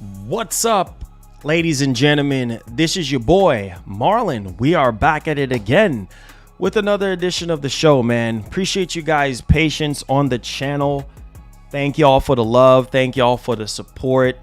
What's up, ladies and gentlemen? This is your boy Marlon. We are back at it again with another edition of the show, man. Appreciate you guys' patience on the channel. Thank y'all for the love. Thank y'all for the support.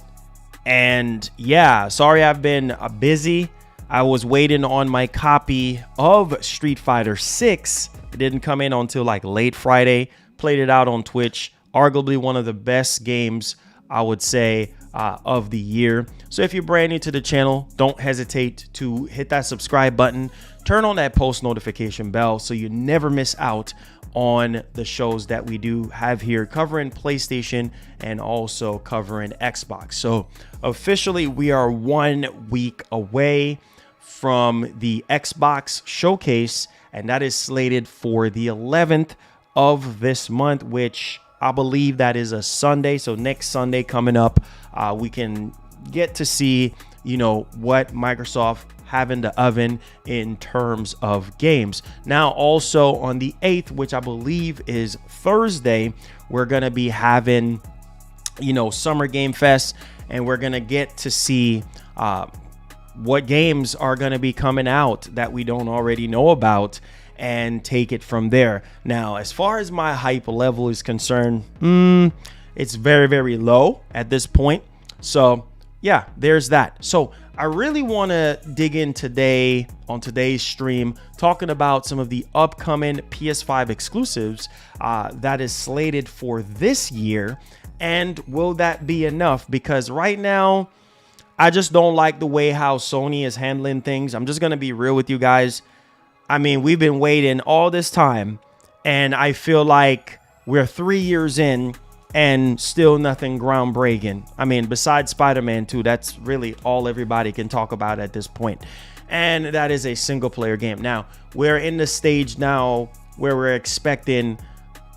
And yeah, sorry I've been busy. I was waiting on my copy of Street Fighter 6. It didn't come in until like late Friday. Played it out on Twitch. Arguably one of the best games, I would say, of the year. So if you're brand new to the channel, don't hesitate to hit that subscribe button. Turn on that post notification bell so you never miss out on the shows that we do have here covering PlayStation and also covering Xbox. So officially, we are 1 week away from the Xbox showcase, and that is slated for the 11th of this month, which I believe that is a Sunday. So next Sunday coming up, we can get to see, what Microsoft have in the oven in terms of games. Now, also on the 8th, which I believe is Thursday, we're going to be having, Summer Game Fest, and we're going to get to see what games are going to be coming out that we don't already know about, and take it from there. Now, as far as my hype level is concerned, it's very, very low at this point. So yeah, there's that. So I really want to dig in today on today's stream, talking about some of the upcoming PS5 exclusives that is slated for this year. And will that be enough? Because right now, I just don't like the way how Sony is handling things. I'm just going to be real with you guys. I mean, we've been waiting all this time, and I feel like we're 3 years in and still nothing groundbreaking. I mean, besides Spider-Man 2, that's really all everybody can talk about at this point. And that is a single player game. Now, we're in the stage now where we're expecting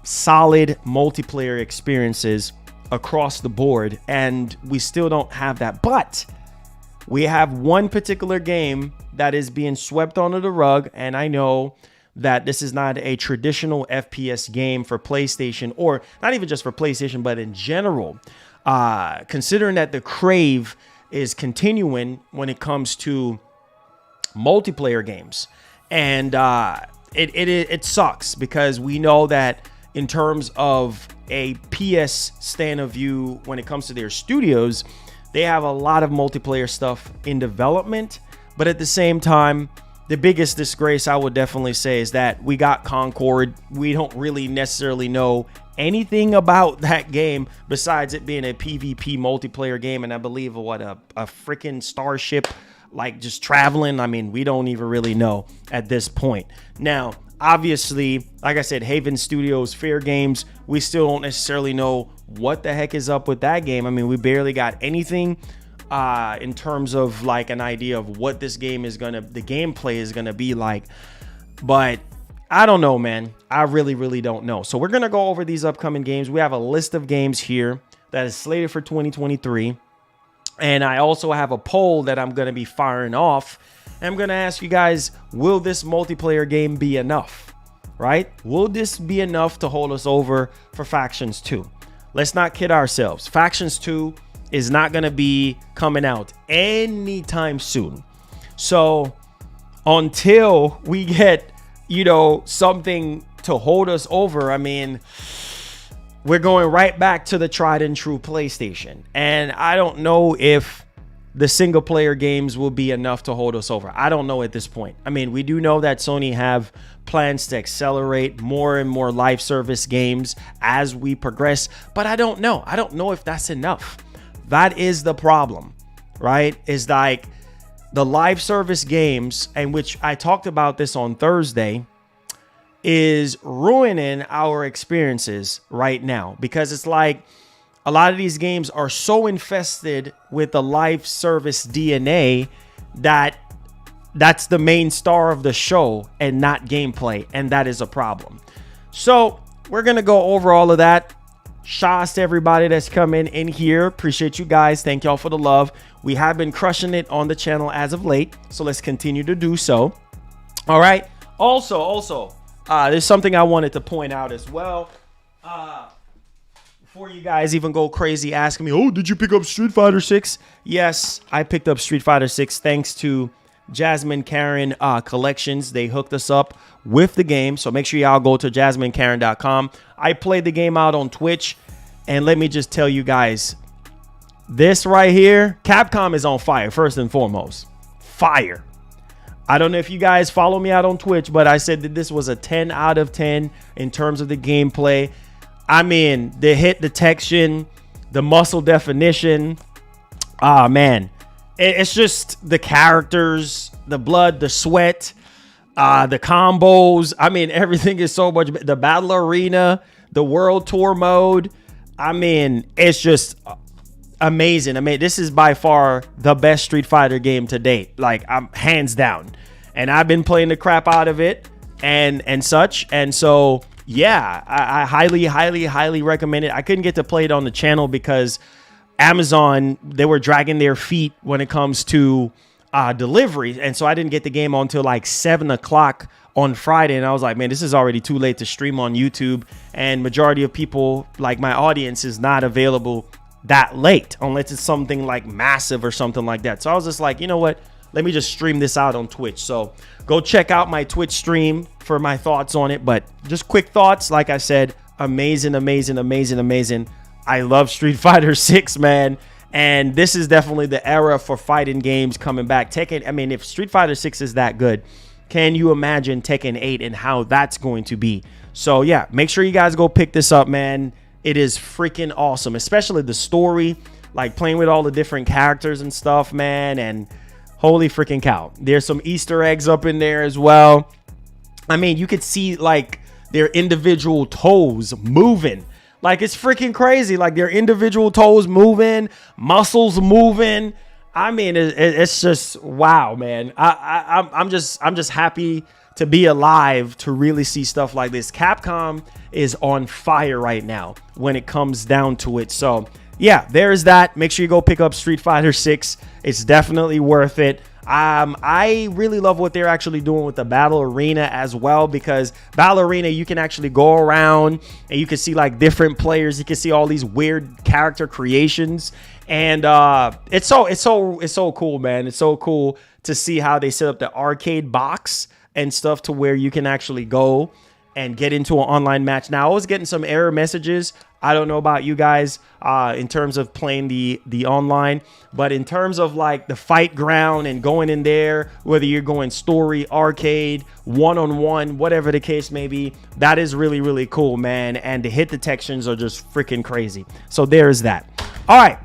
solid multiplayer experiences across the board, and we still don't have that. But we have one particular game that is being swept under the rug, and I know that this is not a traditional FPS game for PlayStation, or not even just for PlayStation, but in general. Considering that the crave is continuing when it comes to multiplayer games, and it sucks because we know that in terms of a PS stand of view when it comes to their studios, they have a lot of multiplayer stuff in development. But at the same time, the biggest disgrace I would definitely say is that we got Concord. We don't really necessarily know anything about that game besides it being a PvP multiplayer game. And I believe a freaking starship, like just traveling. I mean, we don't even really know at this point. Now, obviously, like I said, Haven Studios, Fair Games, we still don't necessarily know what the heck is up with that game. I mean, we barely got anything in terms of like an idea of what this game is the gameplay is gonna be like. But I don't know, man. I really don't know. So we're gonna go over these upcoming games. We have a list of games here that is slated for 2023, and I also have a poll that I'm gonna be firing off. And I'm gonna ask you guys, will this multiplayer game be enough? Right? Will this be enough to hold us over for Factions 2? Let's not kid ourselves. Factions 2 is not going to be coming out anytime soon. So until we get, something to hold us over, I mean, we're going right back to the tried and true PlayStation. And I don't know if the single player games will be enough to hold us over. I don't know at this point. I mean, we do know that Sony have plans to accelerate more and more live service games as we progress, but I don't know. I don't know if that's enough. That is the problem, right? Is like the live service games, and which I talked about this on Thursday, is ruining our experiences right now, because it's like a lot of these games are so infested with the live service DNA that that's the main star of the show and not gameplay, and that is a problem. So we're gonna go over all of that. Shouts to everybody that's coming in here. Appreciate you guys. Thank y'all for the love. We have been crushing it on the channel as of late, so let's continue to do so. All right. Also, there's something I wanted to point out as well. before you guys even go crazy asking me, oh, did you pick up Street Fighter 6? Yes, I picked up Street Fighter 6 thanks to Jasmine Karen Collections. They hooked us up with the game. So make sure y'all go to jasminekaren.com. I played the game out on Twitch. And let me just tell you guys, this right here, Capcom is on fire, first and foremost. Fire. I don't know if you guys follow me out on Twitch, but I said that this was a 10 out of 10 in terms of the gameplay. I mean, the hit detection, the muscle definition. Ah, man. It's just the characters, the blood, the sweat, the combos. I mean, everything is so much. The battle arena, the world tour mode. I mean, it's just amazing. I mean, this is by far the best Street Fighter game to date. Like, I'm hands down. And I've been playing the crap out of it and such. And so, yeah, I highly recommend it. I couldn't get to play it on the channel because Amazon, they were dragging their feet when it comes to delivery. And so I didn't get the game until like 7 o'clock on Friday. And I was like, man, this is already too late to stream on YouTube. And majority of people, like my audience, is not available that late unless it's something like massive or something like that. So I was just like, you know what? Let me just stream this out on Twitch. So go check out my Twitch stream for my thoughts on it. But just quick thoughts. Like I said, amazing. I love Street Fighter 6, man. And this is definitely the era for fighting games coming back. Tekken, I mean, if Street Fighter 6 is that good, can you imagine Tekken 8 and how that's going to be? So, yeah, make sure you guys go pick this up, man. It is freaking awesome, especially the story, like playing with all the different characters and stuff, man. And holy freaking cow. There's some Easter eggs up in there as well. I mean, you could see like their individual toes moving. Like, it's freaking crazy. Like, their individual toes moving, muscles moving. I mean, it's just wow, man. I'm just happy to be alive to really see stuff like this. Capcom is on fire right now when it comes down to it. So yeah, there's that. Make sure you go pick up Street Fighter 6. It's definitely worth it. I really love what they're actually doing with the battle arena as well, because battle arena, you can actually go around and you can see like different players. You can see all these weird character creations, and it's so cool, man. It's so cool to see how they set up the arcade box and stuff to where you can actually go and get into an online match. Now, I was getting some error messages. I don't know about you guys in terms of playing the online, but in terms of like the fight ground and going in there, whether you're going story, arcade, one-on-one, whatever the case may be, that is really, really cool, man. And the hit detections are just freaking crazy. So there's that. All right.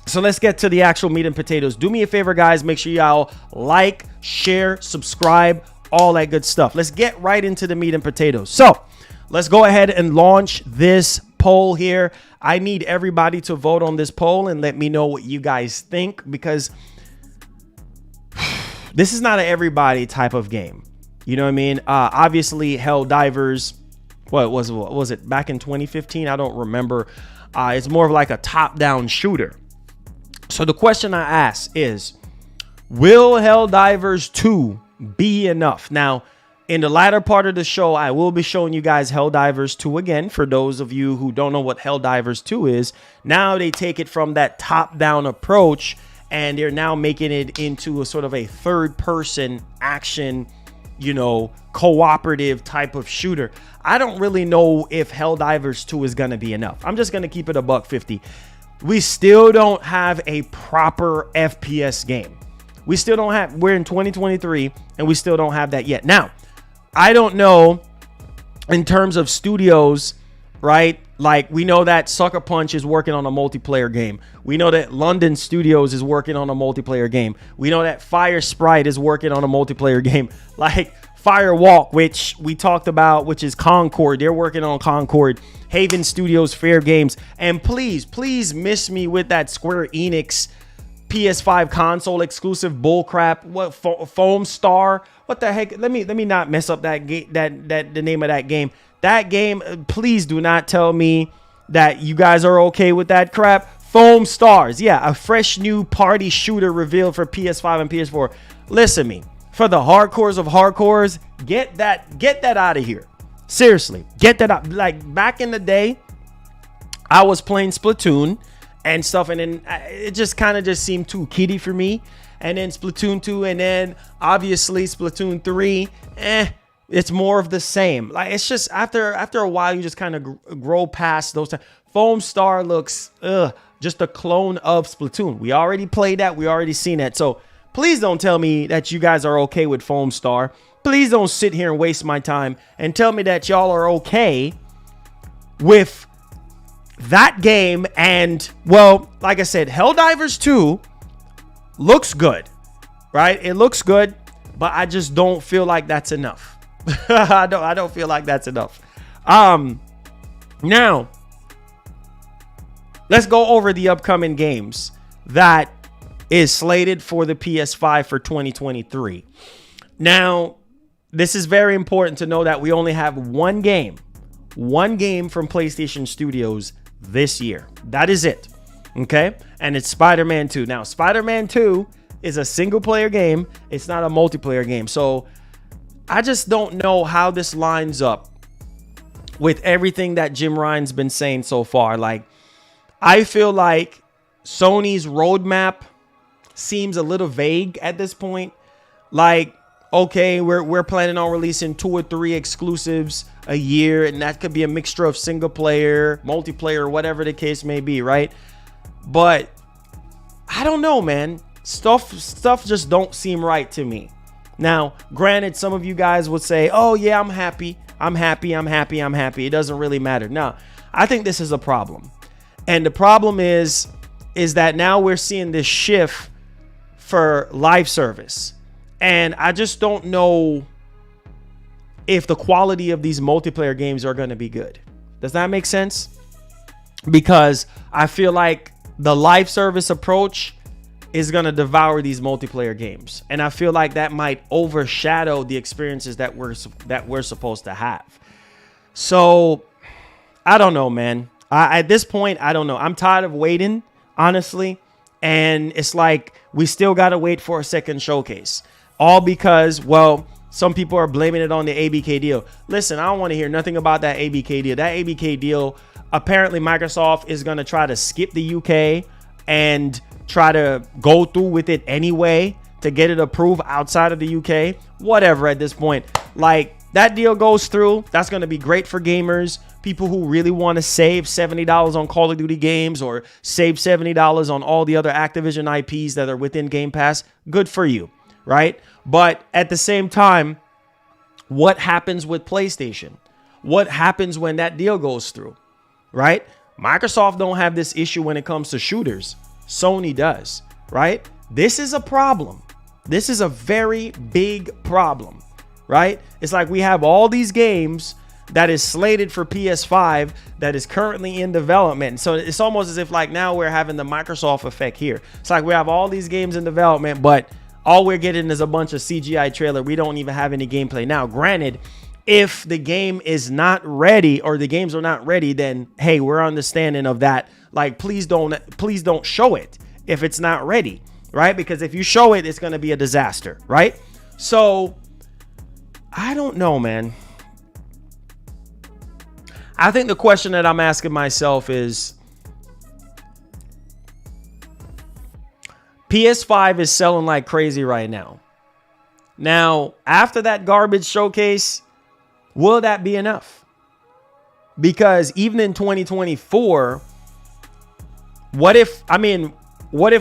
So let's get to the actual meat and potatoes. Do me a favor, guys. Make sure y'all like, share, subscribe, all that good stuff. Let's get right into the meat and potatoes. So let's go ahead and launch this poll here. I need everybody to vote on this poll and let me know what you guys think, because this is not an everybody type of game. You know what I mean? Obviously, Helldivers, what was it back in 2015? I don't remember. It's more of like a top-down shooter. So the question I ask is, will Helldivers 2 be enough? Now, in the latter part of the show, I will be showing you guys Helldivers 2 again. For those of you who don't know what Helldivers 2 is, now they take it from that top-down approach and they're now making it into a sort of a third-person action, you know, cooperative type of shooter. I don't really know if Helldivers 2 is going to be enough. I'm just going to keep it a $150. We still don't have a proper FPS game. We still don't have, we're in 2023 and we still don't have that yet. Now, I don't know in terms of studios, right? Like, we know that Sucker Punch is working on a multiplayer game. We know that London Studios is working on a multiplayer game. We know that Fire Sprite is working on a multiplayer game. Like Firewalk, which we talked about, which is Concord. They're working on Concord. Haven Studios, Fair Games. And please miss me with that Square Enix PS5 console exclusive bullcrap. What, Foam Star? What the heck? Let me not mess up that the name of that game. That game, please do not tell me that you guys are okay with that crap. Foam Stars. Yeah, a fresh new party shooter revealed for PS5 and PS4. Listen to me. For the hardcores of hardcores, get that out of here. Seriously, get that out. Like back in the day, I was playing Splatoon and stuff, and then it just kind of just seemed too kiddie for me. And then Splatoon 2, and then obviously Splatoon 3, it's more of the same. Like, it's just after a while, you just kind of grow past those times. Foam Star looks just a clone of Splatoon. We already played that. We already seen that. So please don't tell me that you guys are okay with Foam Star. Please don't sit here and waste my time and tell me that y'all are okay with that game. And, well, like I said, Helldivers 2 looks good, right? It looks good, but I just don't feel like that's enough. I don't feel like that's enough. Now, let's go over the upcoming games that is slated for the PS5 for 2023. Now, this is very important to know that we only have one game from PlayStation Studios this year. That is it. Okay? And it's Spider-Man 2. Now, Spider-Man 2 is a single player game. It's not a multiplayer game. So I just don't know how this lines up with everything that Jim Ryan's been saying so far. Like, I feel like Sony's roadmap seems a little vague at this point. Like, okay, we're planning on releasing 2 or 3 exclusives a year, and that could be a mixture of single player, multiplayer, whatever the case may be, right? But I don't know, man. Stuff just don't seem right to me. Now, granted, some of you guys would say, oh yeah, I'm happy. It doesn't really matter. No, I think this is a problem. And the problem is that now we're seeing this shift for live service. And I just don't know if the quality of these multiplayer games are going to be good. Does that make sense? Because I feel like the live service approach is going to devour these multiplayer games. And I feel like that might overshadow the experiences that we're supposed to have. So I don't know, man. At this point, I don't know. I'm tired of waiting, honestly. And it's like we still got to wait for a second showcase. All because, well, some people are blaming it on the ABK deal. Listen, I don't want to hear nothing about that ABK deal. That ABK deal, apparently Microsoft is going to try to skip the UK and try to go through with it anyway to get it approved outside of the UK. Whatever at this point. Like, that deal goes through. That's going to be great for gamers. People who really want to save $70 on Call of Duty games or save $70 on all the other Activision IPs that are within Game Pass. Good for you, right? But at the same time, what happens with PlayStation? What happens when that deal goes through, right? Microsoft don't have this issue when it comes to shooters. Sony does, right? This is a problem. This is a very big problem, right? It's like we have all these games that is slated for PS5 that is currently in development. So it's almost as if like now we're having the Microsoft effect here. It's like we have all these games in development, but all we're getting is a bunch of CGI trailer. We don't even have any gameplay. Now, granted, if the game is not ready or the games are not ready, then hey, we're understanding of that. Like, please don't show it if it's not ready, right? Because if you show it, it's going to be a disaster, right? So I don't know, man. I think the question that I'm asking myself is, PS5 is selling like crazy right now. Now, after that garbage showcase, will that be enough? Because even in 2024, what if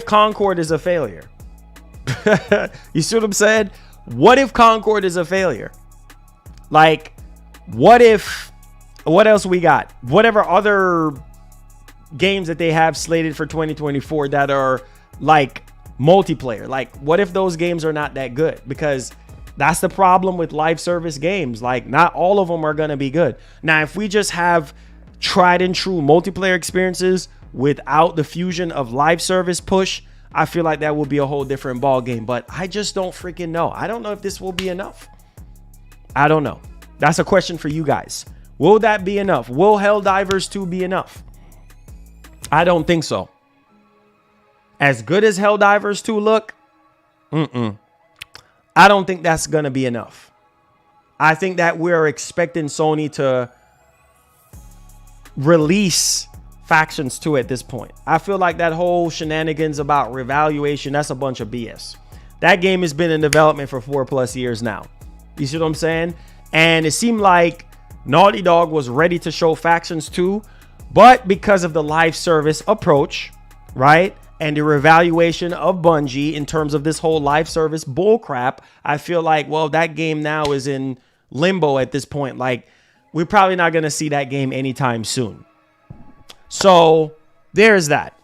Concord is a failure? You see what I'm saying? What if Concord is a failure? Like, what else we got? Whatever other games that they have slated for 2024 that are like multiplayer. Like, what if those games are not that good? Because that's the problem with live service games. Like, not all of them are going to be good. Now, if we just have tried and true multiplayer experiences without the fusion of live service push, I feel like that will be a whole different ball game. But I just don't freaking know. I don't know if this will be enough. I don't know. That's a question for you guys. Will that be enough? Will Helldivers 2 be enough? I don't think so. As good as Helldivers 2 look, I don't think that's going to be enough. I think that we're expecting Sony to release Factions 2 at this point. I feel like that whole shenanigans about revaluation, that's a bunch of BS. That game has been in development for 4+ years now. You see what I'm saying? And it seemed like Naughty Dog was ready to show Factions 2, but because of the live service approach, right, and the revaluation of Bungie in terms of this whole live service bullcrap, I feel like, well, that game now is in limbo at this point. Like, we're probably not going to see that game anytime soon. So there's that.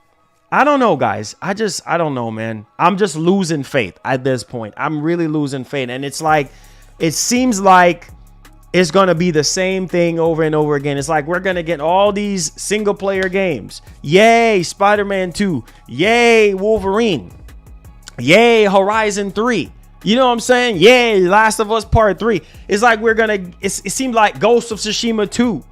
I don't know, guys. I don't know, man. I'm just losing faith at this point. I'm really losing faith. And it's like, it seems like it's going to be the same thing over and over again. It's like we're going to get all these single player games. Yay, Spider-Man 2. Yay, Wolverine. Yay, Horizon 3. You know what I'm saying? Yay, Last of Us Part 3. It's like we're going to, it seemed like Ghost of Tsushima 2.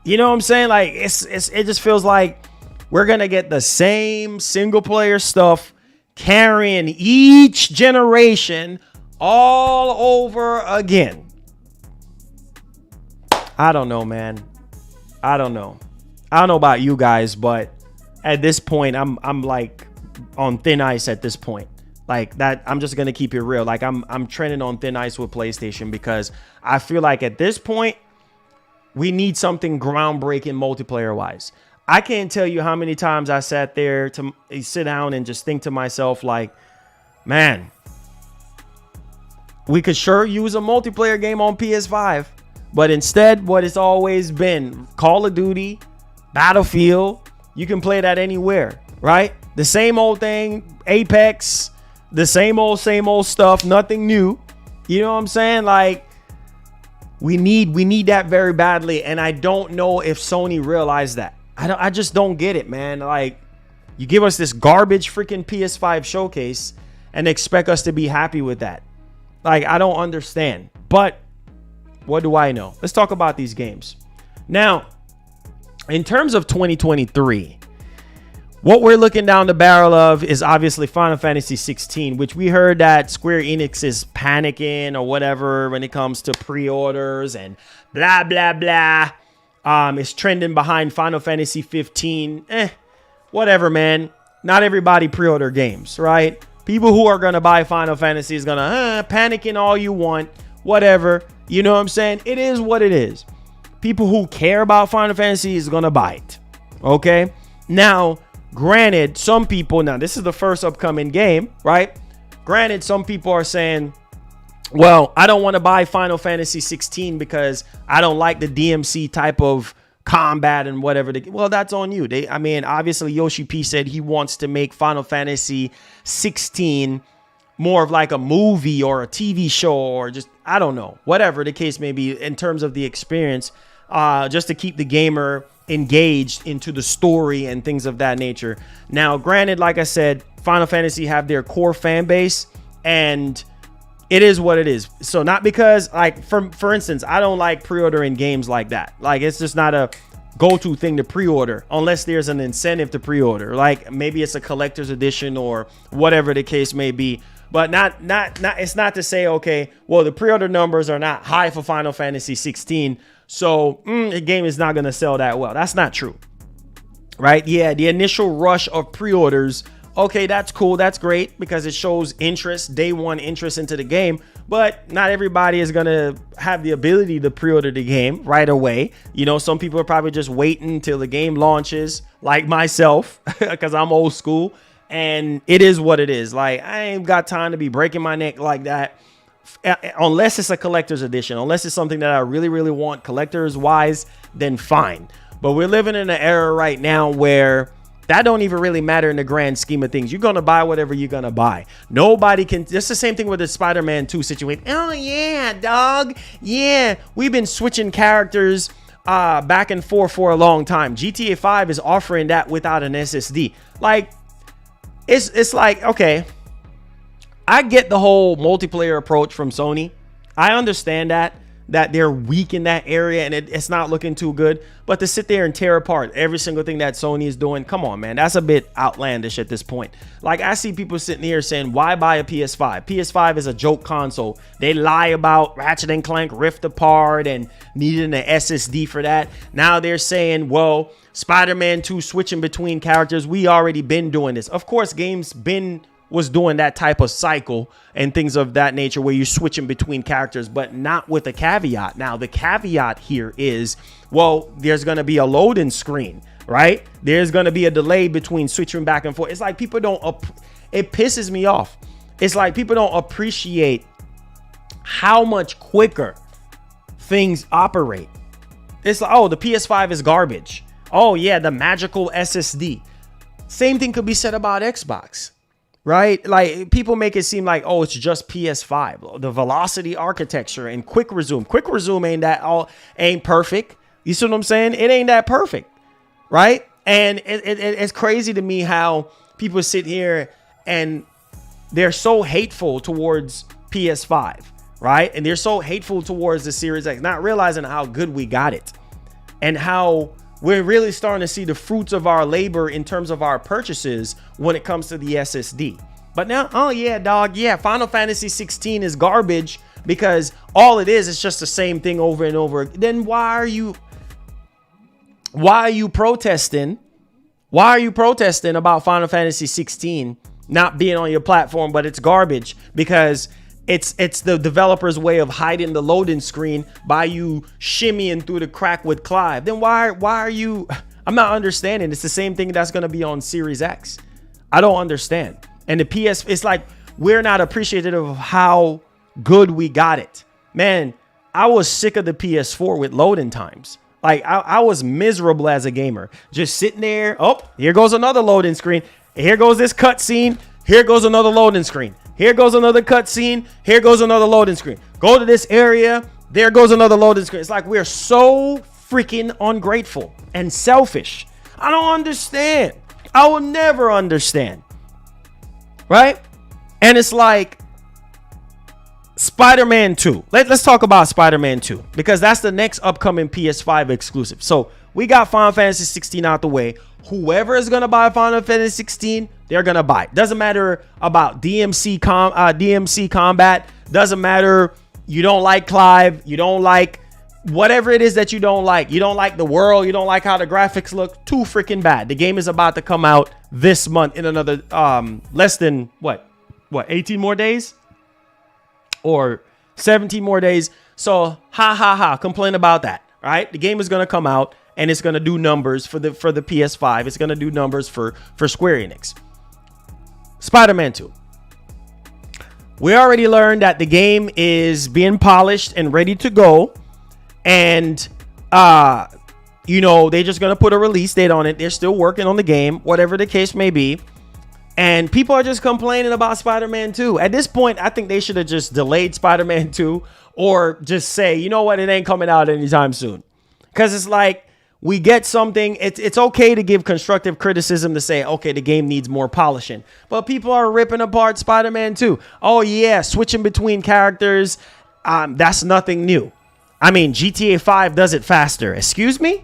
You know what I'm saying? Like it just feels like we're going to get the same single player stuff carrying each generation all over again. I don't know, man. I don't know about you guys, but at this point, I'm like on thin ice at this point. Like that, I'm just going to keep it real. Like I'm trending on thin ice with PlayStation because I feel like at this point, we need something groundbreaking multiplayer wise. I can't tell you how many times I sat there to sit down and just think to myself like, man, we could sure use a multiplayer game on PS5. But instead, what it's always been, Call of Duty, Battlefield, you can play that anywhere, right? The same old thing, Apex, the same old stuff, nothing new. You know what I'm saying? Like, we need that very badly, and I don't know if Sony realized that. I just don't get it, man. Like, you give us this garbage freaking PS5 showcase and expect us to be happy with that. Like, I don't understand. But what do I know? Let's talk about these games. Now, in terms of 2023, what we're looking down the barrel of is obviously Final Fantasy 16, which we heard that Square Enix is panicking or whatever when it comes to pre-orders and blah, blah, blah. It's trending behind Final Fantasy 15. Whatever, man. Not everybody pre-order games, right? People who are going to buy Final Fantasy is going to panicking all you want, whatever. You know what I'm saying? It is what it is. People who care about Final Fantasy is going to buy it. Okay? Now, granted, some people, now this is the first upcoming game, right? Granted, some people are saying, well, I don't want to buy Final Fantasy 16 because I don't like the DMC type of combat and whatever. Well, that's on you. Obviously, Yoshi P said he wants to make Final Fantasy 16 more of like a movie or a TV show or just, I don't know, whatever the case may be in terms of the experience, just to keep the gamer engaged into the story and things of that nature. Now, granted, like I said, Final Fantasy have their core fan base and it is what it is. So not because, like, for instance, I don't like pre-ordering games like that. Like, it's just not a go-to thing to pre-order unless there's an incentive to pre-order. Like, maybe it's a collector's edition or whatever the case may be. But not it's not to say, okay, well, the pre-order numbers are not high for Final Fantasy 16, so the game is not going to sell that well. That's not true, right? Yeah, the initial rush of pre-orders, okay, that's cool, that's great, because it shows interest, day one interest into the game, but not everybody is going to have the ability to pre-order the game right away. You know, some people are probably just waiting until the game launches, like myself, because I'm old school. And it is what it is. Like, I ain't got time to be breaking my neck like that unless it's a collector's edition, unless it's something that I really, really want collectors wise, then fine. But we're living in an era right now where that don't even really matter in the grand scheme of things. You're going to buy whatever you're going to buy. Nobody can. It's the same thing with the Spider-Man 2 situation. Oh, yeah, dog. Yeah, we've been switching characters back and forth for a long time. GTA 5 is offering that without an SSD. Like, It's like, okay, I get the whole multiplayer approach from Sony. I understand that. that they're weak in that area and it's not looking too good. But to sit there and tear apart every single thing that Sony is doing, come on, man, that's a bit outlandish at this point. Like, I see people sitting here saying, why buy a PS5? PS5 is a joke console. They lie about Ratchet and Clank Rift Apart and needing an SSD for that. Now they're saying, well, Spider-Man 2 switching between characters. We already been doing this. Of course, games was doing that type of cycle and things of that nature where you're switching between characters, but not with a caveat. Now, the caveat here is, well, there's going to be a loading screen, right? There's going to be a delay between switching back and forth. It's like people don't, it pisses me off. It's like people don't appreciate how much quicker things operate. It's like, oh, the PS5 is garbage. Oh yeah, the magical SSD. Same thing could be said about Xbox. Right? Like, people make it seem like, oh, it's just PS5. The velocity architecture and quick resume. Quick resume ain't perfect. You see what I'm saying? It ain't that perfect. Right? And it's crazy to me how people sit here and they're so hateful towards PS5. Right? And they're so hateful towards the Series X, not realizing how good we got it and how we're really starting to see the fruits of our labor in terms of our purchases when it comes to the SSD. But now, oh yeah, dog, yeah, Final Fantasy 16 is garbage because all it is just the same thing over and over. Then why are you protesting? Why are you protesting about Final Fantasy 16 not being on your platform, but it's garbage? Because it's the developer's way of hiding the loading screen by you shimmying through the crack with Clive. Then why are you? I'm not understanding. It's the same thing that's going to be on Series X. I don't understand. And the PS, it's like we're not appreciative of how good we got it. Man, I was sick of the PS4 with loading times. Like, I was miserable as a gamer. Just sitting there. Oh, here goes another loading screen. Here goes this cutscene. Here goes another loading screen. Here goes another cutscene. Here goes another loading screen. Go to this area. There goes another loading screen. It's like we're so freaking ungrateful and selfish. I don't understand. I will never understand. Right? And it's like Spider-Man 2. Let's talk about Spider-Man 2 because that's the next upcoming PS5 exclusive. So we got Final Fantasy 16 out the way. Whoever is going to buy Final Fantasy 16, they're going to buy it. Doesn't matter about DMC combat. Doesn't matter. You don't like Clive. You don't like whatever it is that you don't like. You don't like the world. You don't like how the graphics look. Too freaking bad. The game is about to come out this month in another less than what 18 more days or 17 more days. So complain about that. Right? The game is going to come out. And it's going to do numbers for the PS5. It's going to do numbers for Square Enix. Spider-Man 2. We already learned that the game is being polished and ready to go. And, they're just going to put a release date on it. They're still working on the game, whatever the case may be. And people are just complaining about Spider-Man 2. At this point, I think they should have just delayed Spider-Man 2 or just say, you know what, it ain't coming out anytime soon. Because it's like, we get something. It's okay to give constructive criticism to say, okay, the game needs more polishing. But people are ripping apart Spider-Man 2. Oh, yeah, switching between characters. That's nothing new. I mean, GTA 5 does it faster. Excuse me?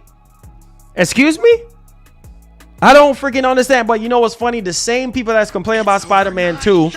Excuse me? I don't freaking understand. But you know what's funny? The same people that's complaining about Spider-Man 2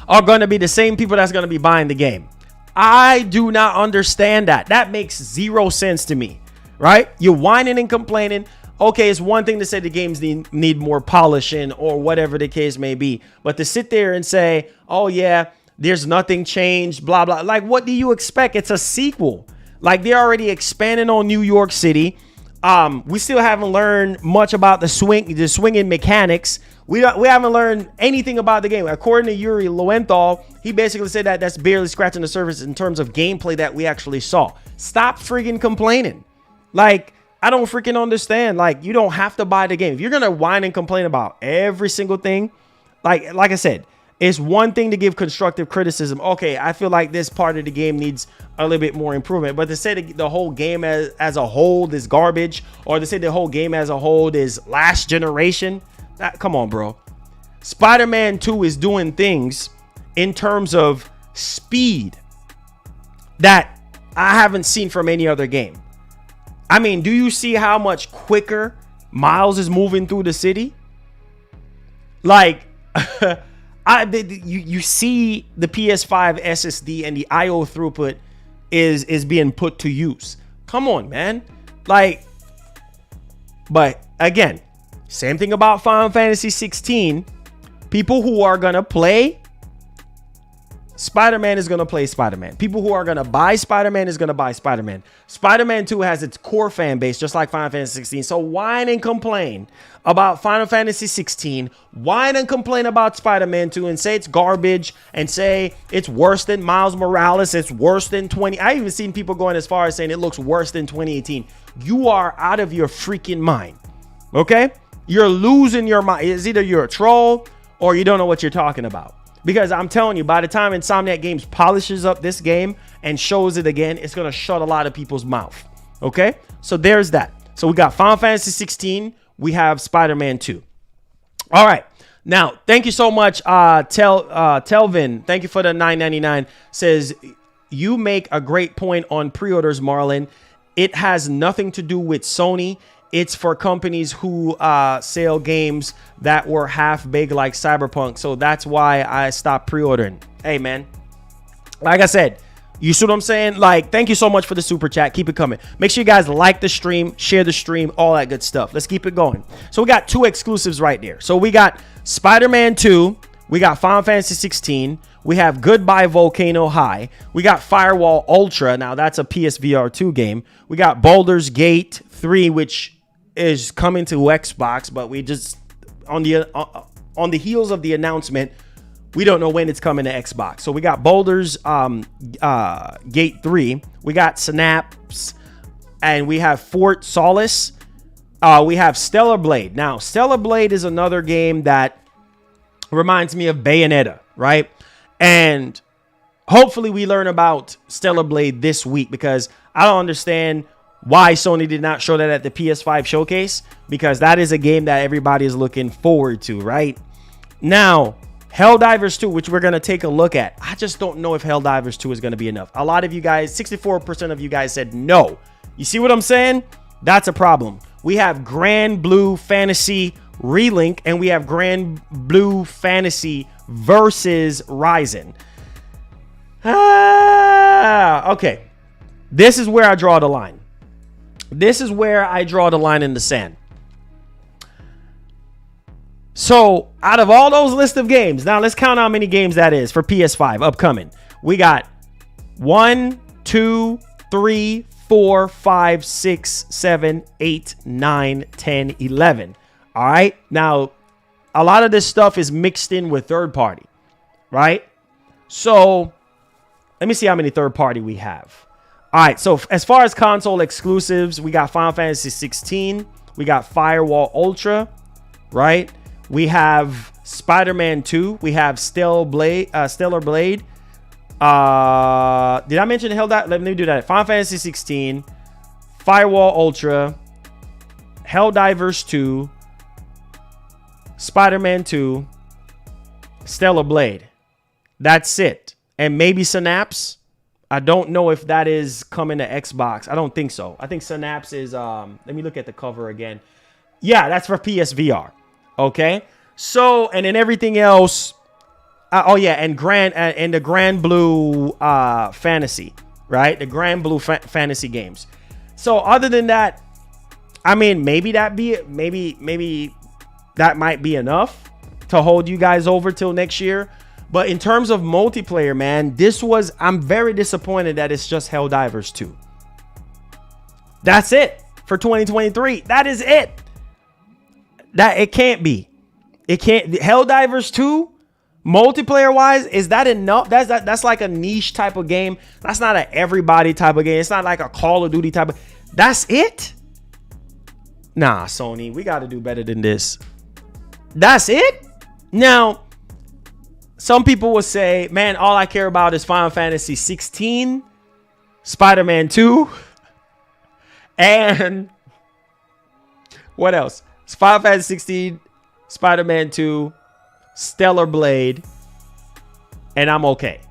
are going to be the same people that's going to be buying the game. I do not understand that. That makes zero sense to me. Right? You're whining and complaining. Okay, it's one thing to say the games need more polishing or whatever the case may be. But to sit there and say, oh, yeah, there's nothing changed, blah, blah. Like, what do you expect? It's a sequel. Like, they're already expanding on New York City. We still haven't learned much about the swinging mechanics. We haven't learned anything about the game. According to Yuri Lowenthal, he basically said that that's barely scratching the surface in terms of gameplay that we actually saw. Stop freaking complaining. Like, I don't freaking understand. Like, you don't have to buy the game. If you're going to whine and complain about every single thing, like I said, it's one thing to give constructive criticism. Okay, I feel like this part of the game needs a little bit more improvement. But to say the whole game as a whole is garbage, or to say the whole game as a whole is last generation, come on, bro. Spider-Man 2 is doing things in terms of speed that I haven't seen from any other game. I mean, do you see how much quicker Miles is moving through the city? Like, you see the PS5 SSD and the IO throughput is being put to use. Come on, man. Like, but again, same thing about Final Fantasy 16. People who are gonna play Spider-Man is going to play Spider-Man. People who are going to buy Spider-Man is going to buy Spider-Man. Spider-Man 2 has its core fan base, just like Final Fantasy 16. So whine and complain about Final Fantasy 16. Whine and complain about Spider-Man 2 and say it's garbage and say it's worse than Miles Morales. It's worse than 20. I even seen people going as far as saying it looks worse than 2018. You are out of your freaking mind. Okay? You're losing your mind. It's either you're a troll or you don't know what you're talking about. Because I'm telling you, by the time Insomniac Games polishes up this game and shows it again, it's going to shut a lot of people's mouth. Okay? So there's that. So we got Final Fantasy 16. We have Spider-Man 2. All right. Now, thank you so much, Telvin. Thank you for the $9.99. Says, you make a great point on pre-orders, Marlon. It has nothing to do with Sony. It's for companies who sell games that were half big like Cyberpunk. So that's why I stopped pre-ordering. Hey, man. Like I said, you see what I'm saying? Like, thank you so much for the super chat. Keep it coming. Make sure you guys like the stream, share the stream, all that good stuff. Let's keep it going. So we got two exclusives right there. So we got Spider-Man 2. We got Final Fantasy 16. We have Goodbye Volcano High. We got Firewall Ultra. Now, that's a PSVR 2 game. We got Baldur's Gate 3, which is coming to Xbox, but we just on the heels of the announcement, we don't know when it's coming to Xbox. So we got Baldur's Gate 3, we got Synapse, and we have Fort Solis. We have Stellar Blade. Now, Stellar Blade is another game that reminds me of Bayonetta, right? And hopefully we learn about Stellar Blade this week, because I don't understand why Sony did not show that at the PS5 showcase, because that is a game that everybody is looking forward to, right? Now, Helldivers 2, which we're going to take a look at. I just don't know if Helldivers 2 is going to be enough. A lot of you guys, 64% of you guys said no. You see what I'm saying? That's a problem. We have Grand Blue Fantasy Relink, and we have Grand Blue Fantasy versus Ryzen. Okay. This is where I draw the line. This is where I draw the line in the sand. So, out of all those list of games, now let's count how many games that is for PS5 upcoming. We got 1, 2, 3, 4, 5, 6, 7, 8, 9, 10, 11. All right. Now, a lot of this stuff is mixed in with third party, right? So, let me see how many third party we have. All right, so as far as console exclusives, we got Final Fantasy 16. We got Firewall Ultra, right? We have Spider-Man 2. We have Stellar Blade. Did I mention Helldivers? Let me do that. Final Fantasy 16, Firewall Ultra, Helldivers 2, Spider-Man 2, Stellar Blade. That's it. And maybe Synapse. I don't know if that is coming to Xbox. I don't think so. I think Synapse is, let me look at the cover again. Yeah, that's for PSVR. Okay. So, and then everything else. Oh yeah. And the Grand Blue Fantasy, right? The Grand Blue Fantasy games. So other than that, I mean, maybe that might be enough to hold you guys over till next year. But in terms of multiplayer, man, I'm very disappointed that it's just Helldivers 2. That's it for 2023. That is it. It can't be. It can't. Helldivers 2, multiplayer wise, is that enough? That's like a niche type of game. That's not an everybody type of game. It's not like a Call of Duty type of. That's it. Nah, Sony, we got to do better than this. That's it. Now, some people will say, man, all I care about is Final Fantasy 16, Spider-Man 2, and what else? It's Final Fantasy 16, Spider-Man 2, Stellar Blade, and I'm okay.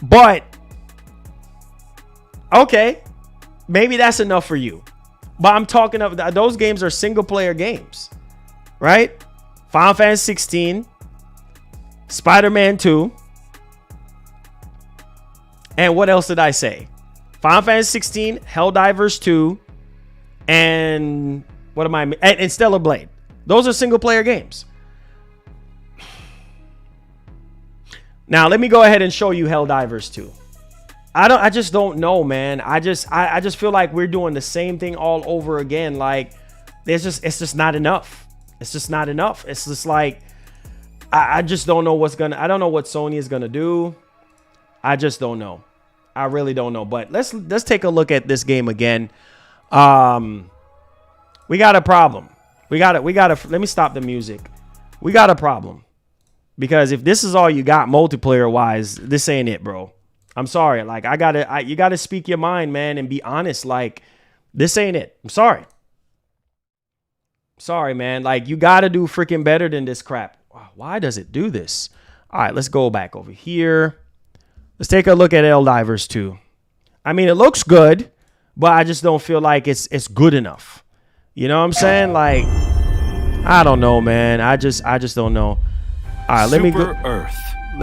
But Okay, maybe that's enough for you. But I'm talking of those games are single player games, right? Final Fantasy 16, Spider-Man 2. And what else did I say? Final Fantasy 16, Helldivers 2, and what am I? And Stellar Blade. Those are single player games. Now let me go ahead and show you Helldivers 2. I just don't know, man. I just feel like we're doing the same thing all over again. Like it's just not enough. It's just not enough. It's just like I just don't know I don't know what Sony is gonna do. I just don't know. I really don't know. But let's take a look at this game again. We got a problem. We got to let me stop the music. We got a problem. Because if this is all you got multiplayer wise, this ain't it, bro. I'm sorry. Like you gotta speak your mind, man, and be honest. Like this ain't it. I'm sorry. Sorry, man. Like you gotta do freaking better than this crap. Why does it do this? All right, let's go back over here. Let's take a look at Helldivers 2. I mean, it looks good, but I just don't feel like it's good enough. You know what I'm saying? Like, I don't know, man. I just don't know. All right, let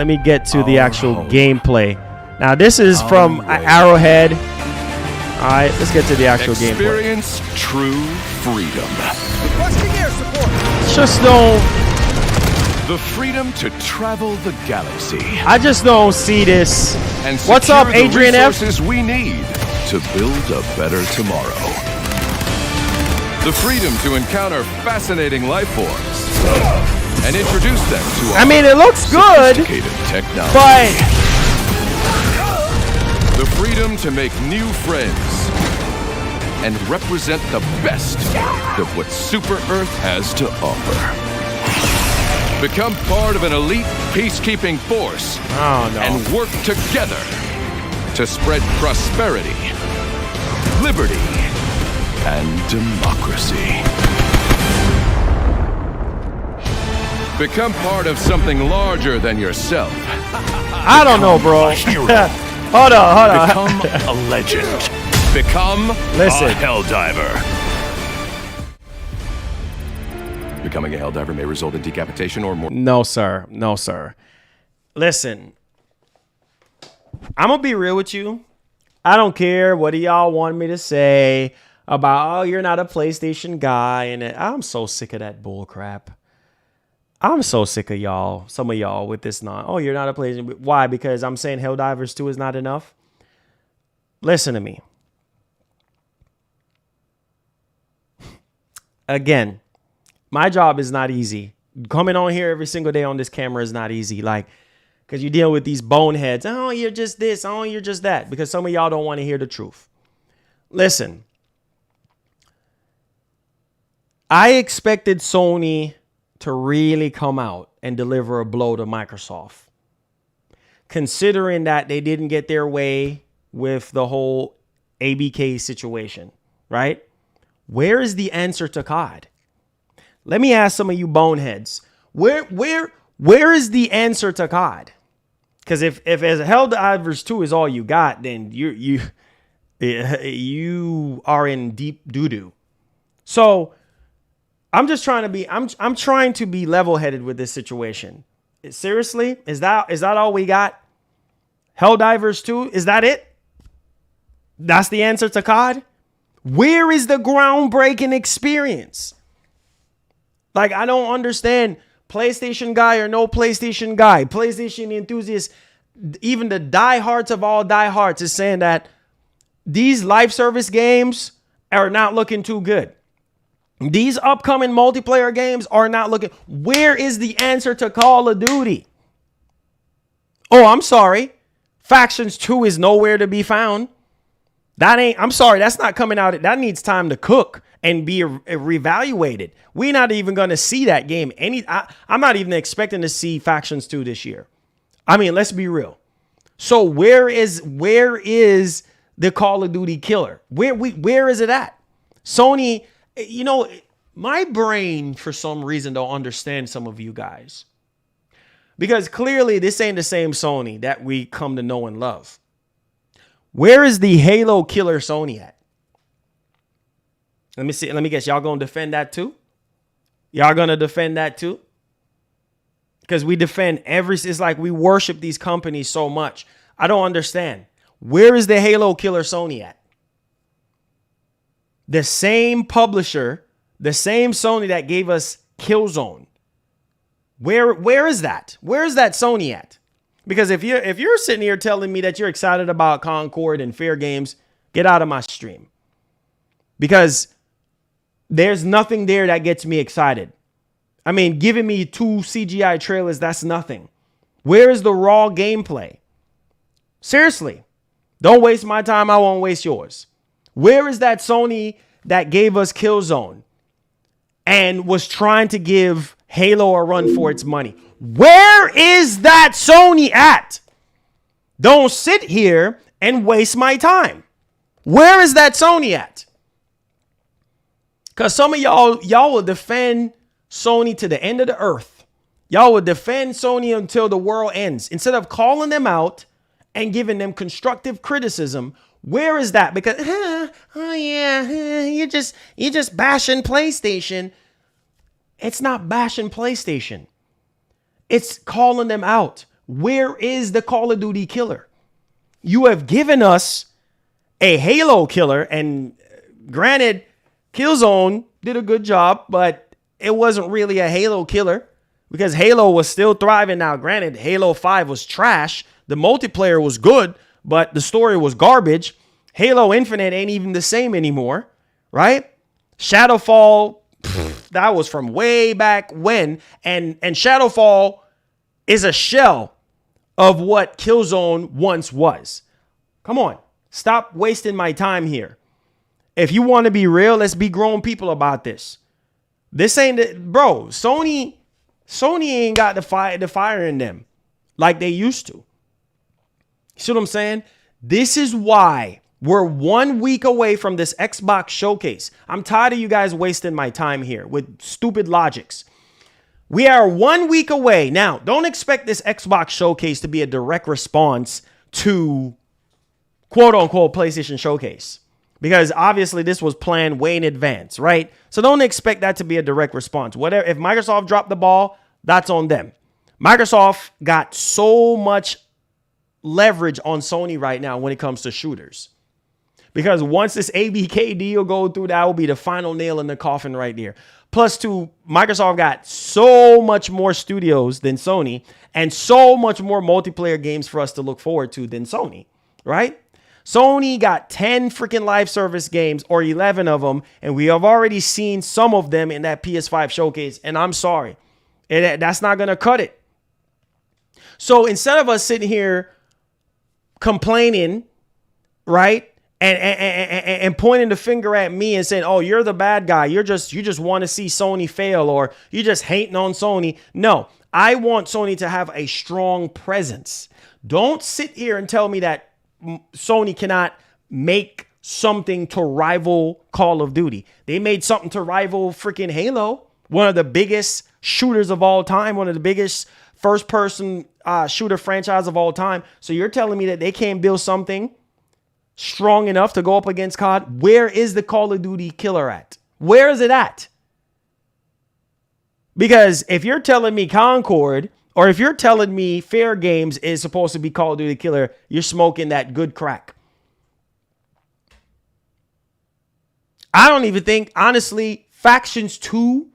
me get to the actual gameplay. Now, this is from Arrowhead. All right, let's get to the actual gameplay. Experience true freedom. Requesting air support. Just don't. The freedom to travel the galaxy. I just don't see this. And what's up, Adrian F? Resources we need to build a better tomorrow. The freedom to encounter fascinating life forms and introduce them to I mean, it looks good, technology. but the freedom to make new friends and represent the best of what Super Earth has to offer. Become part of an elite peacekeeping force and work together to spread prosperity, liberty, and democracy. Become part of something larger than yourself. I don't know, bro. Hold on. Become a legend. Become a Helldiver. Becoming a Helldiver may result in decapitation or more. No, sir. No, sir. Listen, I'm going to be real with you. I don't care what y'all want me to say about, oh, you're not a PlayStation guy. And I'm so sick of that bull crap. I'm so sick of y'all, some of y'all with this oh, you're not a PlayStation. Why? Because I'm saying Helldivers 2 is not enough? Listen to me. Again, my job is not easy. Coming on here every single day on this camera is not easy. Like, because you deal with these boneheads. Oh, you're just this. Oh, you're just that. Because some of y'all don't want to hear the truth. Listen. I expected Sony to really come out and deliver a blow to Microsoft. Considering that they didn't get their way with the whole ABK situation, right? Where is the answer to COD? Let me ask some of you boneheads. Where is the answer to COD? Because if as Helldivers 2 is all you got, then you are in deep doo-doo. So I'm just trying to be I'm trying to be level-headed with this situation. Seriously? Is that all we got? Helldivers 2? Is that it? That's the answer to COD? Where is the groundbreaking experience? Like, I don't understand. PlayStation guy or no PlayStation guy, PlayStation enthusiast, even the diehards of all diehards is saying that these live service games are not looking too good. These upcoming multiplayer games are not looking. Where is the answer to Call of Duty? Oh, I'm sorry. Factions 2 is nowhere to be found. I'm sorry, that's not coming out. That needs time to cook and be reevaluated. We're not even going to see that game. I'm not even expecting to see Factions 2 this year. I mean, let's be real. So where is the Call of Duty killer? Where is it at? Sony, you know, my brain for some reason don't understand some of you guys. Because clearly this ain't the same Sony that we come to know and love. Where is the Halo killer Sony at? Let me see. Let me guess. Y'all gonna defend that too? Y'all gonna defend that too? Because we defend it's like we worship these companies so much. I don't understand. Where is the Halo killer Sony at? The same publisher, the same Sony that gave us Killzone. Where is that? Where is that Sony at? Because if you're sitting here telling me that you're excited about Concord and Fair Games, get out of my stream. Because there's nothing there that gets me excited. I mean, giving me 2 CGI trailers, that's nothing. Where is the raw gameplay? Seriously, don't waste my time. I won't waste yours. Where is that Sony that gave us Killzone and was trying to give Halo a run for its money? Where is that Sony at? Don't sit here and waste my time. Where is that Sony at? Because some of y'all will defend Sony to the end of the earth. Y'all will defend Sony until the world ends. Instead of calling them out and giving them constructive criticism, where is that? Because, you're just bashing PlayStation. It's not bashing PlayStation. It's calling them out. Where is the Call of Duty killer? You have given us a Halo killer, and granted, Killzone did a good job, but it wasn't really a Halo killer because Halo was still thriving. Now, granted, Halo 5 was trash. The multiplayer was good, but the story was garbage. Halo Infinite ain't even the same anymore, right? Shadowfall, that was from way back when. And Shadowfall is a shell of what Killzone once was. Come on, stop wasting my time here. If you want to be real, let's be grown people about this. This ain't it, bro. Sony ain't got the fire in them like they used to. See what I'm saying? This is why we're 1 week away from this Xbox showcase. I'm tired of you guys wasting my time here with stupid logics. We are 1 week away. Now, don't expect this Xbox showcase to be a direct response to quote unquote PlayStation showcase, because obviously this was planned way in advance, right? So don't expect that to be a direct response. Whatever, if Microsoft dropped the ball, that's on them. Microsoft got so much leverage on Sony right now when it comes to shooters, because once this ABK deal goes through, that will be the final nail in the coffin right there. Plus, two, Microsoft got so much more studios than Sony and so much more multiplayer games for us to look forward to than Sony, right? Sony got 10 freaking live service games, or 11 of them, and we have already seen some of them in that PS5 showcase, and I'm sorry. That's not going to cut it. So instead of us sitting here complaining, right, and pointing the finger at me and saying, oh, you're the bad guy, you just want to see Sony fail, or you just hating on Sony. No, I want Sony to have a strong presence. Don't sit here and tell me that Sony cannot make something to rival Call of Duty. They made something to rival freaking Halo, one of the biggest shooters of all time, one of the biggest first-person shooter franchise of all time. So you're telling me that they can't build something strong enough to go up against COD? Where is the Call of Duty killer at? Where is it at? Because if you're telling me Concord, or if you're telling me Fair Games is supposed to be Call of Duty killer, you're smoking that good crack. I don't even think, honestly, Factions 2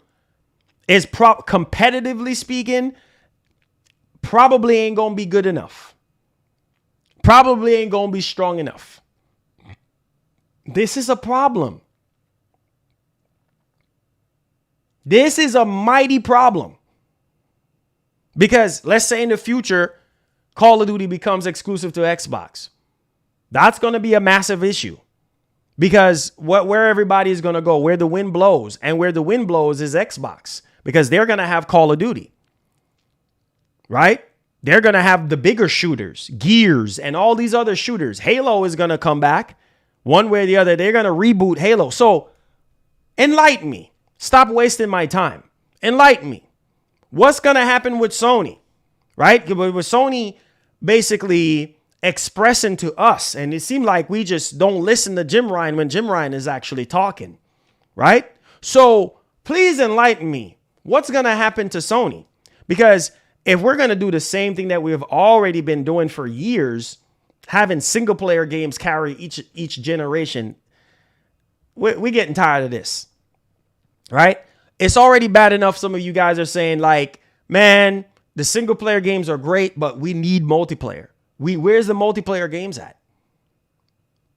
is competitively speaking, probably ain't going to be good enough. Probably ain't going to be strong enough. This is a problem. This is a mighty problem. Because let's say in the future, Call of Duty becomes exclusive to Xbox. That's going to be a massive issue. Because where everybody is going to go, where the wind blows, and where the wind blows is Xbox. Because they're going to have Call of Duty. Right? They're going to have the bigger shooters, Gears, and all these other shooters. Halo is going to come back. One way or the other, they're going to reboot Halo. So, enlighten me. Stop wasting my time. Enlighten me. What's going to happen with Sony? Right? With Sony basically expressing to us. And it seemed like we just don't listen to Jim Ryan when Jim Ryan is actually talking, right? So please enlighten me. What's going to happen to Sony? Because if we're going to do the same thing that we have already been doing for years, having single player games carry each generation, we're getting tired of this, right? It's already bad enough. Some of you guys are saying like, man, the single player games are great, but we need multiplayer. Where's the multiplayer games at?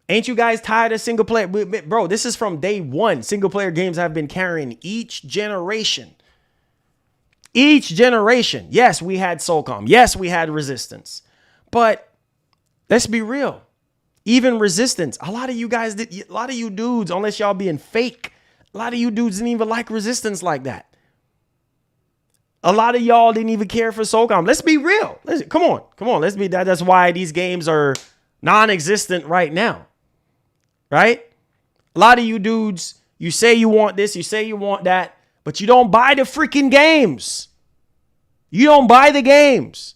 Ain't you guys tired of single player? Bro, this is from day one. Single player games have been carrying each generation. Each generation. Yes, we had SOCOM. Yes, we had Resistance. But let's be real. Even Resistance, a lot of you dudes, unless y'all being fake, a lot of you dudes didn't even like Resistance like that. A lot of y'all didn't even care for SOCOM. Let's be real. Come on. Let's be that. That's why these games are non-existent right now. Right? A lot of you dudes, you say you want this, you say you want that, but you don't buy the freaking games. You don't buy the games.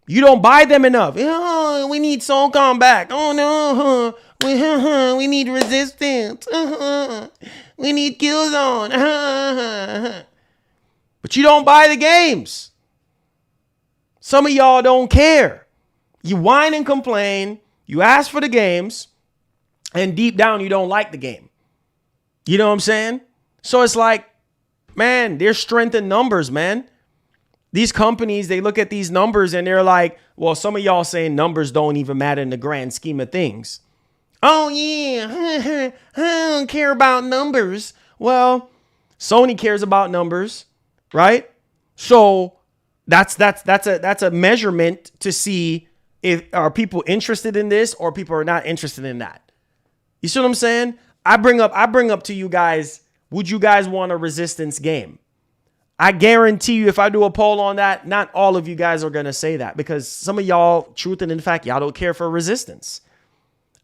You don't buy them enough. Oh, we need SOCOM back. Oh, no. We need Resistance. We need Killzone. But you don't buy the games. Some of y'all don't care. You whine and complain. You ask for the games. And deep down, you don't like the game. You know what I'm saying? So it's like, man, there's strength in numbers, man. These companies, they look at these numbers and they're like, well, some of y'all saying numbers don't even matter in the grand scheme of things. Oh, yeah, I don't care about numbers. Well, Sony cares about numbers, right? So that's a measurement to see if are people interested in this or people are not interested in that. You see what I'm saying? I bring up to you guys, would you guys want a Resistance game? I guarantee you if I do a poll on that, not all of you guys are going to say that because some of y'all, truth and in fact, y'all don't care for Resistance.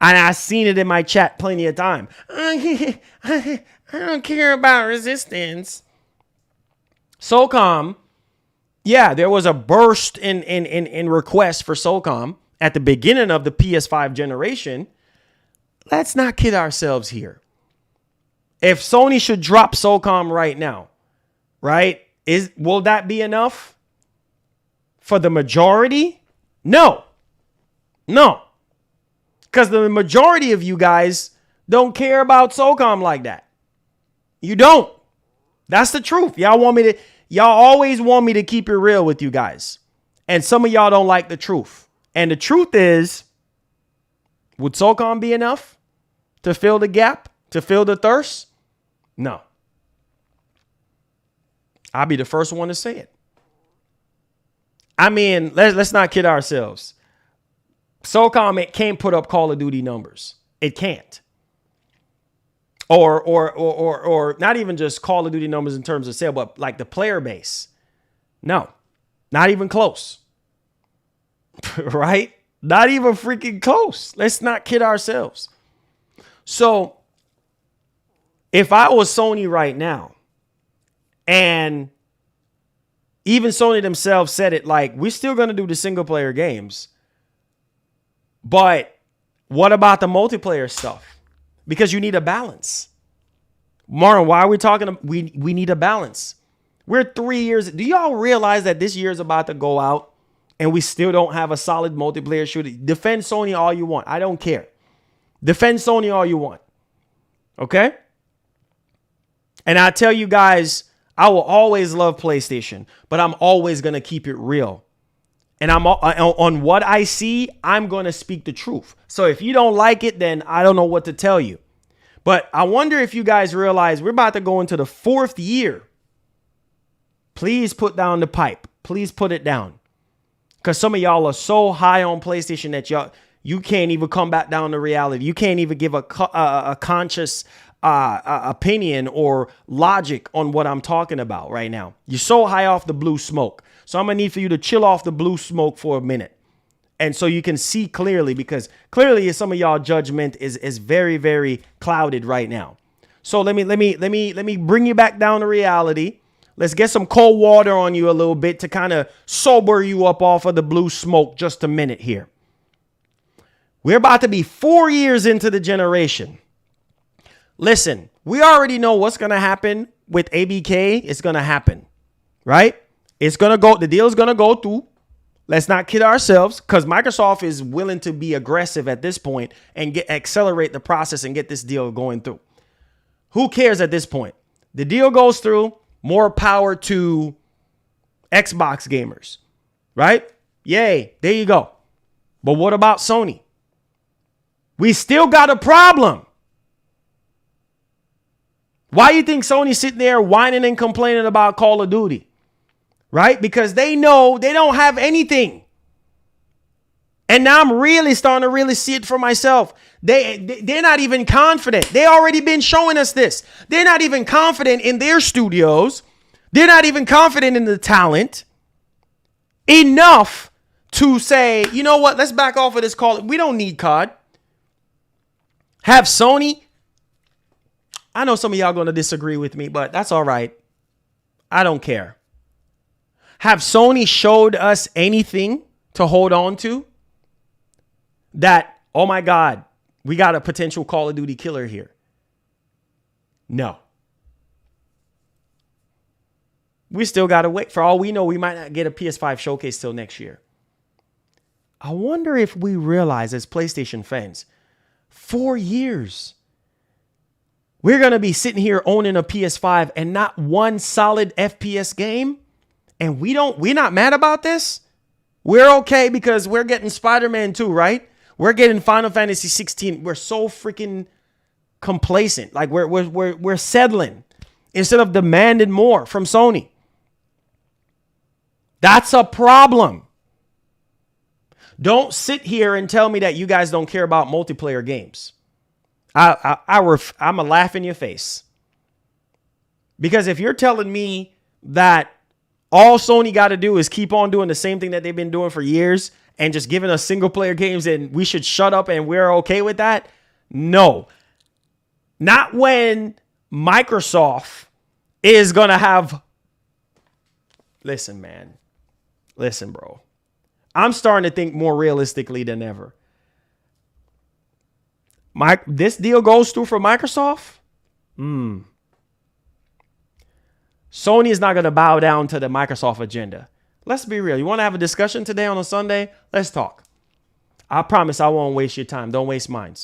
And I've seen it in my chat plenty of time. I don't care about Resistance. SOCOM, yeah, there was a burst in requests for SOCOM at the beginning of the PS5 generation. Let's not kid ourselves here. If Sony should drop SOCOM right now, right? Will that be enough for the majority? No. Because the majority of you guys don't care about SOCOM like that. You don't. That's the truth. Y'all always want me to keep it real with you guys. And some of y'all don't like the truth. And the truth is, would SOCOM be enough to fill the gap, to fill the thirst? No. I'll be the first one to say it. I mean, let's not kid ourselves. SOCOM, it can't put up Call of Duty numbers. It can't. Or not even just Call of Duty numbers in terms of sale, but like the player base. No, not even close. Right? Not even freaking close. Let's not kid ourselves. So if I was Sony right now, and even Sony themselves said it, like, we're still going to do the single player games. But what about the multiplayer stuff? Because you need a balance. Martin, why are we talking? We need a balance. We're 3 years. Do y'all realize that this year is about to go out and we still don't have a solid multiplayer shooter? Defend Sony all you want. I don't care. Defend Sony all you want. Okay? And I tell you guys, I will always love PlayStation, but I'm always going to keep it real. And I'm on what I see, I'm going to speak the truth. So if you don't like it, then I don't know what to tell you. But I wonder if you guys realize we're about to go into the 4th year. Please put down the pipe. Please put it down. Because some of y'all are so high on PlayStation that you can't even come back down to reality. You can't even give a conscious opinion or logic on what I'm talking about right now. You're so high off the blue smoke. So I'm going to need for you to chill off the blue smoke for a minute. And so you can see clearly, because clearly some of y'all judgment is very, very clouded right now. So let me bring you back down to reality. Let's get some cold water on you a little bit to kind of sober you up off of the blue smoke just a minute here. We're about to be 4 years into the generation. Listen, we already know what's going to happen with ABK. It's going to happen, right? It's going to go. The deal is going to go through. Let's not kid ourselves, because Microsoft is willing to be aggressive at this point and accelerate the process and get this deal going through. Who cares at this point? The deal goes through. More power to Xbox gamers, right? Yay. There you go. But what about Sony? We still got a problem. Why you think Sony's sitting there whining and complaining about Call of Duty? Right? Because they know they don't have anything. And now I'm really starting to really see it for myself. They're not even confident. They already been showing us this. They're not even confident in their studios. They're not even confident in the talent enough to say, you know what? Let's back off of this call. We don't need COD. Have Sony. I know some of y'all going to disagree with me, but that's all right. I don't care. Have Sony showed us anything to hold on to that, oh my God, we got a potential Call of Duty killer here? No. We still got to wait. For all we know, we might not get a PS5 showcase till next year. I wonder if we realize as PlayStation fans, 4 years, we're going to be sitting here owning a PS5 and not one solid FPS game. And we're not mad about this. We're okay because we're getting Spider-Man 2, right? We're getting Final Fantasy 16. We're so freaking complacent. Like we're settling instead of demanding more from Sony. That's a problem. Don't sit here and tell me that you guys don't care about multiplayer games. I'm a laugh in your face. Because if you're telling me that all Sony got to do is keep on doing the same thing that they've been doing for years and just giving us single player games and we should shut up and we're okay with that, no. Not when Microsoft is going to have... Listen, man. Listen, bro. I'm starting to think more realistically than ever. This deal goes through for Microsoft. Sony is not going to bow down to the Microsoft agenda. Let's be real. You want to have a discussion today on a Sunday? Let's talk. I promise I won't waste your time. Don't waste mine.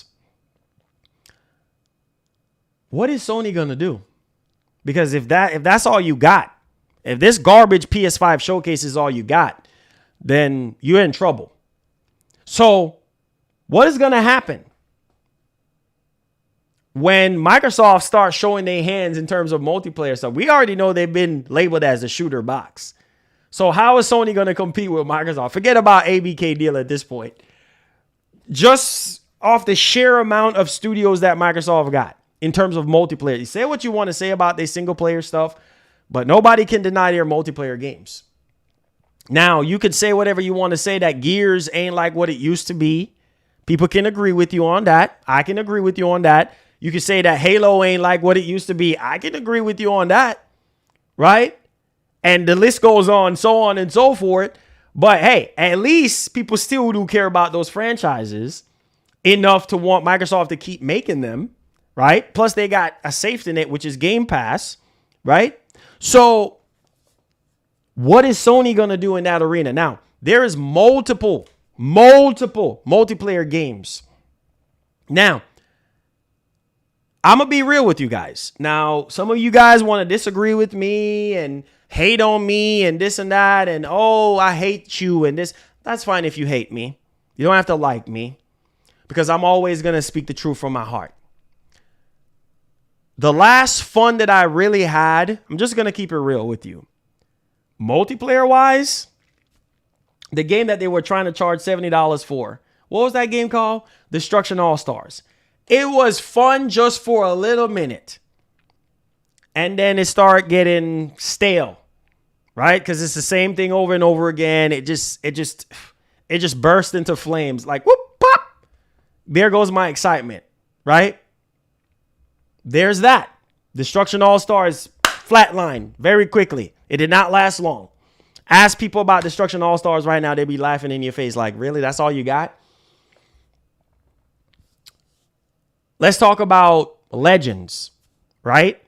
What is Sony going to do? Because if that's all you got, if this garbage PS5 showcase is all you got, then you're in trouble. So what is going to happen when Microsoft starts showing their hands in terms of multiplayer stuff? We already know they've been labeled as a shooter box. So how is Sony going to compete with Microsoft? Forget about ABK deal at this point. Just off the sheer amount of studios that Microsoft got in terms of multiplayer. You say what you want to say about their single player stuff, but nobody can deny their multiplayer games. Now, you could say whatever you want to say that Gears ain't like what it used to be. People can agree with you on that. I can agree with you on that. You can say that Halo ain't like what it used to be. I can agree with you on that. Right? And the list goes on and so forth. But hey, at least people still do care about those franchises enough to want Microsoft to keep making them. Right? Plus, they got a safety net, which is Game Pass. Right? So what is Sony going to do in that arena? Now, there is multiple multiplayer games. Now, I'm going to be real with you guys. Now, some of you guys want to disagree with me and hate on me and this and that. And, oh, I hate you and this. That's fine if you hate me. You don't have to like me because I'm always going to speak the truth from my heart. The last fun that I really had, I'm just going to keep it real with you. Multiplayer wise, the game that they were trying to charge $70 for. What was that game called? Destruction All-Stars. It was fun just for a little minute. And then it started getting stale, right? Because it's the same thing over and over again. It just burst into flames. Like, whoop, pop. There goes my excitement, right? There's that. Destruction All-Stars flatline very quickly. It did not last long. Ask people about Destruction All-Stars right now. They'd be laughing in your face like, really? That's all you got? let's talk about Legends, right?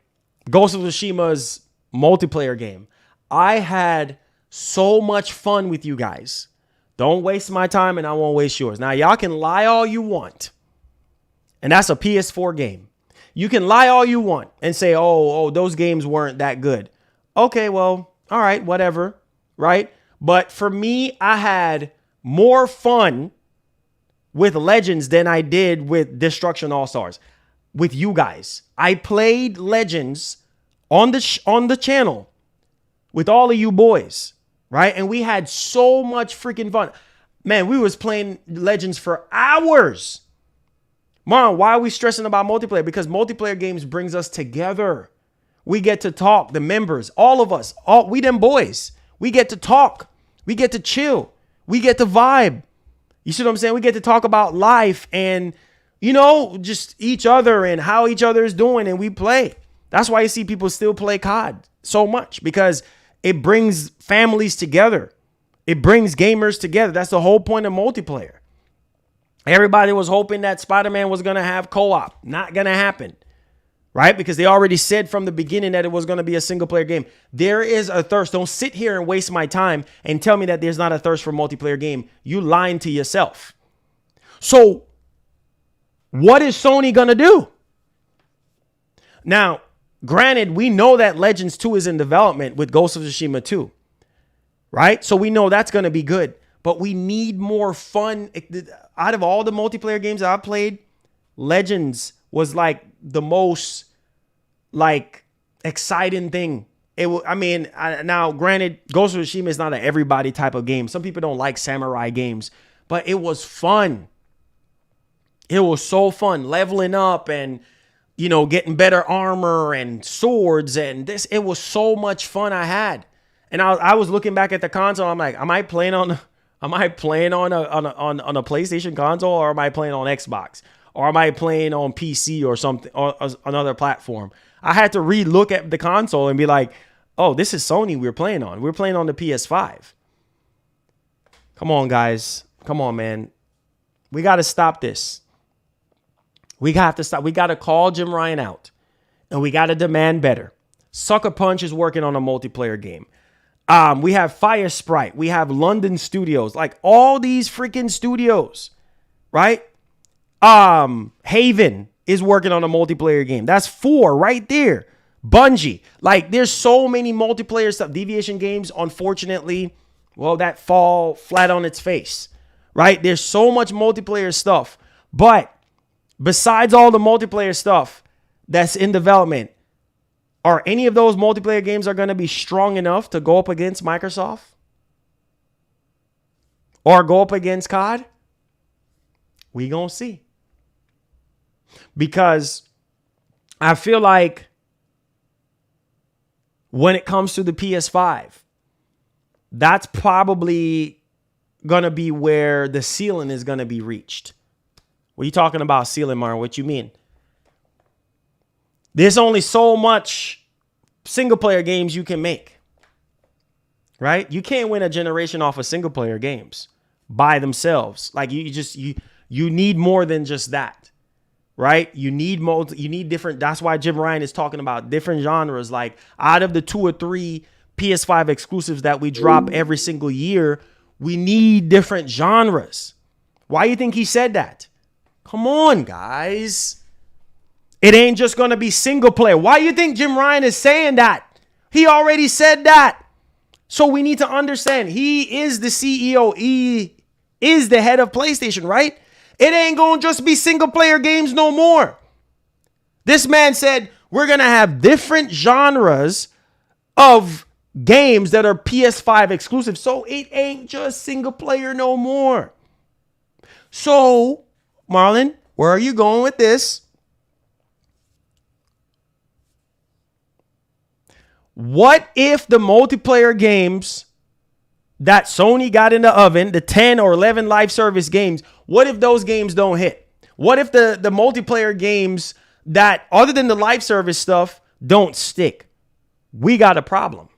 Ghost of Tsushima's multiplayer game. I had so much fun with you guys. Don't waste my time and I won't waste yours. Now, y'all can lie all you want. And that's a PS4 game. You can lie all you want and say, oh, those games weren't that good. Okay, well, all right, whatever, right? But for me, I had more fun with Legends than I did with Destruction All-Stars. With you guys. I played Legends on the channel with all of you boys, right? And we had so much freaking fun. Man, we was playing Legends for hours. Mom, why are we stressing about multiplayer? Because multiplayer games brings us together. We get to talk, the members, all of us, we them boys. We get to talk. We get to chill. We get to vibe. You see what I'm saying? We get to talk about life and, you know, just each other and how each other is doing, and we play. That's why you see people still play COD so much, because it brings families together. It brings gamers together. That's the whole point of multiplayer. Everybody was hoping that Spider-Man was going to have co-op. Not going to happen, right? Because they already said from the beginning that it was going to be a single-player game. There is a thirst. Don't sit here and waste my time and tell me that there's not a thirst for a multiplayer game. You lying to yourself. So what is Sony going to do? Now, granted, we know that Legends 2 is in development with Ghost of Tsushima 2, right? So we know that's going to be good. But we need more fun. Out of all the multiplayer games that I played, Legends was like the most like exciting thing. Now granted, Ghost of Tsushima is not an everybody type of game. Some people don't like samurai games, but it was fun. It was so fun leveling up and, you know, getting better armor and swords and this. It was so much fun I had. And I was looking back at the console. I'm like, am I playing on a PlayStation console, or am I playing on Xbox, or am I playing on PC or something, or another platform? I had to re-look at the console and be like, oh, this is Sony we're playing on. We're playing on the PS5. Come on, guys. Come on, man. We got to stop this. We have to stop. We got to call Jim Ryan out, and we got to demand better. Sucker Punch is working on a multiplayer game. We have Fire Sprite. We have London Studios. Like all these freaking studios, right? Haven is working on a multiplayer game. That's 4 right there. Bungie. Like there's so many multiplayer stuff. Deviation Games, unfortunately, well, that fall flat on its face, right? There's so much multiplayer stuff. But besides all the multiplayer stuff that's in development, are any of those multiplayer games are going to be strong enough to go up against Microsoft? Or go up against COD? We gonna see. Because I feel like when it comes to the PS5, that's probably going to be where the ceiling is going to be reached. What are you talking about ceiling, Martin? What you mean? There's only so much single player games you can make, right? You can't win a generation off of single player games by themselves. Like you need more than just that, right? You need different. That's why Jim Ryan is talking about different genres. Like out of the 2 or 3 PS5 exclusives that we drop every single year, we need different genres. Why do you think he said that? Come on, guys. It ain't just going to be single player. Why do you think Jim Ryan is saying that? He already said that. So we need to understand he is the CEO. He is the head of PlayStation, right? It ain't going to just be single player games no more. This man said we're going to have different genres of games that are PS5 exclusive. So it ain't just single player no more. So, Marlon, where are you going with this? What if the multiplayer games that Sony got in the oven, the 10 or 11 live service games, what if those games don't hit? What if the multiplayer games that, other than the live service stuff, don't stick? We got a problem.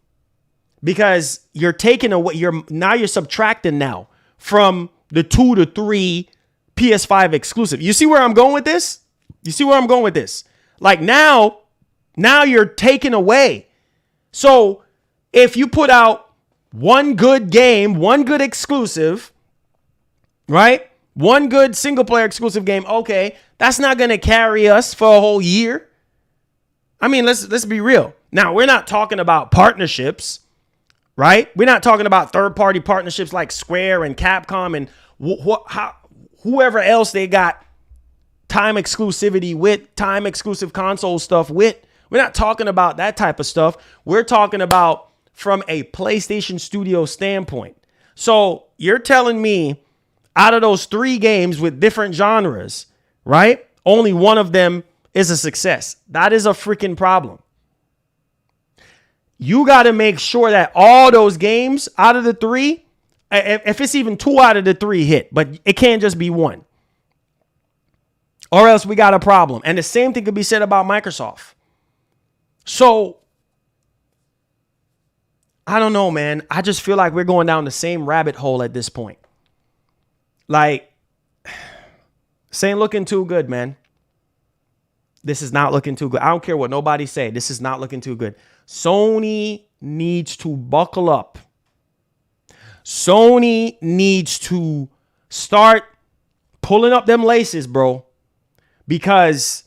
Because you're taking away, you're subtracting now from the 2 to 3 PS5 exclusive. You see where I'm going with this? You see where I'm going with this? Like now you're taking away. So if you put out one good game, one good exclusive, right? One good single player exclusive game. Okay, that's not going to carry us for a whole year. I mean, let's be real. Now, we're not talking about partnerships, right? We're not talking about third-party partnerships like Square and Capcom and whoever else they got time exclusivity with, time exclusive console stuff with. We're not talking about that type of stuff. We're talking about from a PlayStation Studio standpoint. So you're telling me out of those 3 games with different genres, right? Only one of them is a success. That is a freaking problem. You got to make sure that all those games out of the 3, if it's even 2 out of the 3 hit, but it can't just be 1. Or else we got a problem. And the same thing could be said about Microsoft. So, I don't know, man. I just feel like we're going down the same rabbit hole at this point. Like, this ain't looking too good, man. This is not looking too good. I don't care what nobody say. This is not looking too good. Sony needs to buckle up. Sony needs to start pulling up them laces, bro. Because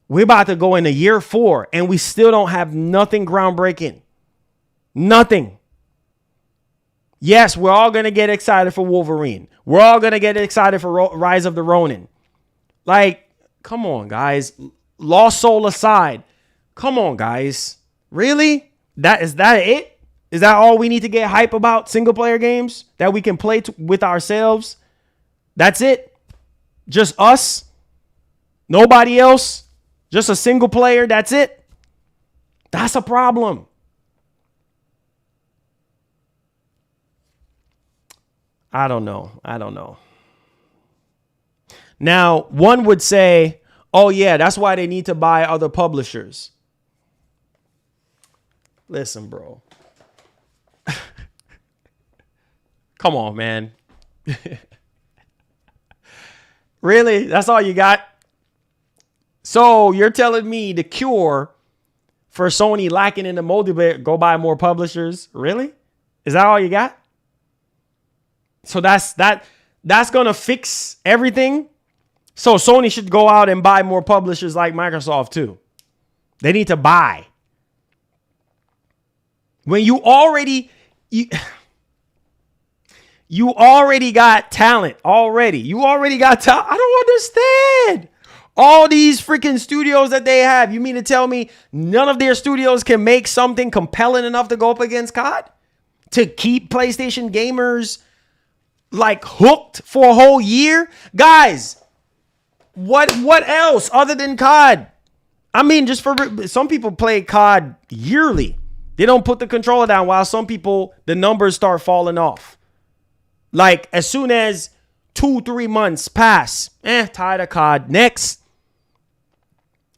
we're about to go into year 4 and we still don't have nothing groundbreaking. Nothing. Yes, we're all going to get excited for Wolverine. We're all going to get excited for Rise of the Ronin. Like, come on, guys. Lost Soul aside. Come on, guys. Really? Is that it? Is that all we need to get hype about single player games that we can play with ourselves? That's it? Just us? Nobody else? Just a single player? That's it? That's a problem. I don't know. Now, one would say, oh yeah, that's why they need to buy other publishers. Listen, bro. Come on, man. Really? That's all you got? So you're telling me the cure for Sony lacking in the multiplayer, go buy more publishers? Really? Is that all you got? So that's going to fix everything? So Sony should go out and buy more publishers like Microsoft too. They need to buy. When you already got talent already. You already got talent. I don't understand. All these freaking studios that they have. You mean to tell me none of their studios can make something compelling enough to go up against COD? To keep PlayStation gamers like hooked for a whole year? Guys, what else other than COD? I mean, just for some people play COD yearly. They don't put the controller down, while some people, the numbers start falling off. Like as soon as 2-3 months pass, tired of COD, next.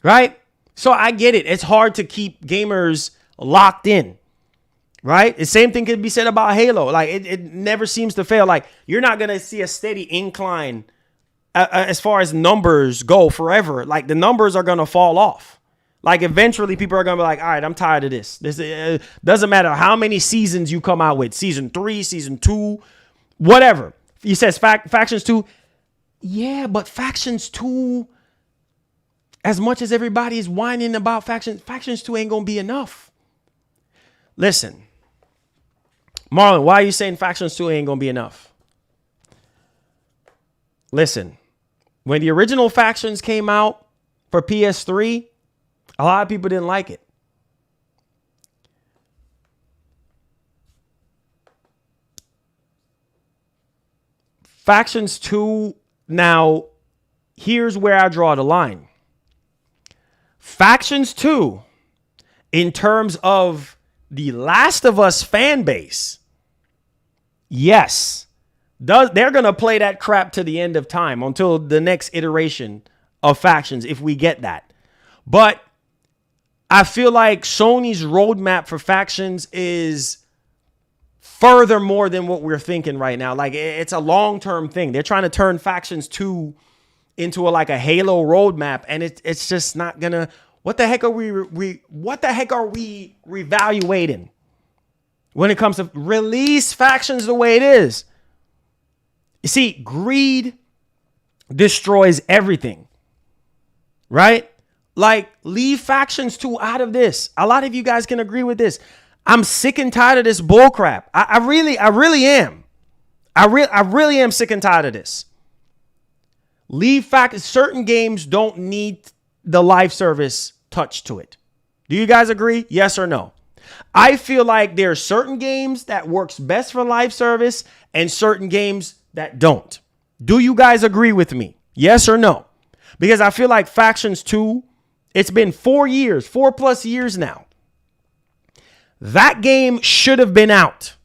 Right? So I get it. It's hard to keep gamers locked in. Right? The same thing could be said about Halo. Like it never seems to fail. Like you're not going to see a steady incline as far as numbers go forever. Like the numbers are going to fall off. Like eventually people are going to be like, all right, I'm tired of this. This doesn't matter how many seasons you come out with. Season 3, season 2, whatever. He says Factions 2. Yeah, but Factions 2, as much as everybody is whining about Factions 2 ain't going to be enough. Listen, Marlon, why are you saying Factions 2 ain't going to be enough? Listen, when the original Factions came out for PS3, a lot of people didn't like it. Factions 2, now, here's where I draw the line. Factions 2, in terms of the Last of Us fan base, yes, they're going to play that crap to the end of time until the next iteration of Factions, if we get that. But I feel like Sony's roadmap for Factions is further more than what we're thinking right now. Like it's a long-term thing. They're trying to turn Factions 2 into like a Halo roadmap, and it's just not gonna. What the heck are we reevaluating when it comes to release factions the way it is? You see, greed destroys everything, right? Like, leave factions 2 out of this. A lot of you guys can agree with this. I'm sick and tired of this bull crap. I really am. I really am sick and tired of this. Leave factions. Certain games don't need the live service touch to it. Do you guys agree? Yes or no? I feel like there are certain games that works best for live service and certain games that don't. Do you guys agree with me? Yes or no? Because I feel like Factions 2, it's been 4+ years now. That game should have been out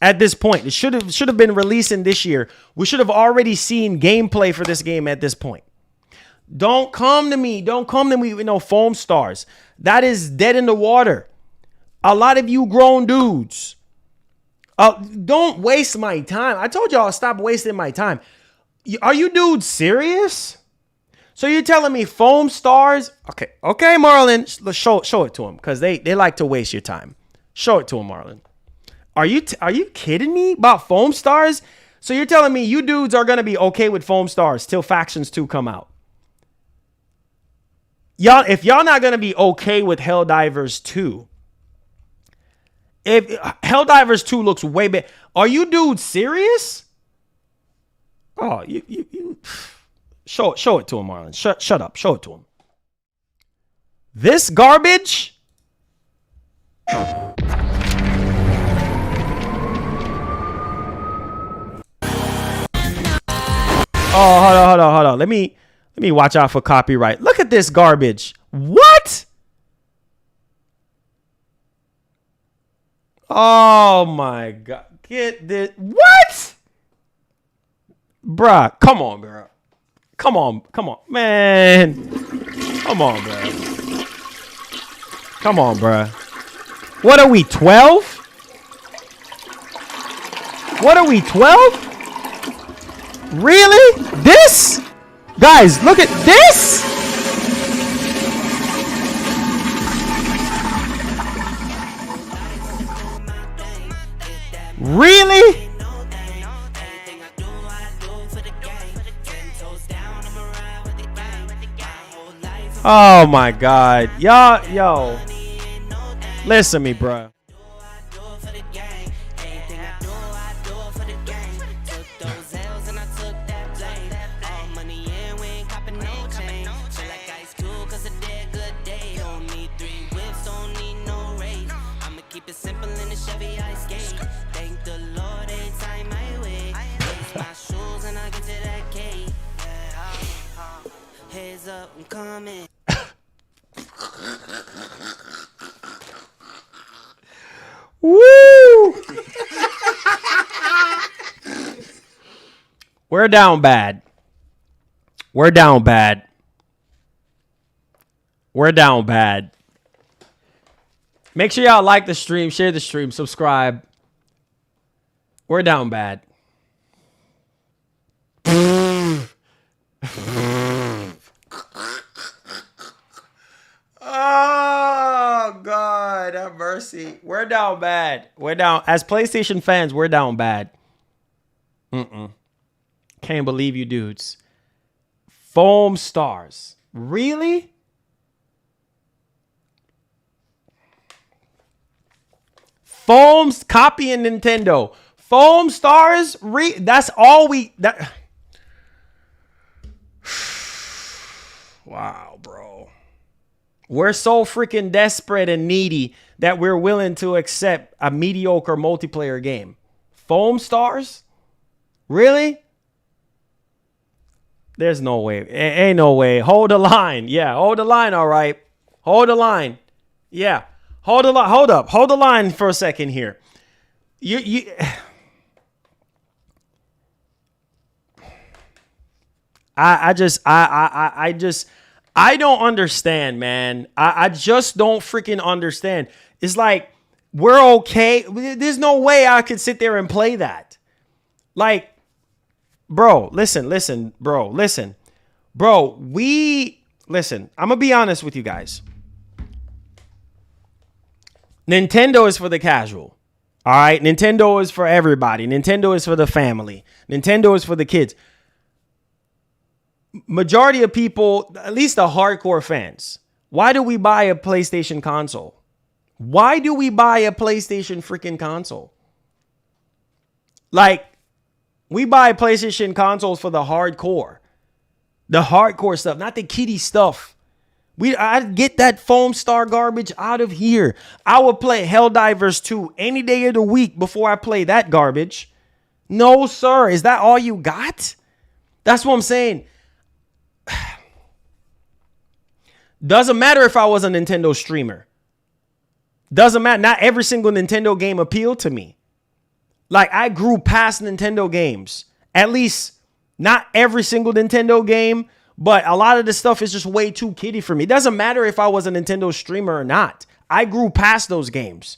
at this point. It should have been releasing this year. We should have already seen gameplay for this game at this point. Don't come to me with no foam stars. That is dead in the water. A lot of you grown dudes, don't waste my time. I told y'all stop wasting my time. Are you dudes serious? So you're telling me foam stars? Okay, Marlon, show it to him because they like to waste your time. Show it to him, Marlon. Are you kidding me about foam stars? So you're telling me you dudes are gonna be okay with foam stars till Factions 2 come out? Y'all, if y'all not gonna be okay with Helldivers 2, if Helldivers 2 looks way better, are you dudes serious? Oh, you show it to him, Marlon. Shut up. Show it to him. This garbage. Oh, hold on. Let me watch out for copyright. Look at this garbage. What? Oh my God. Get this. What? Bruh, come on, bro. Come on, man. Come on, bro. Come on, bro. What are we, 12? What are we, 12? Really? This? Guys, look at this. Really? Oh my God. Yo. Listen to me, bro. I'm coming. Woo! We're down bad. We're down bad. We're down bad. Make sure y'all like the stream, share the stream, subscribe. We're down bad. Oh, God, have mercy. We're down bad. We're down. As PlayStation fans, we're down bad. Can't believe you dudes. Foam stars. Really? Foam's copying Nintendo. Foam stars? That's all we... Wow, bro. We're so freaking desperate and needy that we're willing to accept a mediocre multiplayer game. Foam stars? Really? There's no way. Ain't no way. Hold the line. Yeah, hold the line, all right. Hold the line. Yeah. Hold the line. Hold up. Hold the line for a second here. I don't understand, man. I just don't freaking understand. It's like, we're okay. There's no way I could sit there and play that. Like, Bro, listen, bro, listen. Bro, I'm going to be honest with you guys. Nintendo is for the casual. All right? Nintendo is for everybody. Nintendo is for the family. Nintendo is for the kids. Majority of people, at least the hardcore fans, why do we buy a PlayStation console? Why do we buy a PlayStation freaking console? Like, we buy PlayStation consoles for the hardcore stuff, not the kiddie stuff. I get that foam star garbage out of here. I would play Helldivers 2 any day of the week before I play that garbage. No, sir. Is that all you got? That's what I'm saying. Doesn't matter if I was a Nintendo streamer. Doesn't matter. Not every single Nintendo game appealed to me. Like, I grew past Nintendo games. At least not every single Nintendo game, but a lot of the stuff is just way too kiddie for me. It doesn't matter if I was a Nintendo streamer or not. I grew past those games.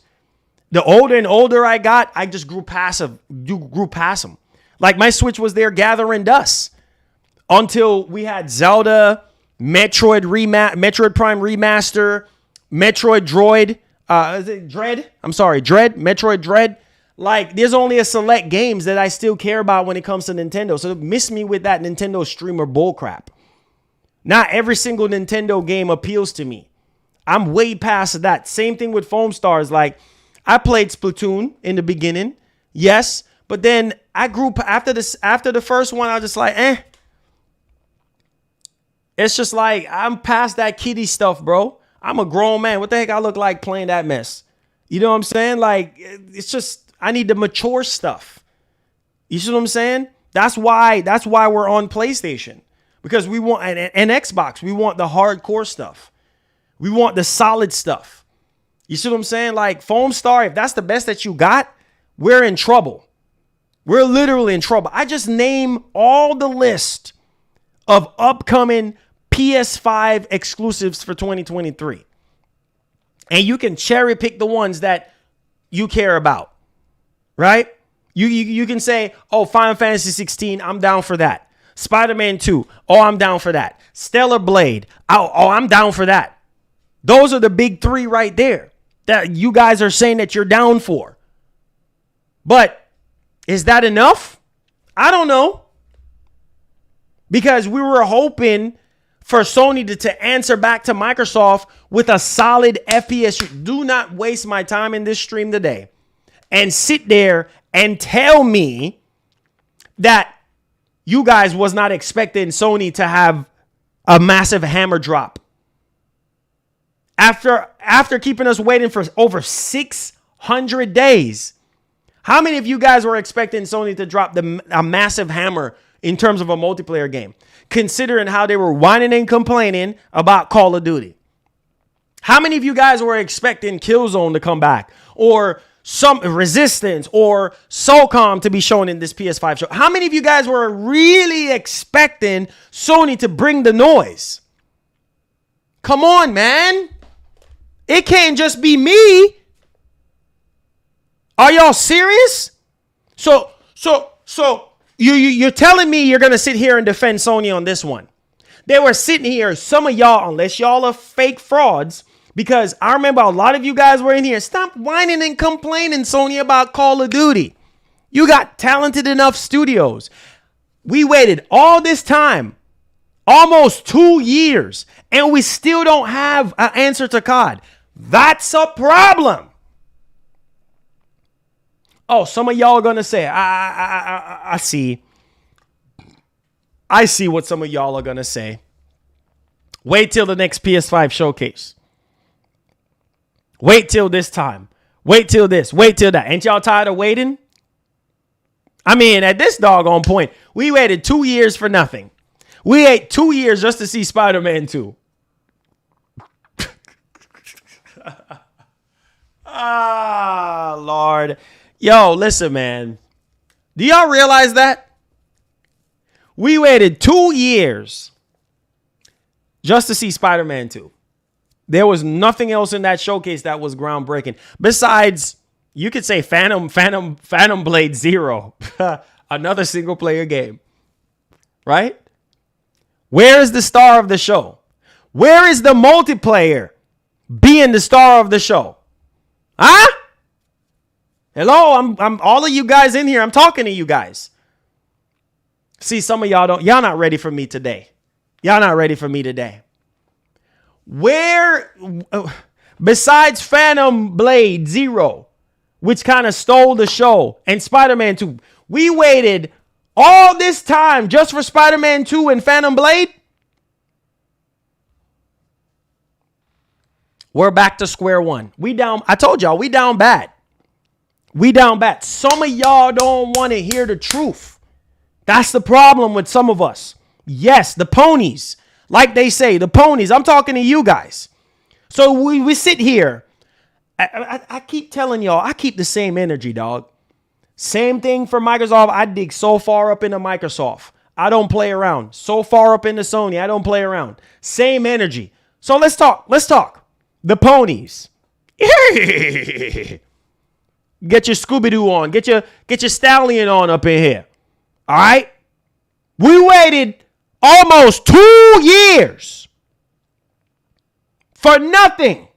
The older and older I got, I just grew past them. Like, my Switch was there gathering dust until we had Zelda, Metroid Prime Remaster, Metroid Dread. Metroid Dread. Like, there's only a select games that I still care about when it comes to Nintendo. So miss me with that Nintendo streamer bullcrap. Not every single Nintendo game appeals to me. I'm way past that. Same thing with Foam Stars. Like, I played Splatoon in the beginning. Yes. But then I grew after the first one, I was just like, It's just like, I'm past that kiddie stuff, bro. I'm a grown man. What the heck I look like playing that mess? You know what I'm saying? Like, it's just, I need the mature stuff. You see what I'm saying? That's why we're on PlayStation. Because we want an Xbox. We want the hardcore stuff. We want the solid stuff. You see what I'm saying? Like, Foam Star, if that's the best that you got, we're in trouble. We're literally in trouble. I just name all the list of upcoming PS5 exclusives for 2023. And you can cherry pick the ones that you care about. Right? You can say, oh, Final Fantasy 16, I'm down for that. Spider-Man 2, oh, I'm down for that. Stellar Blade, oh, I'm down for that. Those are the big three right there that you guys are saying that you're down for. But is that enough? I don't know. Because we were hoping for Sony to answer back to Microsoft with a solid FPS. Do not waste my time in this stream today and sit there and tell me that you guys was not expecting Sony to have a massive hammer drop. After keeping us waiting for over 600 days. How many of you guys were expecting Sony to drop a massive hammer in terms of a multiplayer game, considering how they were whining and complaining about Call of Duty? How many of you guys were expecting Killzone to come back, or some Resistance, or SOCOM to be shown in this PS5 show? How many of you guys were really expecting Sony to bring the noise? Come on, man. It can't just be me. Are y'all serious? So you're telling me you're going to sit here and defend Sony on this one? They were sitting here, some of y'all, unless y'all are fake frauds, because I remember a lot of you guys were in here. Stop whining and complaining, Sony, about Call of Duty. You got talented enough studios. We waited all this time, almost 2 years, and we still don't have an answer to COD. That's a problem. Oh, some of y'all are going to say, I see. I see what some of y'all are going to say. Wait till the next PS5 showcase. Wait till this time. Wait till this. Wait till that. Ain't y'all tired of waiting? I mean, at this doggone point, we waited 2 years for nothing. We ate 2 years just to see Spider-Man 2. Ah, Lord. Yo, listen, man. Do y'all realize that? We waited 2 years just to see Spider-Man 2. There was nothing else in that showcase that was groundbreaking. Besides, you could say Phantom Blade Zero. Another single player game. right? Where is the star of the show? Where is the multiplayer being the star of the show? Huh? Hello, I'm all of you guys in here. I'm talking to you guys. See, some of y'all not ready for me today. Y'all not ready for me today. Where, besides Phantom Blade Zero, which kind of stole the show, and Spider-Man 2, we waited all this time just for Spider-Man 2 and Phantom Blade? We're back to square one. I told y'all, we down bad. We down bad. Some of y'all don't want to hear the truth. That's the problem with some of us. Yes, the ponies. Like they say, the ponies. I'm talking to you guys. So we sit here. I keep telling y'all, I keep the same energy, dog. Same thing for Microsoft. I dig so far up into Microsoft. I don't play around. So far up into Sony. I don't play around. Same energy. So let's talk. Let's talk. The ponies. Get your Scooby-Doo on. Get your Stallion on up in here. All right? We waited almost 2 years for nothing.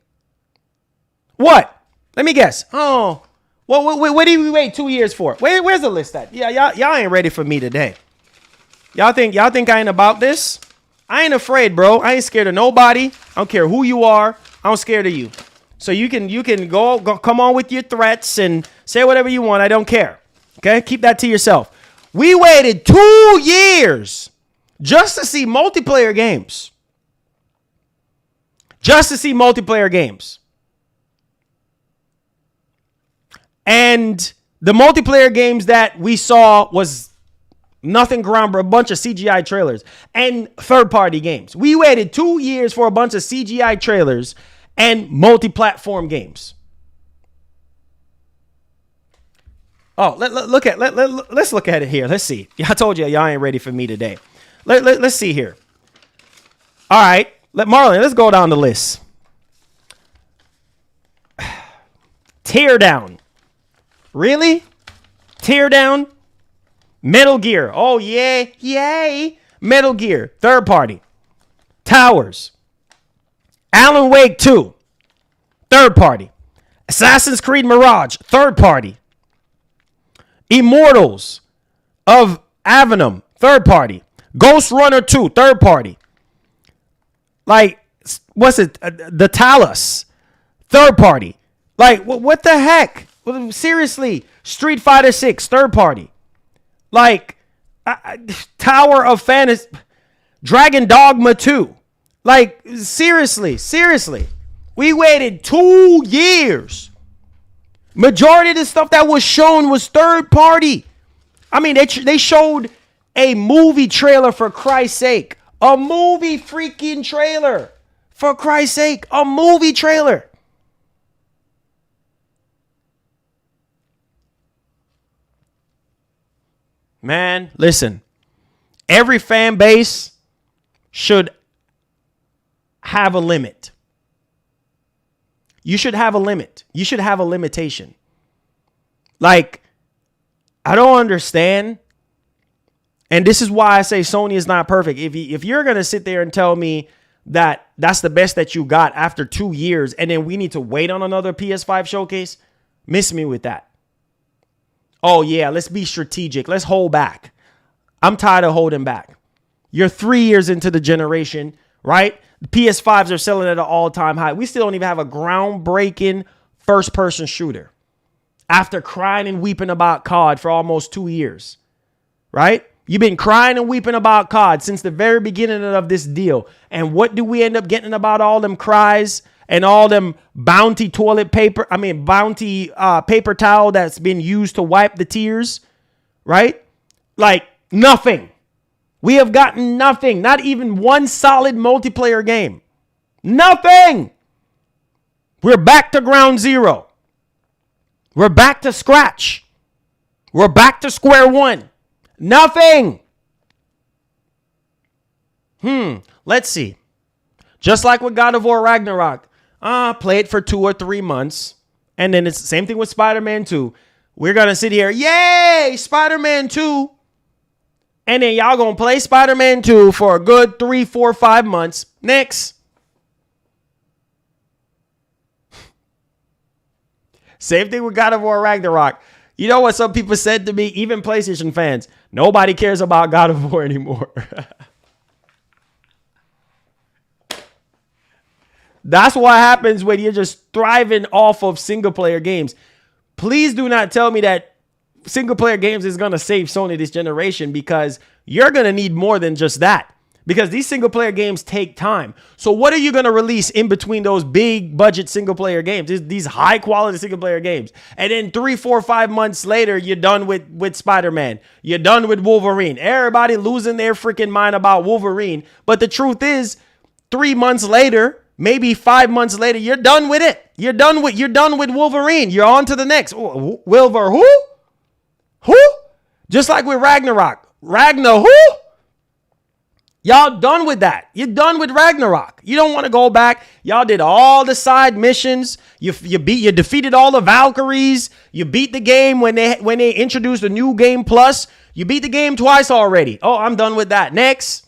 What? Let me guess. Oh, what did we wait 2 years for? Where's the list at? Yeah, y'all ain't ready for me today. Y'all think I ain't about this? I ain't afraid, bro. I ain't scared of nobody. I don't care who you are. I'm scared of you. So you can go come on with your threats and say whatever you want. I don't care. Okay? Keep that to yourself. We waited 2 years just to see multiplayer games. Just to see multiplayer games. And the multiplayer games that we saw was nothing groundbreaking, a bunch of CGI trailers and third-party games. We waited 2 years for a bunch of CGI trailers and multi-platform games. Oh, let's look at it here. Let's see. I told you y'all ain't ready for me today. Let's see here. All right, Marlon, let's go down the list. Teardown. Really? Teardown? Metal Gear. Oh, yeah. Yay. Metal Gear. Third party. Towers. Alan Wake 2. Third party. Assassin's Creed Mirage. Third party. Immortals of Avenum. Third party. Ghost Runner 2. Third party. Like, what's it? The Talos. Third party. Like, what the heck? Seriously. Street Fighter 6. Third party. Like, Tower of Fantasy. Dragon Dogma 2. Like, seriously. We waited 2 years. Majority of the stuff that was shown was third party. I mean, they showed a movie trailer, for Christ's sake. A movie freaking trailer. For Christ's sake. A movie trailer. Man, listen. Every fan base should have a limit. You should have a limit. You should have a limitation. Like, I don't understand. And this is why I say Sony is not perfect. If you're going to sit there and tell me that that's the best that you got after 2 years and then we need to wait on another PS5 showcase, miss me with that. Oh, yeah, let's be strategic. Let's hold back. I'm tired of holding back. You're 3 years into the generation, right? The PS5s are selling at an all-time high. We still don't even have a groundbreaking first-person shooter after crying and weeping about COD for almost 2 years, right? You've been crying and weeping about COD since the very beginning of this deal. And what do we end up getting about all them cries and all them bounty paper towel that's been used to wipe the tears, right? Like, nothing. We have gotten nothing. Not even one solid multiplayer game. Nothing. We're back to ground zero. We're back to scratch. We're back to square one. Nothing. Let's see. Just like with God of War Ragnarok. Play it for 2 or 3 months. And then it's the same thing with Spider-Man 2. We're going to sit here. Yay! Spider-Man 2. And then y'all gonna play Spider-Man 2 for a good 3, 4, 5 months. Next. Same thing with God of War Ragnarok. You know what some people said to me, even PlayStation fans? Nobody cares about God of War anymore. That's what happens when you're just thriving off of single player games. Please do not tell me that single player games is going to save Sony this generation, because you're going to need more than just that. Because these single player games take time. So what are you going to release in between those big budget single player games? These high quality single player games. And then 3, 4, 5 months later, you're done with Spider-Man. You're done with Wolverine. Everybody losing their freaking mind about Wolverine. But the truth is, 3 months later, maybe 5 months later, you're done with it. You're done with Wolverine. You're on to the next. Wilver who? Who? Just like with Ragnarok. Ragnar who? Y'all done with that. You're done with Ragnarok. You don't want to go back. Y'all did all the side missions. You defeated all the Valkyries. You beat the game when they introduced a new game plus. You beat the game twice already. Oh, I'm done with that. Next.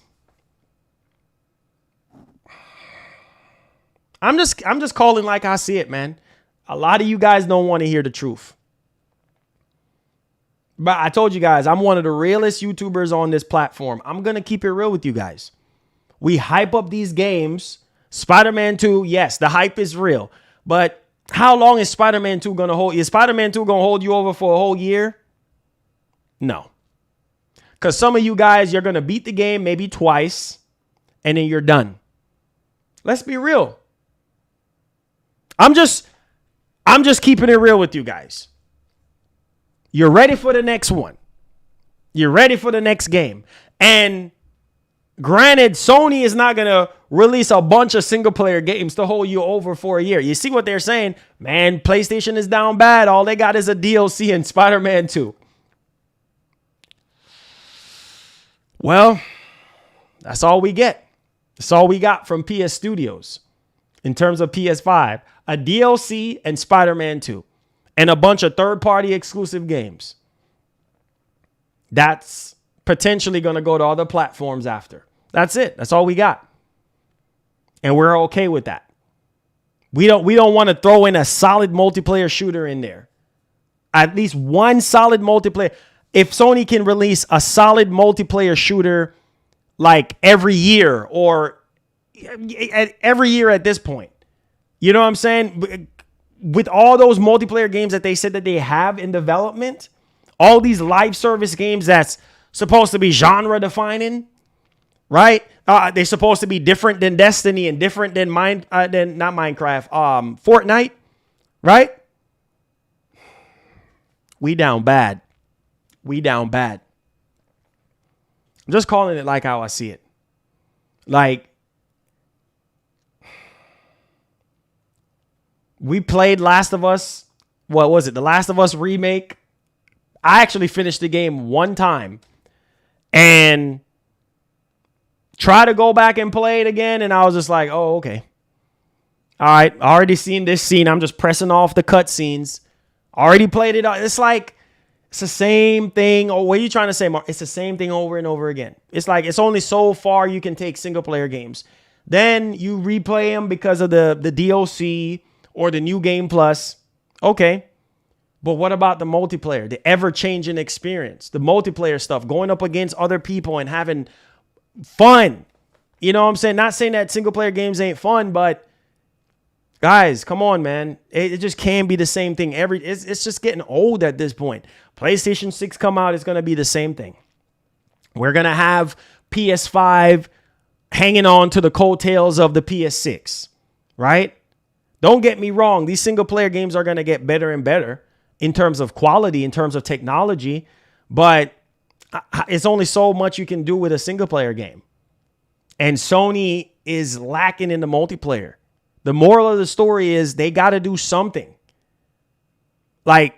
I'm just calling like I see it, man. A lot of you guys don't want to hear the truth. But I told you guys, I'm one of the realest YouTubers on this platform. I'm going to keep it real with you guys. We hype up these games. Spider-Man 2, yes, the hype is real. But how long is Spider-Man 2 going to hold? Is Spider-Man 2 going to hold you over for a whole year? No. Because some of you guys, you're going to beat the game maybe twice, and then you're done. Let's be real. I'm just keeping it real with you guys. You're ready for the next one. You're ready for the next game. And granted, Sony is not going to release a bunch of single player games to hold you over for a year. You see what they're saying? Man, PlayStation is down bad. All they got is a DLC in Spider-Man 2. Well, that's all we get. That's all we got from PS Studios in terms of PS5. A DLC and Spider-Man 2. And a bunch of third-party exclusive games. That's potentially going to go to other platforms after. That's it. That's all we got. And we're okay with that. We don't want to throw in a solid multiplayer shooter in there. At least one solid multiplayer. If Sony can release a solid multiplayer shooter like every year or every year at this point. You know what I'm saying? With all those multiplayer games that they said that they have in development, all these live service games that's supposed to be genre defining, right? They're supposed to be different than Destiny and different than Fortnite, right? We down bad. We down bad. I'm just calling it like how I see it. Like, we played Last of Us. What was it? The Last of Us remake. I actually finished the game one time and tried to go back and play it again. And I was just like, oh, okay. All right. I already seen this scene. I'm just pressing off the cutscenes. Already played it. It's like, it's the same thing. Oh, what are you trying to say, Mark? It's the same thing over and over again. It's like, it's only so far you can take single player games. Then you replay them because of the DLC or the new game plus. Okay. But what about the multiplayer? The ever-changing experience. The multiplayer stuff. Going up against other people and having fun. You know what I'm saying? Not saying that single-player games ain't fun, but guys, come on, man. It just can't be the same thing. It's just getting old at this point. PlayStation 6 come out, it's going to be the same thing. We're going to have PS5 hanging on to the coattails of the PS6, right? Don't get me wrong. These single-player games are going to get better and better in terms of quality, in terms of technology, but it's only so much you can do with a single-player game. And Sony is lacking in the multiplayer. The moral of the story is they got to do something. Like,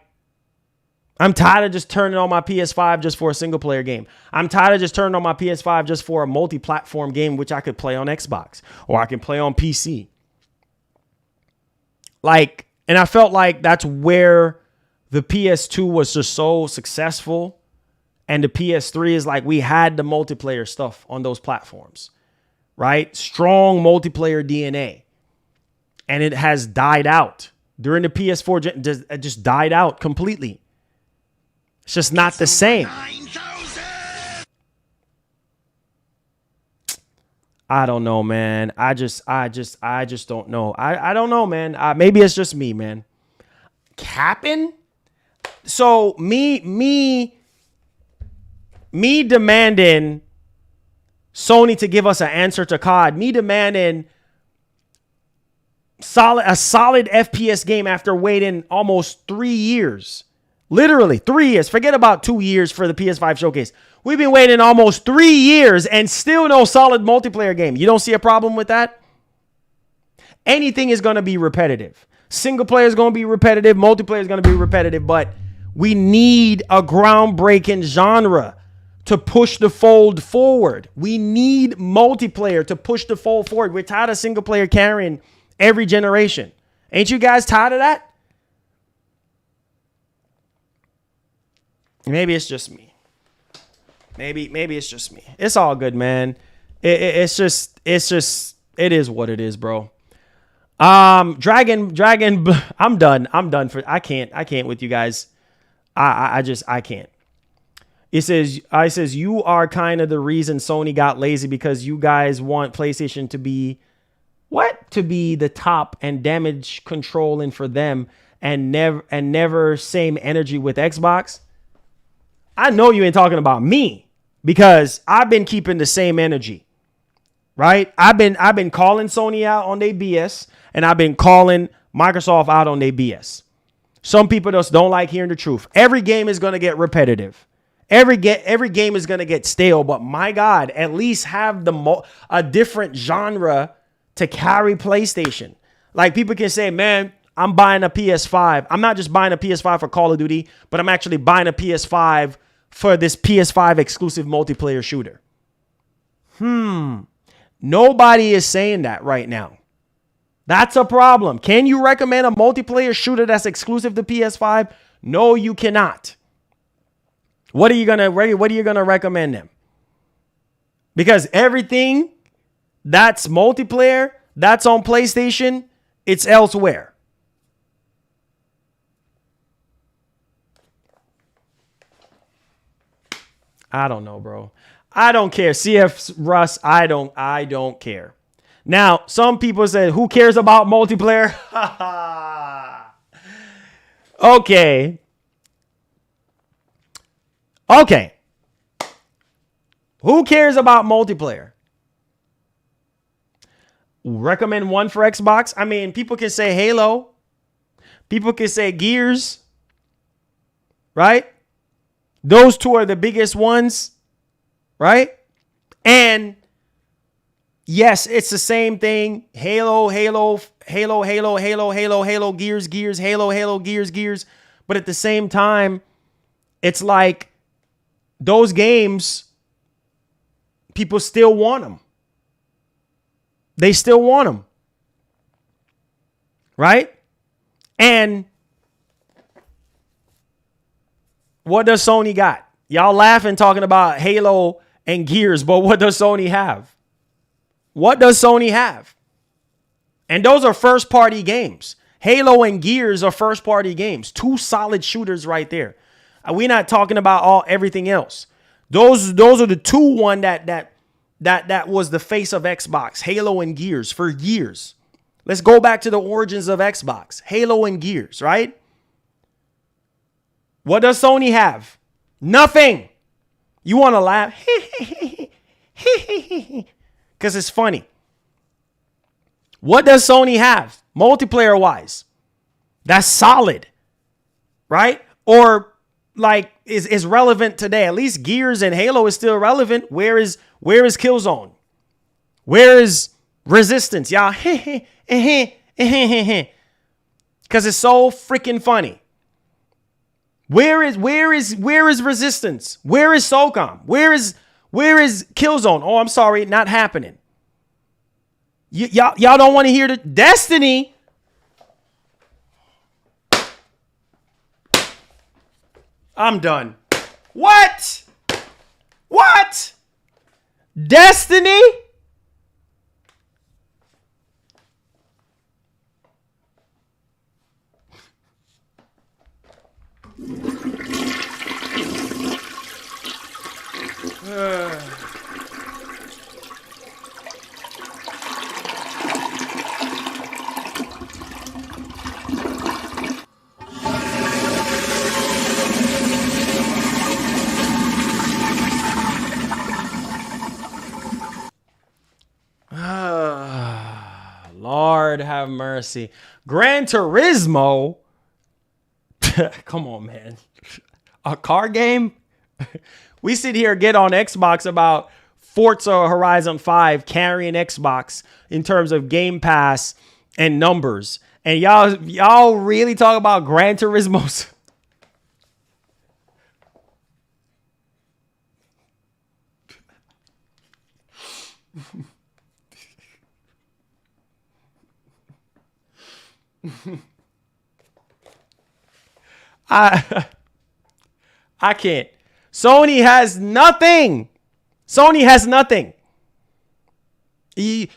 I'm tired of just turning on my PS5 just for a single-player game. I'm tired of just turning on my PS5 just for a multi-platform game, which I could play on Xbox or I can play on PC. Like, and I felt like that's where the PS2 was just so successful And the PS3 is like, we had the multiplayer stuff on those platforms, right? Strong multiplayer DNA. And it has died out. During the PS4, it just died out completely. It's just not the same. I don't know, man. I just don't know. I don't know, man. Maybe it's just me, man. Capping? So me demanding Sony to give us an answer to COD, me demanding a solid FPS game after waiting almost 3 years. Literally 3 years. Forget about 2 years for the PS5 showcase. We've been waiting almost 3 years and still no solid multiplayer game. You don't see a problem with that? Anything is going to be repetitive. Single player is going to be repetitive. Multiplayer is going to be repetitive. But we need a groundbreaking genre to push the fold forward. We need multiplayer to push the fold forward. We're tired of single player carrying every generation. Ain't you guys tired of that? Maybe it's just me. Maybe it's just me. It's all good, man. It is what it is, bro. Dragon, I'm done. I can't with you guys. I can't. It says you are kind of the reason Sony got lazy because you guys want PlayStation to be the top and damage controlling for them and never same energy with Xbox. I know you ain't talking about me because I've been keeping the same energy, right? I've been calling Sony out on their BS and I've been calling Microsoft out on their BS. Some people just don't like hearing the truth. Every game is going to get repetitive. Every game is going to get stale, but my God, at least have a different genre to carry PlayStation. Like people can say, man, I'm buying a PS5. I'm not just buying a PS5 for Call of Duty, but I'm actually buying a PS5 for this PS5 exclusive multiplayer shooter. Nobody is saying that right now. That's a problem. Can you recommend a multiplayer shooter that's exclusive to PS5? No, you cannot. What are you gonna recommend them? Because everything that's multiplayer, that's on PlayStation, it's elsewhere. I don't know, bro. I don't care. CF Russ, I don't care. Now, some people say, who cares about multiplayer? Okay. Who cares about multiplayer? Recommend one for Xbox. I mean, people can say Halo. People can say Gears. Right? Those two are the biggest ones. Right? And yes, it's the same thing. Halo, Gears, Halo, Gears. But at the same time, it's like those games, people still want them. They still want them. Right? And what does Sony got? Y'all laughing talking about Halo and Gears, but what does Sony have? What does Sony have? And those are first party games. Halo and Gears are first party games. Two solid shooters right there. We're not talking about everything else. Those are the two that was the face of Xbox, Halo and Gears for years. Let's go back to the origins of Xbox, Halo and Gears, right? What does Sony have? Nothing. You want to laugh? Because it's funny. What does Sony have multiplayer wise? That's solid, right? Or like is relevant today. At least Gears and Halo is still relevant. Where is Killzone? Where is Resistance? Y'all, because it's so freaking funny. Where is Resistance? Where is SOCOM? Where is Killzone? Oh, I'm sorry, not happening. Y'all don't want to hear the Destiny. I'm done. What? What? Destiny? Lord have mercy. Gran Turismo? Come on, man. A car game? We sit here get on Xbox about Forza Horizon 5 carrying Xbox in terms of Game Pass and numbers. And y'all really talk about Gran Turismo? I can't. Sony has nothing. Sony has nothing. We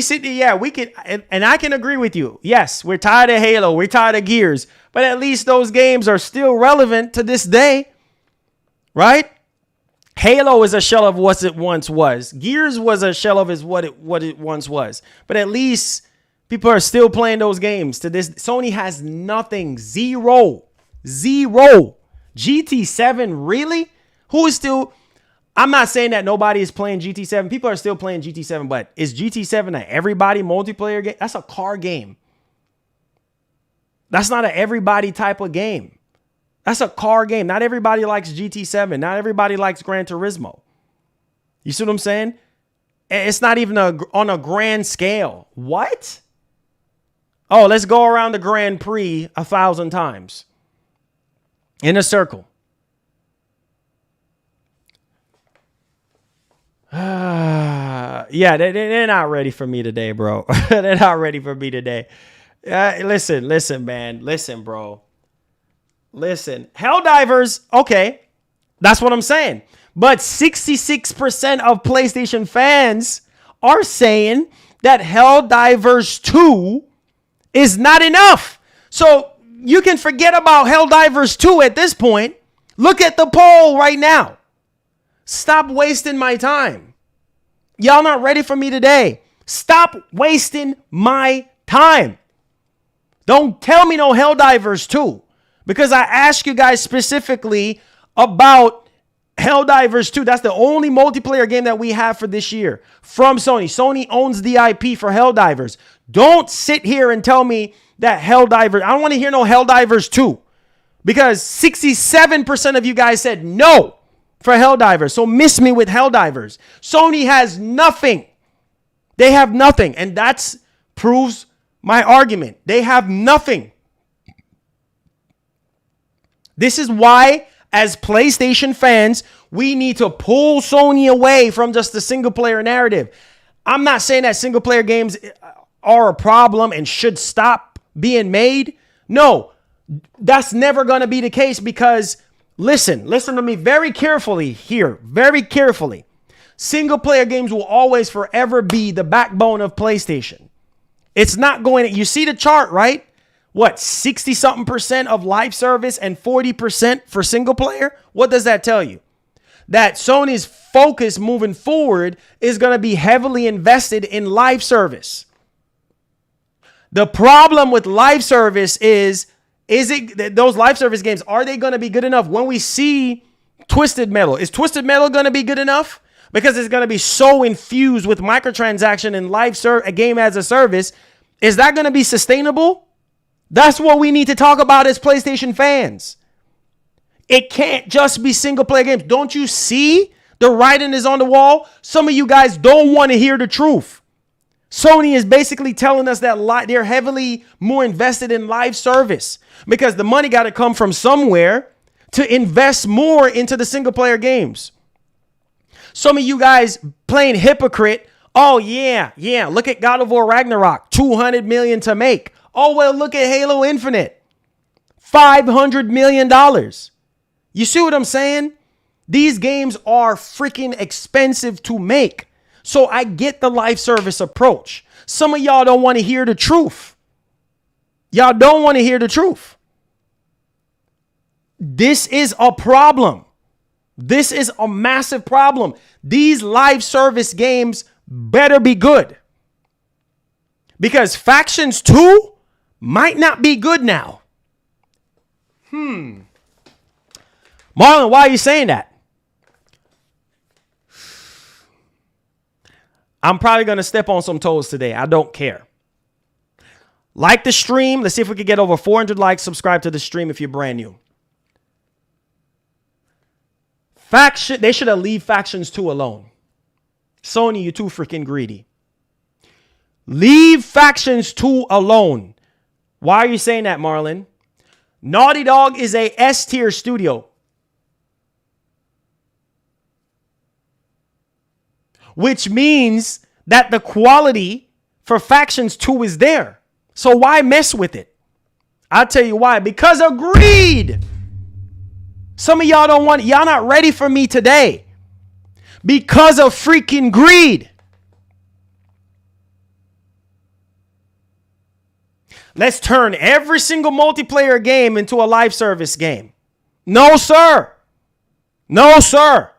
sit there, yeah, we can, and I can agree with you. Yes, we're tired of Halo, we're tired of Gears, but at least those games are still relevant to this day, right? Halo is a shell of what it once was. Gears was a shell of what it once was. But at least people are still playing those games to this. Sony has nothing. Zero. GT7, really? Who is still... I'm not saying that nobody is playing GT7. People are still playing GT7, but is GT7 an everybody multiplayer game? That's a car game. That's not an everybody type of game. That's a car game. Not everybody likes GT7. Not everybody likes Gran Turismo. You see what I'm saying? It's not even on a grand scale. What? Oh, let's go around the Grand Prix 1,000 times. In a circle. Yeah, they're not ready for me today, bro. They're not ready for me today. Listen, man. Listen, bro. Listen. Helldivers, okay. That's what I'm saying. But 66% of PlayStation fans are saying that Helldivers 2 is not enough. So you can forget about Helldivers 2 at this point. Look at the poll right now. Stop wasting my time. Y'all not ready for me today. Stop wasting my time. Don't tell me no Helldivers 2. Because I asked you guys specifically about Helldivers 2. That's the only multiplayer game that we have for this year from Sony. Sony owns the IP for Helldivers. Don't sit here and tell me that Helldivers. I don't want to hear no Helldivers 2. Because 67% of you guys said no for Helldivers. So miss me with Helldivers. Sony has nothing. They have nothing. And that proves my argument. They have nothing. This is why, as PlayStation fans, we need to pull Sony away from just the single-player narrative. I'm not saying that single-player games are a problem and should stop being made. No, that's never going to be the case because, listen to me very carefully here, very carefully. Single-player games will always forever be the backbone of PlayStation. It's not going to, you see the chart, right? What, 60-something% of live service and 40% for single player? What does that tell you? That Sony's focus moving forward is going to be heavily invested in live service. The problem with live service is it those live service games, are they going to be good enough? When we see Twisted Metal, is Twisted Metal going to be good enough? Because it's going to be so infused with microtransaction and a game as a service. Is that going to be sustainable? That's what we need to talk about as PlayStation fans. It can't just be single player games. Don't you see the writing is on the wall? Some of you guys don't want to hear the truth. Sony is basically telling us that they're heavily more invested in live service because the money got to come from somewhere to invest more into the single player games. Some of you guys playing hypocrite. Oh, yeah. Look at God of War Ragnarok. $200 million to make. Oh, well, look at Halo Infinite. $500 million. You see what I'm saying? These games are freaking expensive to make. So I get the live service approach. Some of y'all don't want to hear the truth. Y'all don't want to hear the truth. This is a problem. This is a massive problem. These live service games better be good. Because Factions 2 might not be good now. Marlon, why are you saying that? I'm probably going to step on some toes today. I don't care. Like the stream. Let's see if we can get over 400 likes. Subscribe to the stream if you're brand new. They should have leave Factions 2 alone. Sony, you too freaking greedy. Leave Factions 2 alone. Why are you saying that, Marlon? Naughty Dog is a S-tier studio. Which means that the quality for Factions 2 is there. So why mess with it? I'll tell you why. Because of greed. Some of y'all don't want, y'all not ready for me today. Because of freaking greed. Let's turn every single multiplayer game into a live service game. No, sir. No, sir.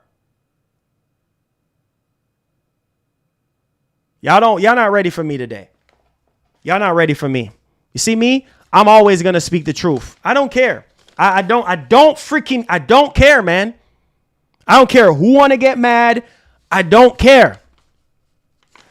Y'all not ready for me today. Y'all not ready for me. You see me? I'm always going to speak the truth. I don't care. I don't care, man. I don't care who want to get mad. I don't care.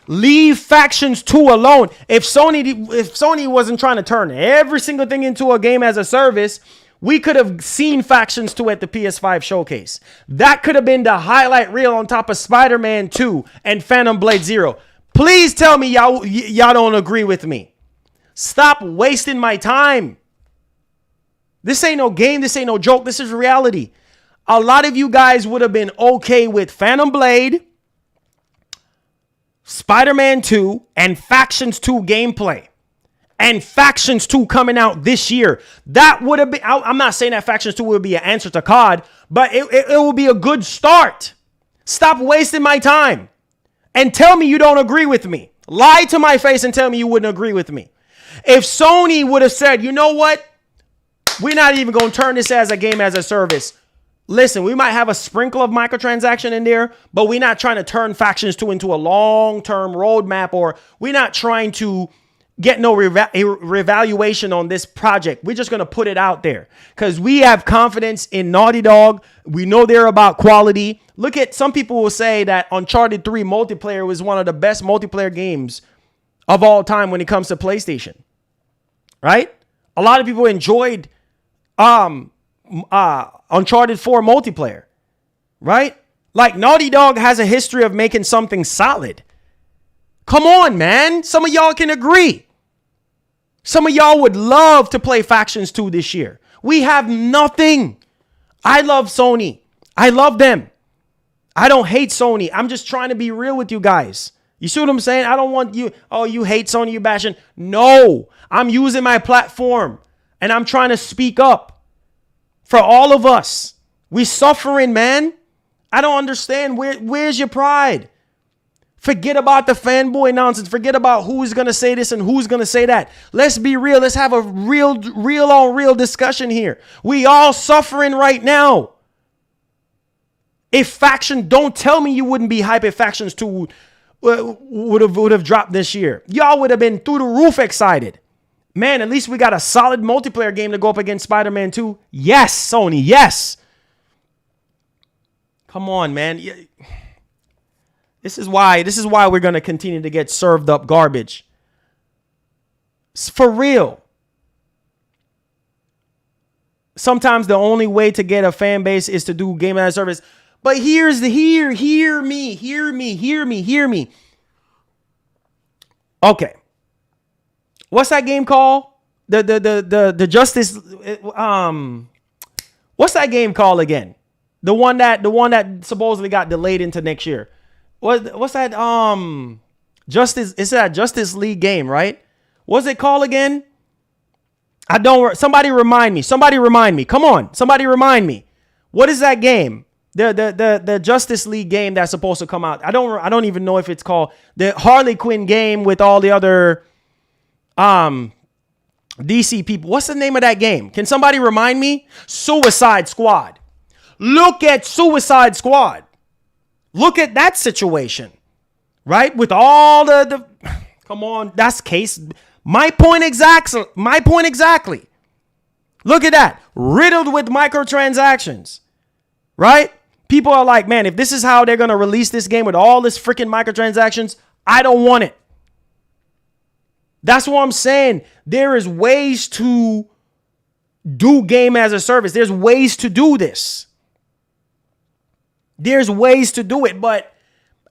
Leave Factions 2 alone. If Sony wasn't trying to turn every single thing into a game as a service, we could have seen Factions 2 at the PS5 showcase. That could have been the highlight reel on top of Spider-Man 2 and Phantom Blade 0. Please tell me y'all don't agree with me. Stop wasting my time. This ain't no game. This ain't no joke. This is reality. A lot of you guys would have been okay with Phantom Blade, Spider-Man 2, and Factions 2 gameplay. And Factions 2 coming out this year. That would have been, I'm not saying that Factions 2 would be an answer to COD, but it will be a good start. Stop wasting my time. And tell me you don't agree with me. Lie to my face and tell me you wouldn't agree with me. If Sony would have said, you know what? We're not even going to turn this as a game as a service. Listen, we might have a sprinkle of microtransaction in there, but we're not trying to turn Factions 2 into a long-term roadmap, or we're not trying to get no revaluation on this project. We're just going to put it out there because we have confidence in Naughty Dog. We know they're about quality. Look at, some people will say that Uncharted 3 multiplayer was one of the best multiplayer games of all time when it comes to PlayStation, right? A lot of people enjoyed Uncharted 4 multiplayer, right? Like, Naughty Dog has a history of making something solid. Come on, man. Some of y'all can agree. Some of y'all would love to play Factions 2 this year. We have nothing. I love Sony. I love them. I don't hate Sony. I'm just trying to be real with you guys. You see what I'm saying? I don't want you, oh, you hate Sony, you bashing. No, I'm using my platform and I'm trying to speak up for all of us. We suffering, man. I don't understand. Where's your pride? Forget about the fanboy nonsense. Forget about who's going to say this and who's going to say that. Let's be real. Let's have a real discussion here. We all suffering right now. If Faction, don't tell me you wouldn't be hype if Factions 2 would have dropped this year. Y'all would have been through the roof excited. Man, at least we got a solid multiplayer game to go up against Spider-Man 2. Yes, Sony, yes. Come on, man. This is why we're going to continue to get served up garbage. It's for real. Sometimes the only way to get a fan base is to do game as a service. But hear me. Okay. What's that game called? The Justice what's that game called again? The one that supposedly got delayed into next year. What's that Justice, it's that Justice League game, right? What's it called again? Somebody remind me. Come on. Somebody remind me. What is that game? the Justice League game that's supposed to come out. I don't even know if it's called the Harley Quinn game with all the other DC people. What's the name of that game? Can somebody remind me? Suicide Squad. Look at Suicide Squad. Look at that situation, right? With all the come on, that's case. My point exactly. Look at that. Riddled with microtransactions, right? People are like, man, if this is how they're going to release this game with all this freaking microtransactions, I don't want it. That's what I'm saying. There is ways to do game as a service. There's ways to do this. There's ways to do it. But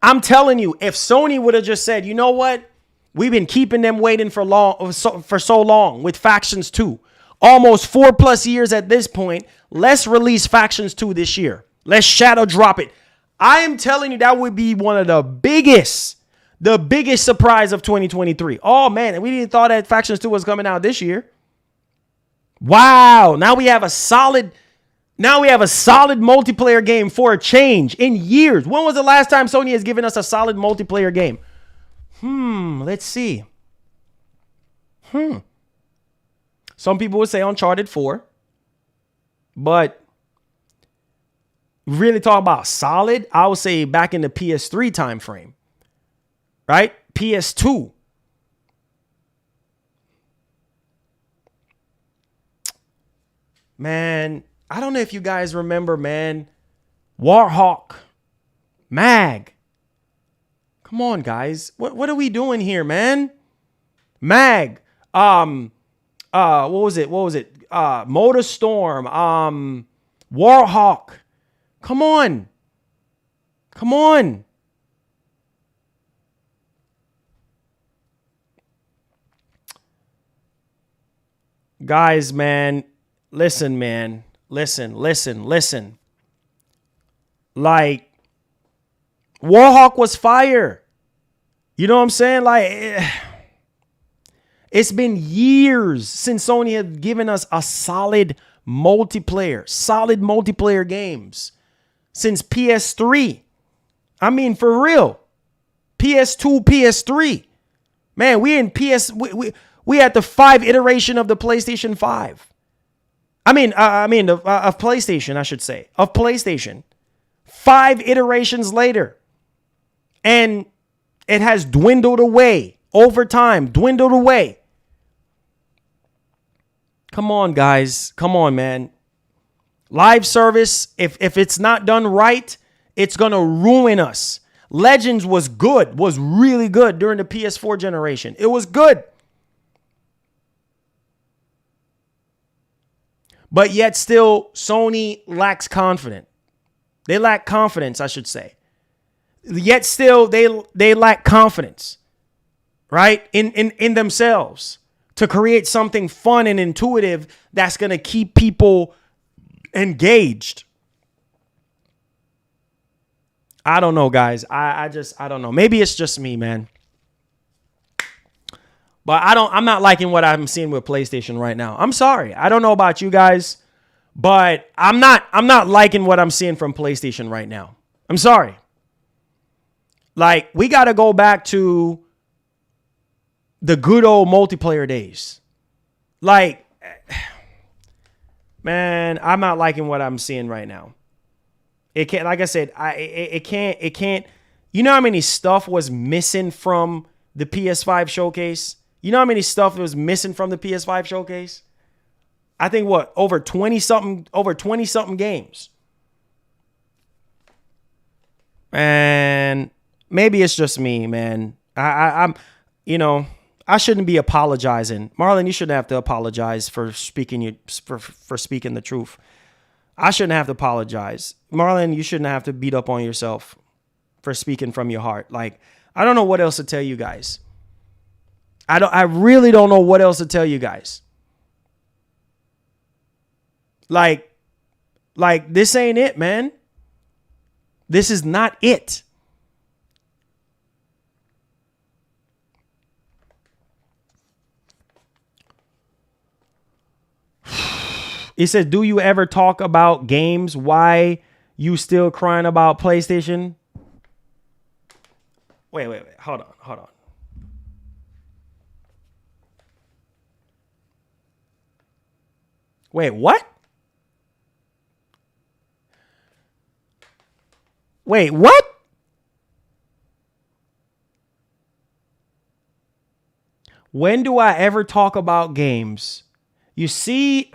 I'm telling you, if Sony would have just said, you know what? We've been keeping them waiting for so long with Factions 2. Almost 4+ years at this point. Let's release Factions 2 this year. Let's shadow drop it. I am telling you, that would be one of the biggest surprise of 2023. Oh, man, we didn't thought that Factions 2 was coming out this year. Wow. Now we have a solid multiplayer game for a change in years. When was the last time Sony has given us a solid multiplayer game? Let's see. Some people would say Uncharted 4. But really talk about solid, I would say back in the PS3 time frame. Right? PS2. Man, I don't know if you guys remember, man. Warhawk. Mag. Come on, guys. What are we doing here, man? Mag. What was it? MotorStorm. Warhawk. Come on. Guys, man. Listen, man. Listen. Like, Warhawk was fire. You know what I'm saying? Like, it's been years since Sony had given us a solid multiplayer games. Since PS3. I mean, for real. PS2, PS3. Man, we had the 5 iteration of the PlayStation 5. Of PlayStation, I should say. Of PlayStation. 5 iterations later. And it has dwindled away. Over time, dwindled away. Come on, guys. Come on, man. Live service, if it's not done right, it's going to ruin us. Legends was really good during the PS4 generation. It was good. But yet still, Sony lacks confidence. They lack confidence, I should say. Yet still, they lack confidence, right? In themselves to create something fun and intuitive that's going to keep people engaged. I don't know, guys. I don't know. Maybe it's just me, man. But I'm not liking what I'm seeing with PlayStation right now. I'm sorry. I don't know about you guys, but I'm not liking what I'm seeing from PlayStation right now. I'm sorry. Like, we got to go back to the good old multiplayer days. Like, man, I'm not liking what I'm seeing right now. It can't, like I said, it can't. You know how many stuff was missing from the PS5 showcase? You know how many stuff was missing from the PS5 showcase? I think over 20 something games. And maybe it's just me, man. I shouldn't be apologizing. Marlon, you shouldn't have to apologize for speaking the truth. I shouldn't have to apologize. Marlon, you shouldn't have to beat up on yourself for speaking from your heart. Like, I don't know what else to tell you guys. I really don't know what else to tell you guys. Like this ain't it, man. This is not it. It says, do you ever talk about games? Why you still crying about PlayStation? Wait. Hold on. Wait, what? Wait, what? When do I ever talk about games? You see,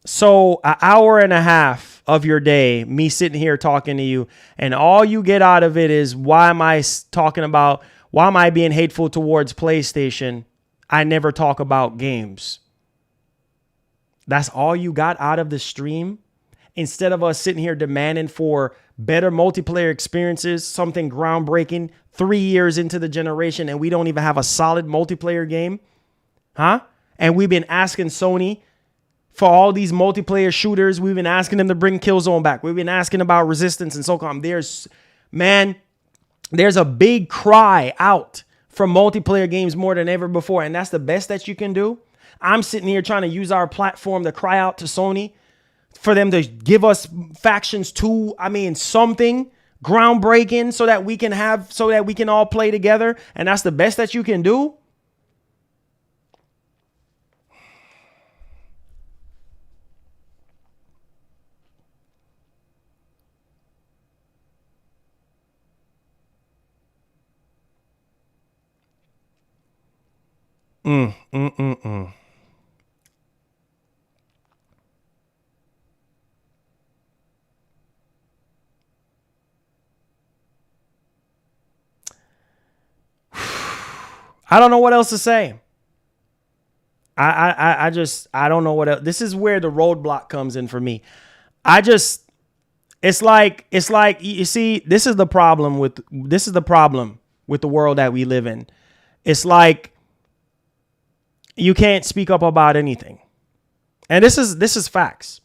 so an hour and a half of your day, me sitting here talking to you, and all you get out of it is why am I being hateful towards PlayStation? I never talk about games. That's all you got out of the stream? Instead of us sitting here demanding for better multiplayer experiences, something groundbreaking 3 years into the generation, and we don't even have a solid multiplayer game? Huh? And we've been asking Sony for all these multiplayer shooters. We've been asking them to bring Killzone back. We've been asking about Resistance and SOCOM. There's a big cry out for multiplayer games more than ever before, and that's the best that you can do. I'm sitting here trying to use our platform to cry out to Sony for them to give us Factions 2. I mean, something groundbreaking so that we can all play together, and that's the best that you can do. I don't know what else to say. I don't know what else. This is where the roadblock comes in for me. It's like, you see, this is the problem with the world that we live in. It's like you can't speak up about anything. And this is facts.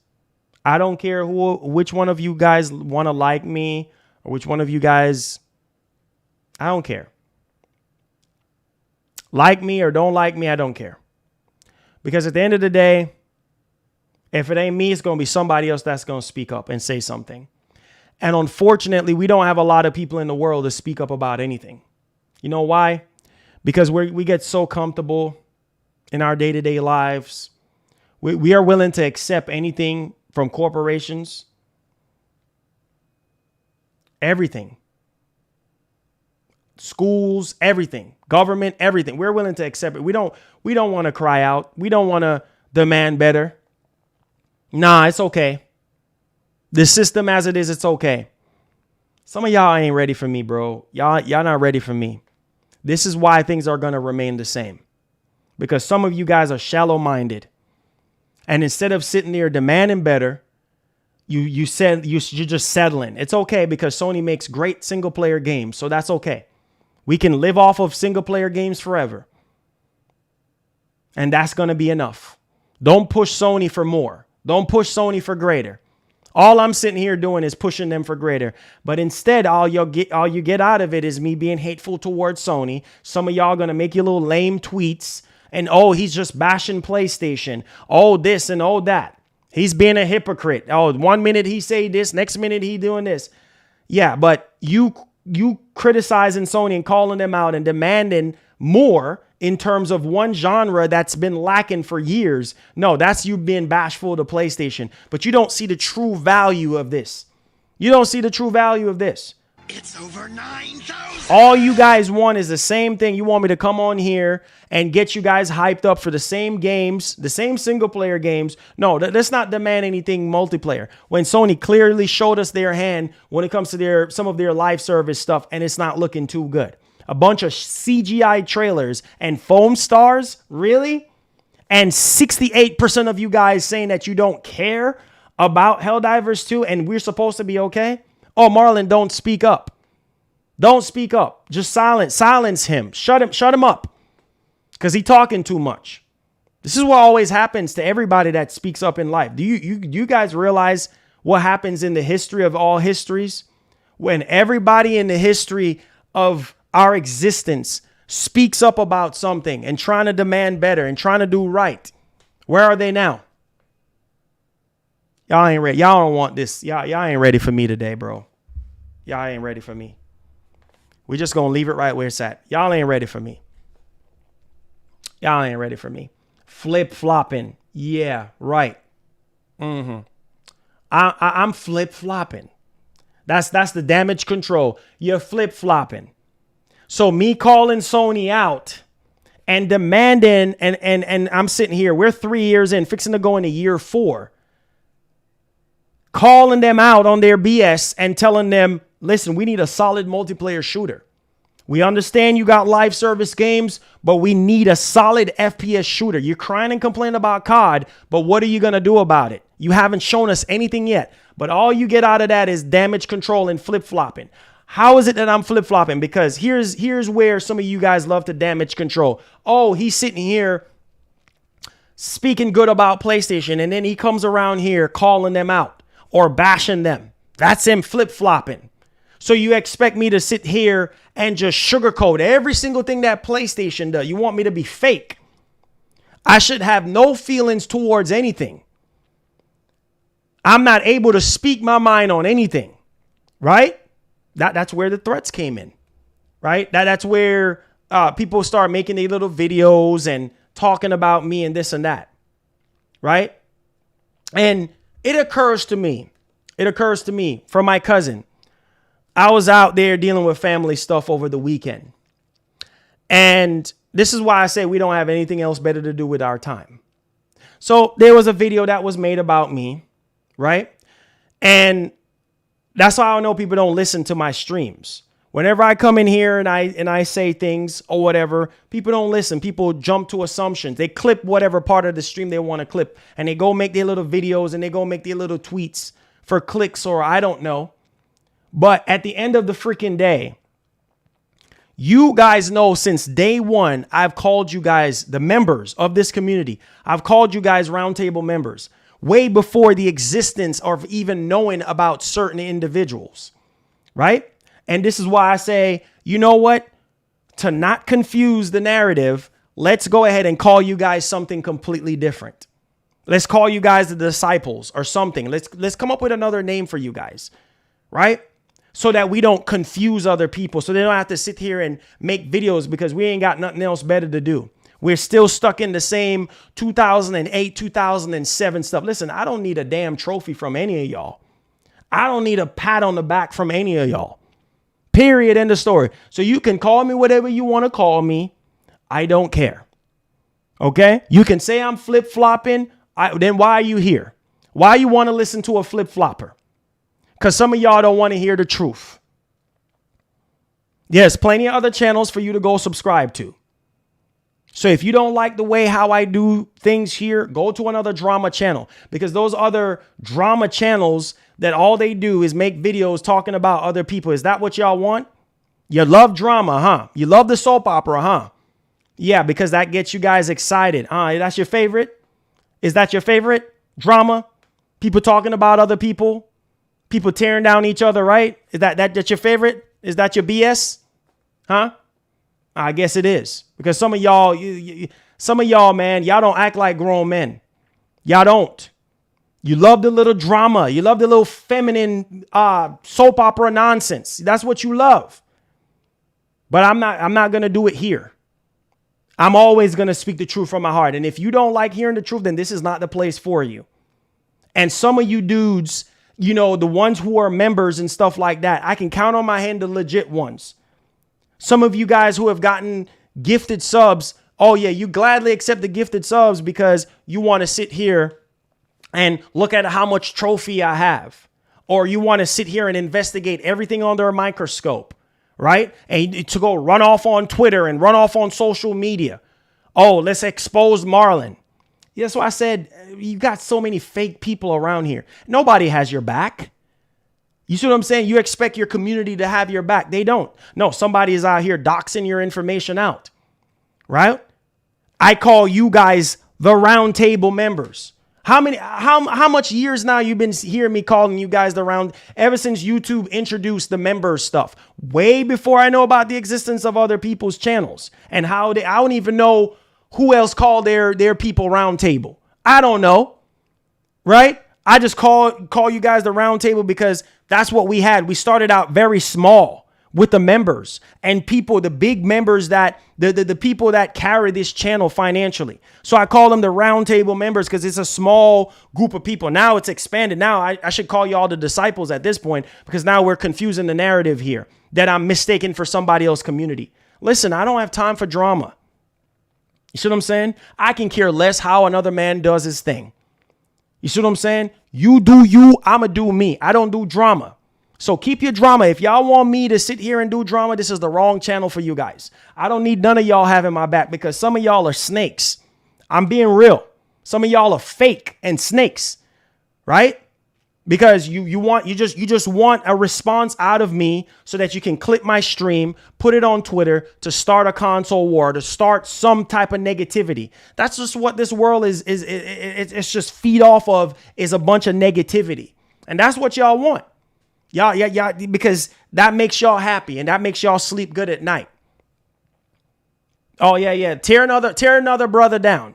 I don't care which one of you guys want to like me or which one of you guys, I don't care. Like me or don't like me, I don't care. Because at the end of the day, if it ain't me, it's going to be somebody else that's going to speak up and say something. And unfortunately, we don't have a lot of people in the world to speak up about anything. You know why? Because we get so comfortable in our day-to-day lives. We are willing to accept anything from corporations. Everything. Schools, everything. Government, everything. We're willing to accept it. We don't want to cry out. We don't want to demand better. Nah, it's okay. The system as it is, it's okay. Some of y'all ain't ready for me, bro. Y'all not ready for me. This is why things are going to remain the same. Because some of you guys are shallow-minded. And instead of sitting there demanding better, you're just settling. It's okay because Sony makes great single-player games, so that's okay. We can live off of single-player games forever. And that's going to be enough. Don't push Sony for more. Don't push Sony for greater. All I'm sitting here doing is pushing them for greater. But instead, all you get out of it is me being hateful towards Sony. Some of y'all going to make your little lame tweets. And, oh, he's just bashing PlayStation. Oh, this and oh, that. He's being a hypocrite. Oh, 1 minute he say this, next minute he doing this. Yeah, but you criticizing Sony and calling them out and demanding more in terms of one genre that's been lacking for years. No, that's you being bashful to PlayStation. But you don't see the true value of this. You don't see the true value of this. It's over 9,000. All you guys want is the same thing. You want me to come on here and get you guys hyped up for the same games, the same single player games. No, let's not demand anything multiplayer. When Sony clearly showed us their hand when it comes to some of their live service stuff, and it's not looking too good. A bunch of CGI trailers and foam stars, really? And 68% of you guys saying that you don't care about Helldivers 2 and we're supposed to be okay? Oh, Marlon, don't speak up. Don't speak up. Just silence him. Shut him up. Because he's talking too much. This is what always happens to everybody that speaks up in life. Do you guys realize what happens in the history of all histories? when everybody in the history of our existence speaks up about something and trying to demand better and trying to do right. Where are they now? Y'all ain't ready. Y'all don't want this. Y'all ain't ready for me today, bro. Y'all ain't ready for me. We just going to leave it right where it's at. Y'all ain't ready for me. Y'all ain't ready for me. Flip-flopping. Yeah, right. I'm flip-flopping. That's the damage control. You're flip-flopping. So me calling Sony out and demanding, and I'm sitting here, we're 3 years in, fixing to go into year 4, calling them out on their BS and telling them, listen, we need a solid multiplayer shooter. We understand you got live service games, but we need a solid FPS shooter. You're crying and complaining about COD, but what are you going to do about it? You haven't shown us anything yet, but all you get out of that is damage control and flip-flopping. How is it that I'm flip-flopping? Because here's where some of you guys love to damage control. Oh, he's sitting here speaking good about PlayStation, and then he comes around here calling them out or bashing them. That's him flip-flopping. So you expect me to sit here and just sugarcoat every single thing that PlayStation does? You want me to be fake? I should have no feelings towards anything. I'm not able to speak my mind on anything, right? That's where the threats came in, right? That's where people start making their little videos and talking about me and this and that, right? And it occurs to me from my cousin. I was out there dealing with family stuff over the weekend. And this is why I say we don't have anything else better to do with our time. So there was a video that was made about me, right? And that's how I know people don't listen to my streams. Whenever I come in here and I say things or whatever, people don't listen. People jump to assumptions. They clip whatever part of the stream they want to clip, and they go make their little videos and they go make their little tweets for clicks or I don't know. But at the end of the freaking day, you guys know since day one, I've called you guys the members of this community. I've called you guys roundtable members way before the existence of even knowing about certain individuals, right? And this is why I say, you know what? To not confuse the narrative, let's go ahead and call you guys something completely different. Let's call you guys the disciples or something. Let's come up with another name for you guys, right? So that we don't confuse other people, so they don't have to sit here and make videos because we ain't got nothing else better to do. We're still stuck in the same 2008, 2007 stuff. Listen, I don't need a damn trophy from any of y'all. I don't need a pat on the back from any of y'all. Period. End of story. So you can call me whatever you want to call me. I don't care. Okay? You can say I'm flip-flopping. Then why are you here? Why you want to listen to a flip-flopper? Because some of y'all don't want to hear the truth. There's plenty of other channels for you to go subscribe to. So if you don't like the way how I do things here, go to another drama channel. Because those other drama channels that all they do is make videos talking about other people. Is that what y'all want? You love drama, huh? You love the soap opera, huh? Yeah, because that gets you guys excited. That's your favorite? Is that your favorite drama? People talking about other people? People tearing down each other, right? Is that's your favorite? Is that your BS? Huh? I guess it is. Because some of y'all, man, y'all don't act like grown men. Y'all don't. You love the little drama. You love the little feminine soap opera nonsense. That's what you love. But I'm not going to do it here. I'm always going to speak the truth from my heart. And if you don't like hearing the truth, then this is not the place for you. And some of you dudes, you know, the ones who are members and stuff like that, I can count on my hand the legit ones. Some of you guys who have gotten gifted subs, oh yeah, you gladly accept the gifted subs because you want to sit here and look at how much trophy I have. Or you want to sit here and investigate everything under a microscope, right? And to go run off on Twitter and run off on social media. Oh, let's expose Marlon. Yeah, that's why I said you got so many fake people around here. Nobody has your back. You see what I'm saying? You expect your community to have your back. They don't. No, somebody is out here doxing your information out, right? I call you guys the round table members. How much years now you've been hearing me calling you guys around ever since YouTube introduced the members stuff, way before I know about the existence of other people's channels and I don't even know who else called their people round table. I don't know. Right? I just call you guys the round table because that's what we had. We started out very small with the members and people, the big members that the people that carry this channel financially. So I call them the round table members because it's a small group of people. Now it's expanded. Now I should call you all the disciples at this point because now we're confusing the narrative here that I'm mistaken for somebody else's community. Listen, I don't have time for drama. You see what I'm saying? I can care less how another man does his thing. You see what I'm saying? You do you, I'ma do me. I don't do drama. So keep your drama. If y'all want me to sit here and do drama, this is the wrong channel for you guys. I don't need none of y'all having my back because some of y'all are snakes. I'm being real. Some of y'all are fake and snakes, right? Because you just want a response out of me so that you can clip my stream, put it on Twitter to start a console war, to start some type of negativity. That's just what this world is it's just feed off of is a bunch of negativity. And that's what y'all want. Y'all, because that makes y'all happy and that makes y'all sleep good at night. Oh, yeah. Tear another brother down.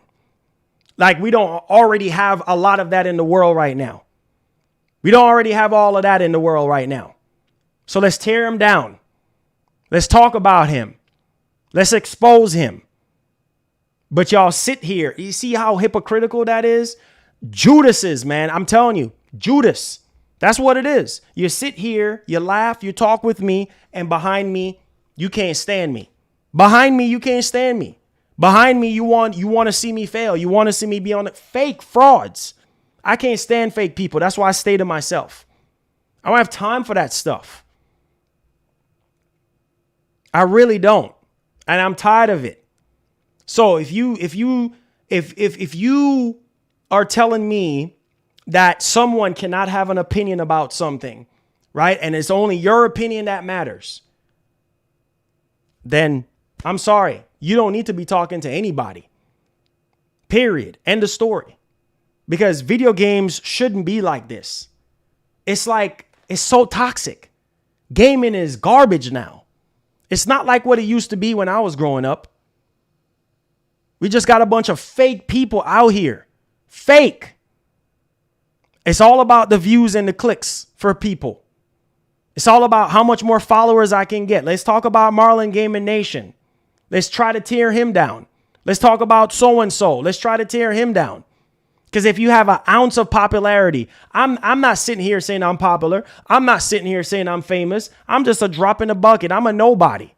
Like we don't already have a lot of that in the world right now. We don't already have all of that in the world right now. So let's tear him down. Let's talk about him. Let's expose him. But y'all sit here. You see how hypocritical that is? Judas's, man. I'm telling you, Judas. That's what it is. You sit here, you laugh, you talk with me, and behind me, you can't stand me. Behind me, you can't stand me. Behind me, you want to see me fail. You want to see me be on it. Fake frauds. I can't stand fake people. That's why I stay to myself. I don't have time for that stuff. I really don't. And I'm tired of it. So if you are telling me that someone cannot have an opinion about something, right? And it's only your opinion that matters, then I'm sorry. You don't need to be talking to anybody. Period. End of story. Because video games shouldn't be like this. It's so toxic. Gaming is garbage now. It's not like what it used to be when I was growing up. We just got a bunch of fake people out here. Fake. It's all about the views and the clicks for people. It's all about how much more followers I can get. Let's talk about Marlon Gaming Nation. Let's try to tear him down. Let's talk about so-and-so. Let's try to tear him down. Because if you have an ounce of popularity, I'm not sitting here saying I'm popular. I'm not sitting here saying I'm famous. I'm just a drop in the bucket. I'm a nobody.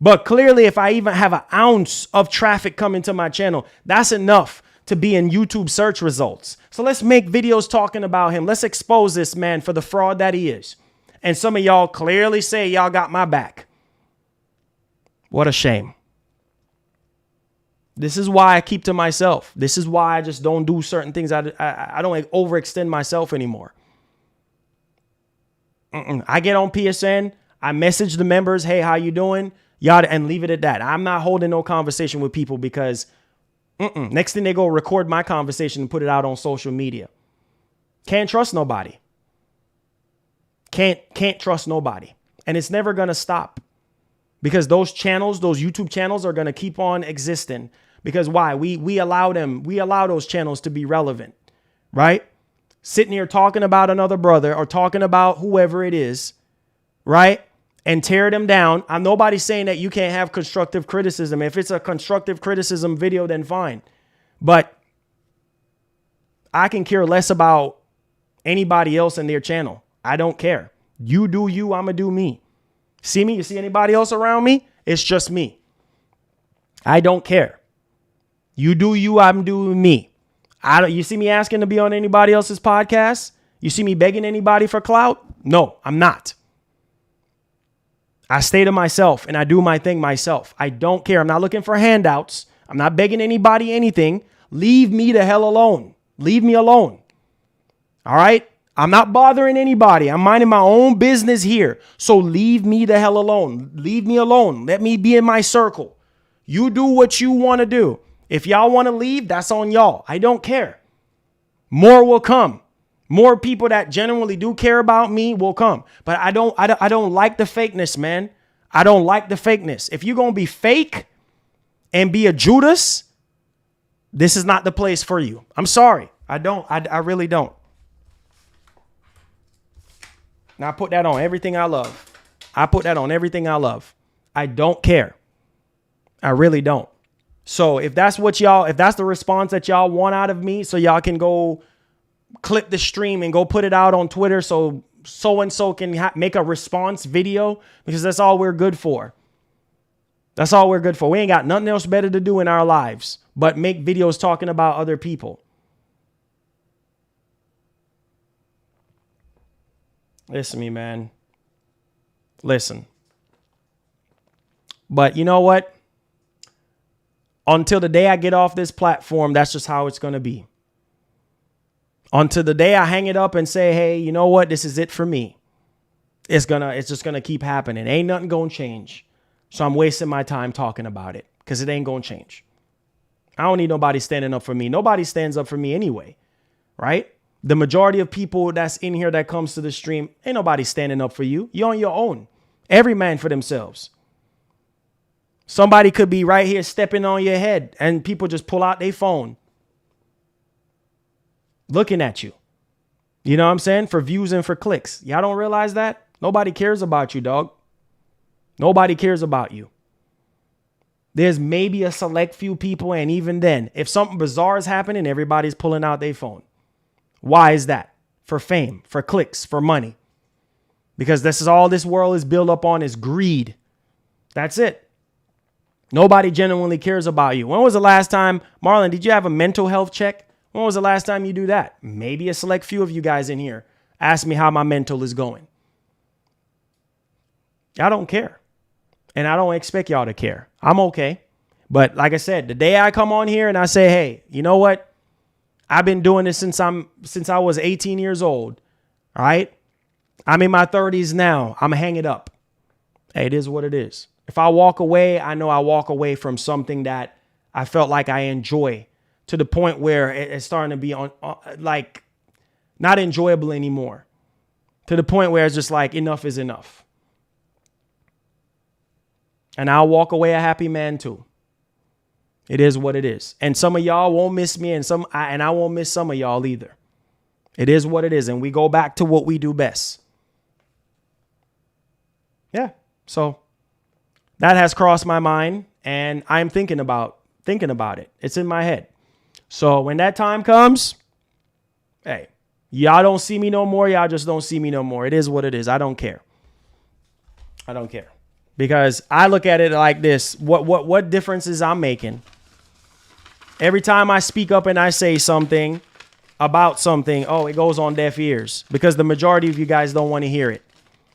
But clearly, if I even have an ounce of traffic coming to my channel, that's enough to be in YouTube search results. So let's make videos talking about him. Let's expose this man for the fraud that he is. And some of y'all clearly say y'all got my back. What a shame. This is why I keep to myself. This is why I just don't do certain things. I don't overextend myself anymore. I get on PSN. I message the members. Hey, how you doing? Y'all, and leave it at that. I'm not holding no conversation with people because next thing they go record my conversation and put it out on social media. Can't trust nobody. Can't trust nobody. And it's never going to stop. Because those channels, those YouTube channels are going to keep on existing. Because why? We allow them. We allow those channels to be relevant. Right? Sitting here talking about another brother or talking about whoever it is. Right? And tear them down. Nobody's saying that you can't have constructive criticism. If it's a constructive criticism video, then fine. But I can care less about anybody else in their channel. I don't care. You do you, I'ma do me. See me? You see anybody else around me? It's just me. I don't care. You do you, I'm doing me. You see me asking to be on anybody else's podcast? You see me begging anybody for clout? No, I'm not. I stay to myself and I do my thing myself. I don't care. I'm not looking for handouts. I'm not begging anybody anything. Leave me the hell alone. Leave me alone. All right? I'm not bothering anybody. I'm minding my own business here. So leave me the hell alone. Leave me alone. Let me be in my circle. You do what you want to do. If y'all want to leave, that's on y'all. I don't care. More will come. More people that genuinely do care about me will come. But I don't like the fakeness, man. I don't like the fakeness. If you're going to be fake and be a Judas, this is not the place for you. I'm sorry. I really don't. Now I put that on everything I love. I put that on everything I love. I don't care. I really don't. So if that's the response that y'all want out of me, so y'all can go clip the stream and go put it out on Twitter so-and-so can make a response video, because that's all we're good for. That's all we're good for. We ain't got nothing else better to do in our lives but make videos talking about other people. Listen to me, man. Listen. But you know what? Until the day I get off this platform, that's just how it's going to be. Until the day I hang it up and say, hey, you know what? This is it for me. It's just going to keep happening. Ain't nothing going to change. So I'm wasting my time talking about it because it ain't going to change. I don't need nobody standing up for me. Nobody stands up for me anyway, right? The majority of people that's in here that comes to the stream, ain't nobody standing up for you. You're on your own. Every man for themselves. Somebody could be right here stepping on your head and people just pull out their phone looking at you. You know what I'm saying? For views and for clicks. Y'all don't realize that? Nobody cares about you, dog. Nobody cares about you. There's maybe a select few people, and even then, if something bizarre is happening, everybody's pulling out their phone. Why is that? For fame, for clicks, for money. Because this is all this world is built up on is greed. That's it. Nobody genuinely cares about you. When was the last time, Marlon, did you have a mental health check? When was the last time you do that? Maybe a select few of you guys in here ask me how my mental is going. I don't care. And I don't expect y'all to care. I'm okay. But like I said, the day I come on here and I say, hey, you know what? I've been doing this since I was 18 years old. All right. I'm in my 30s now. I'm hang it up. Hey, it is what it is. If I walk away, I know I walk away from something that I felt like I enjoy, to the point where it's starting to be on like not enjoyable anymore, to the point where it's just like enough is enough. And I'll walk away a happy man too. It is what it is. And some of y'all won't miss me, and I won't miss some of y'all either. It is what it is. And we go back to what we do best. Yeah. So that has crossed my mind, and I'm thinking about it. It's in my head. So when that time comes, hey, y'all don't see me no more. Y'all just don't see me no more. It is what it is. I don't care. I don't care. Because I look at it like this. What difference is I'm making? Every time I speak up and I say something about something, oh, it goes on deaf ears. Because the majority of you guys don't want to hear it.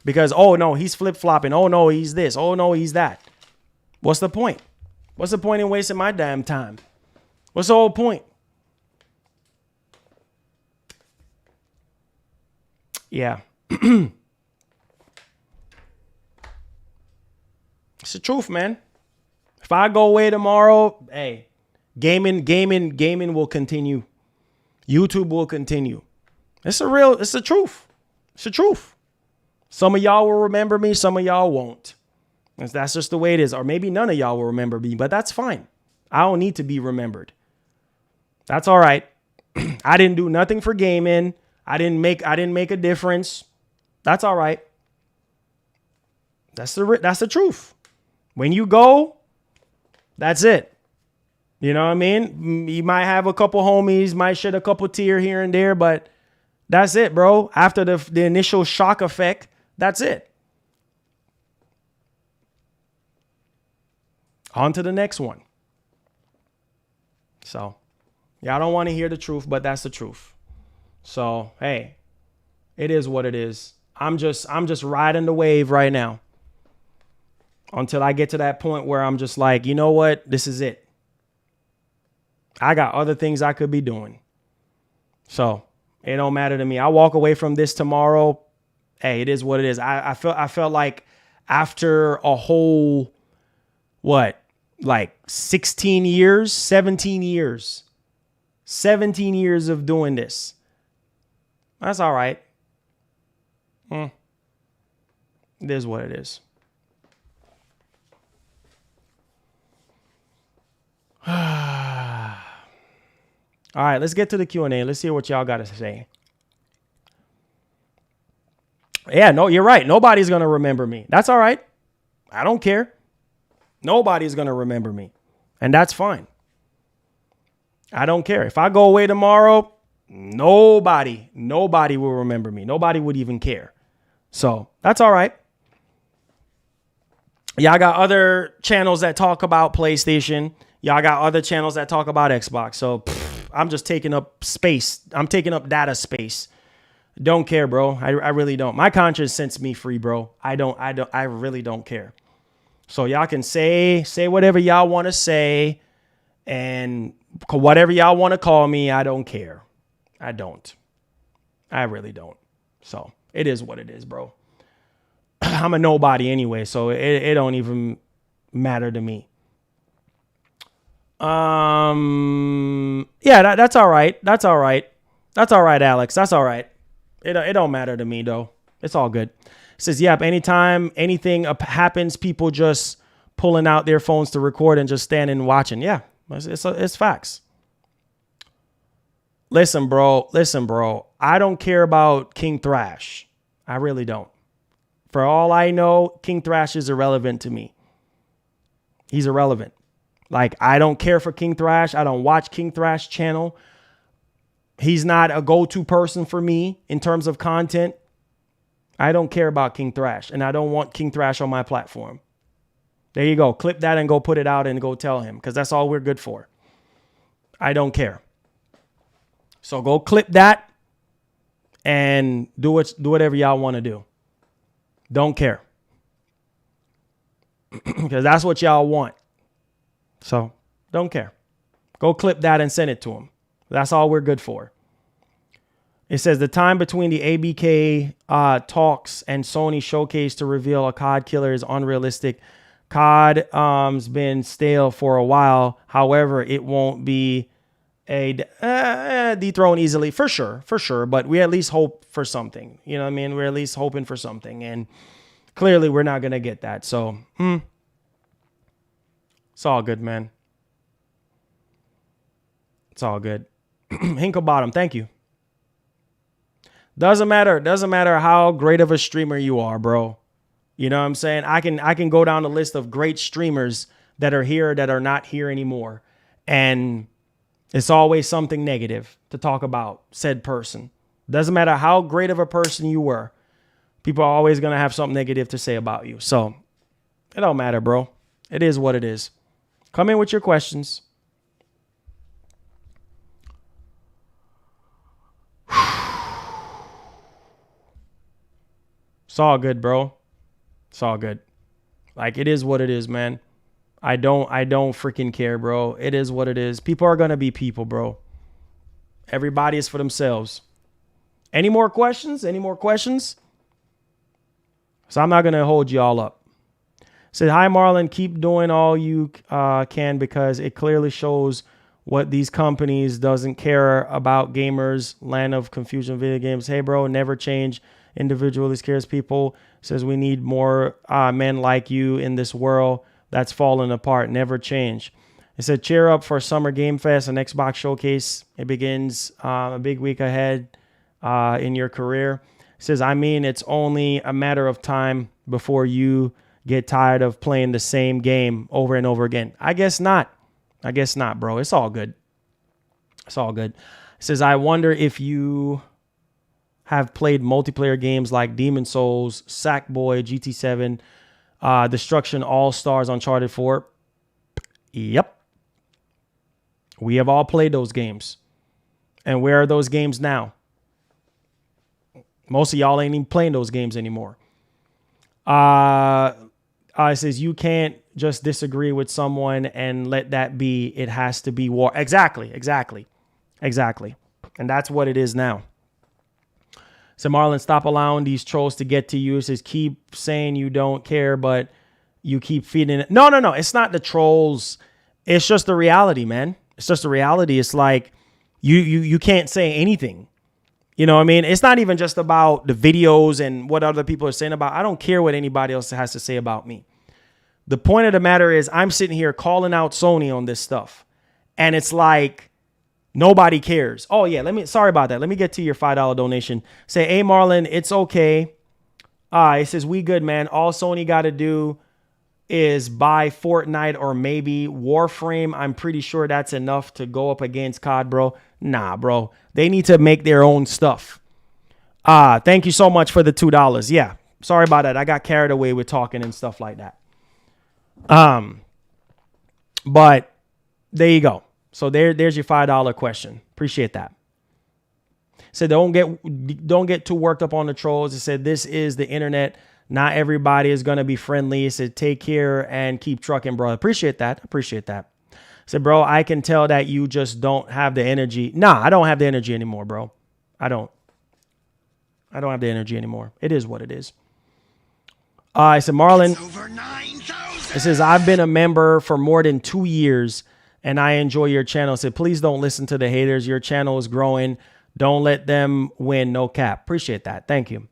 Because, oh, no, he's flip-flopping. Oh, no, he's this. Oh, no, he's that. What's the point? What's the point in wasting my damn time? What's the whole point? Yeah. It's the truth, man. If I go away tomorrow, hey, gaming will continue. YouTube will continue. It's the truth. It's the truth. Some of y'all will remember me. Some of y'all won't. That's just the way it is. Or maybe none of y'all will remember me, but that's fine. I don't need to be remembered. That's all right. I didn't do nothing for gaming. I didn't make a difference. That's all right. That's the truth. When you go, that's it. You know what I mean? You might have a couple homies, might shed a couple tears here and there, but that's it, bro. After the initial shock effect, that's it. On to the next one. So, yeah, I don't want to hear the truth, but that's the truth. So, hey, it is what it is. I'm just riding the wave right now until I get to that point where I'm just like, you know what? This is it. I got other things I could be doing. So it don't matter to me. I walk away from this tomorrow. Hey, it is what it is. I felt like after a whole, like 16 years, 17 years 17 years of doing this. That's all right. It is what it is. All right, let's get to the Q&A. Let's see what y'all got to say. Yeah, no, you're right. Nobody's going to remember me. That's all right. I don't care. Nobody's going to remember me. And that's fine. I don't care. If I go away tomorrow, nobody will remember me. Nobody would even care. So that's all right. Y'all got other channels that talk about PlayStation. Y'all got other channels that talk about Xbox. So I'm just taking up space. I'm taking up data space. Don't care, bro. I really don't. My conscience sets me free, bro. I really don't care. So y'all can say whatever y'all want to say and whatever y'all want to call me. I don't care. I don't. I really don't. So it is what it is, bro. I'm a nobody anyway, so it don't even matter to me. Yeah, that's all right. That's all right. That's all right, Alex. That's all right. It don't matter to me though. It's all good. It says, yep, anytime anything happens, people just pulling out their phones to record and just standing and watching. Yeah, it's facts. Listen, bro. I don't care about King Thrash. I really don't. For all I know, King Thrash is irrelevant to me. He's irrelevant. Like, I don't care for King Thrash. I don't watch King Thrash channel. He's not a go-to person for me in terms of content. I don't care about King Thrash, and I don't want King Thrash on my platform. There you go. Clip that and go put it out and go tell him, because that's all we're good for. I don't care. So go clip that and do whatever y'all want to do. Don't care. Because that's what y'all want. So don't care. Go clip that and send it to him. That's all we're good for. It says the time between the ABK talks and Sony showcase to reveal a COD killer is unrealistic. COD's been stale for a while. However, it won't be a dethroned easily for sure. But we at least hope for something. You know what I mean? We're at least hoping for something. And clearly we're not going to get that. So, it's all good, man. It's all good. Hinklebottom, thank you. Doesn't matter how great of a streamer you are, bro. You know what I'm saying? I can go down the list of great streamers that are here that are not here anymore. And it's always something negative to talk about said person. Doesn't matter how great of a person you were. People are always going to have something negative to say about you. So it don't matter, bro. It is what it is. Come in with your questions. It's all good, bro. It's all good. Like, it is what it is, man. I don't freaking care, bro. It is what it is. People are going to be people, bro. Everybody is for themselves. Any more questions? Any more questions? So I'm not going to hold you all up. Said, hi, Marlon. Keep doing all you can, because it clearly shows what these companies doesn't care about gamers. Land of confusion video games. Hey, bro, never change. Individually scares people. Says we need more men like you in this world that's falling apart. Never change. It said, cheer up for Summer Game Fest and Xbox Showcase. It begins a big week ahead in your career. It says, I mean, it's only a matter of time before you get tired of playing the same game over and over again. I guess not. I guess not, bro. It's all good. It's all good. It says, I wonder if you have played multiplayer games like Demon Souls, Sackboy, GT7, Destruction All-Stars, Uncharted 4. Yep. We have all played those games. And where are those games now? Most of y'all ain't even playing those games anymore. It says you can't just disagree with someone and let that be. It has to be war. Exactly. And that's what it is now. So Marlon, stop allowing these trolls to get to you. It says keep saying you don't care, but you keep feeding it. No. It's not the trolls. It's just the reality, man. It's just the reality. It's like You can't say anything. You know what I mean? It's not even just about the videos and what other people are saying about. I don't care what anybody else has to say about me. The point of the matter is I'm sitting here calling out Sony on this stuff. And it's like nobody cares. Oh, yeah, sorry about that. Let me get to your $5 donation. Say, hey, Marlon, it's okay. It says, we good, man. All Sony got to do is buy Fortnite or maybe Warframe. I'm pretty sure that's enough to go up against COD, bro. Nah, bro. They need to make their own stuff. Thank you so much for the $2. Yeah, sorry about that. I got carried away with talking and stuff like that. But there you go. So there's your $5 question. Appreciate that. So don't get too worked up on the trolls. It said this is the internet. Not everybody is gonna be friendly. It said take care and keep trucking, bro. Appreciate that. I said, bro, I can tell that you just don't have the energy. Nah, I don't have the energy anymore, bro. I don't have the energy anymore. It is what it is. I said, Marlon, It's over 9,000. it says, I've been a member for more than 2 years and I enjoy your channel. It said, please don't listen to the haters. Your channel is growing. Don't let them win. No cap. Appreciate that. Thank you.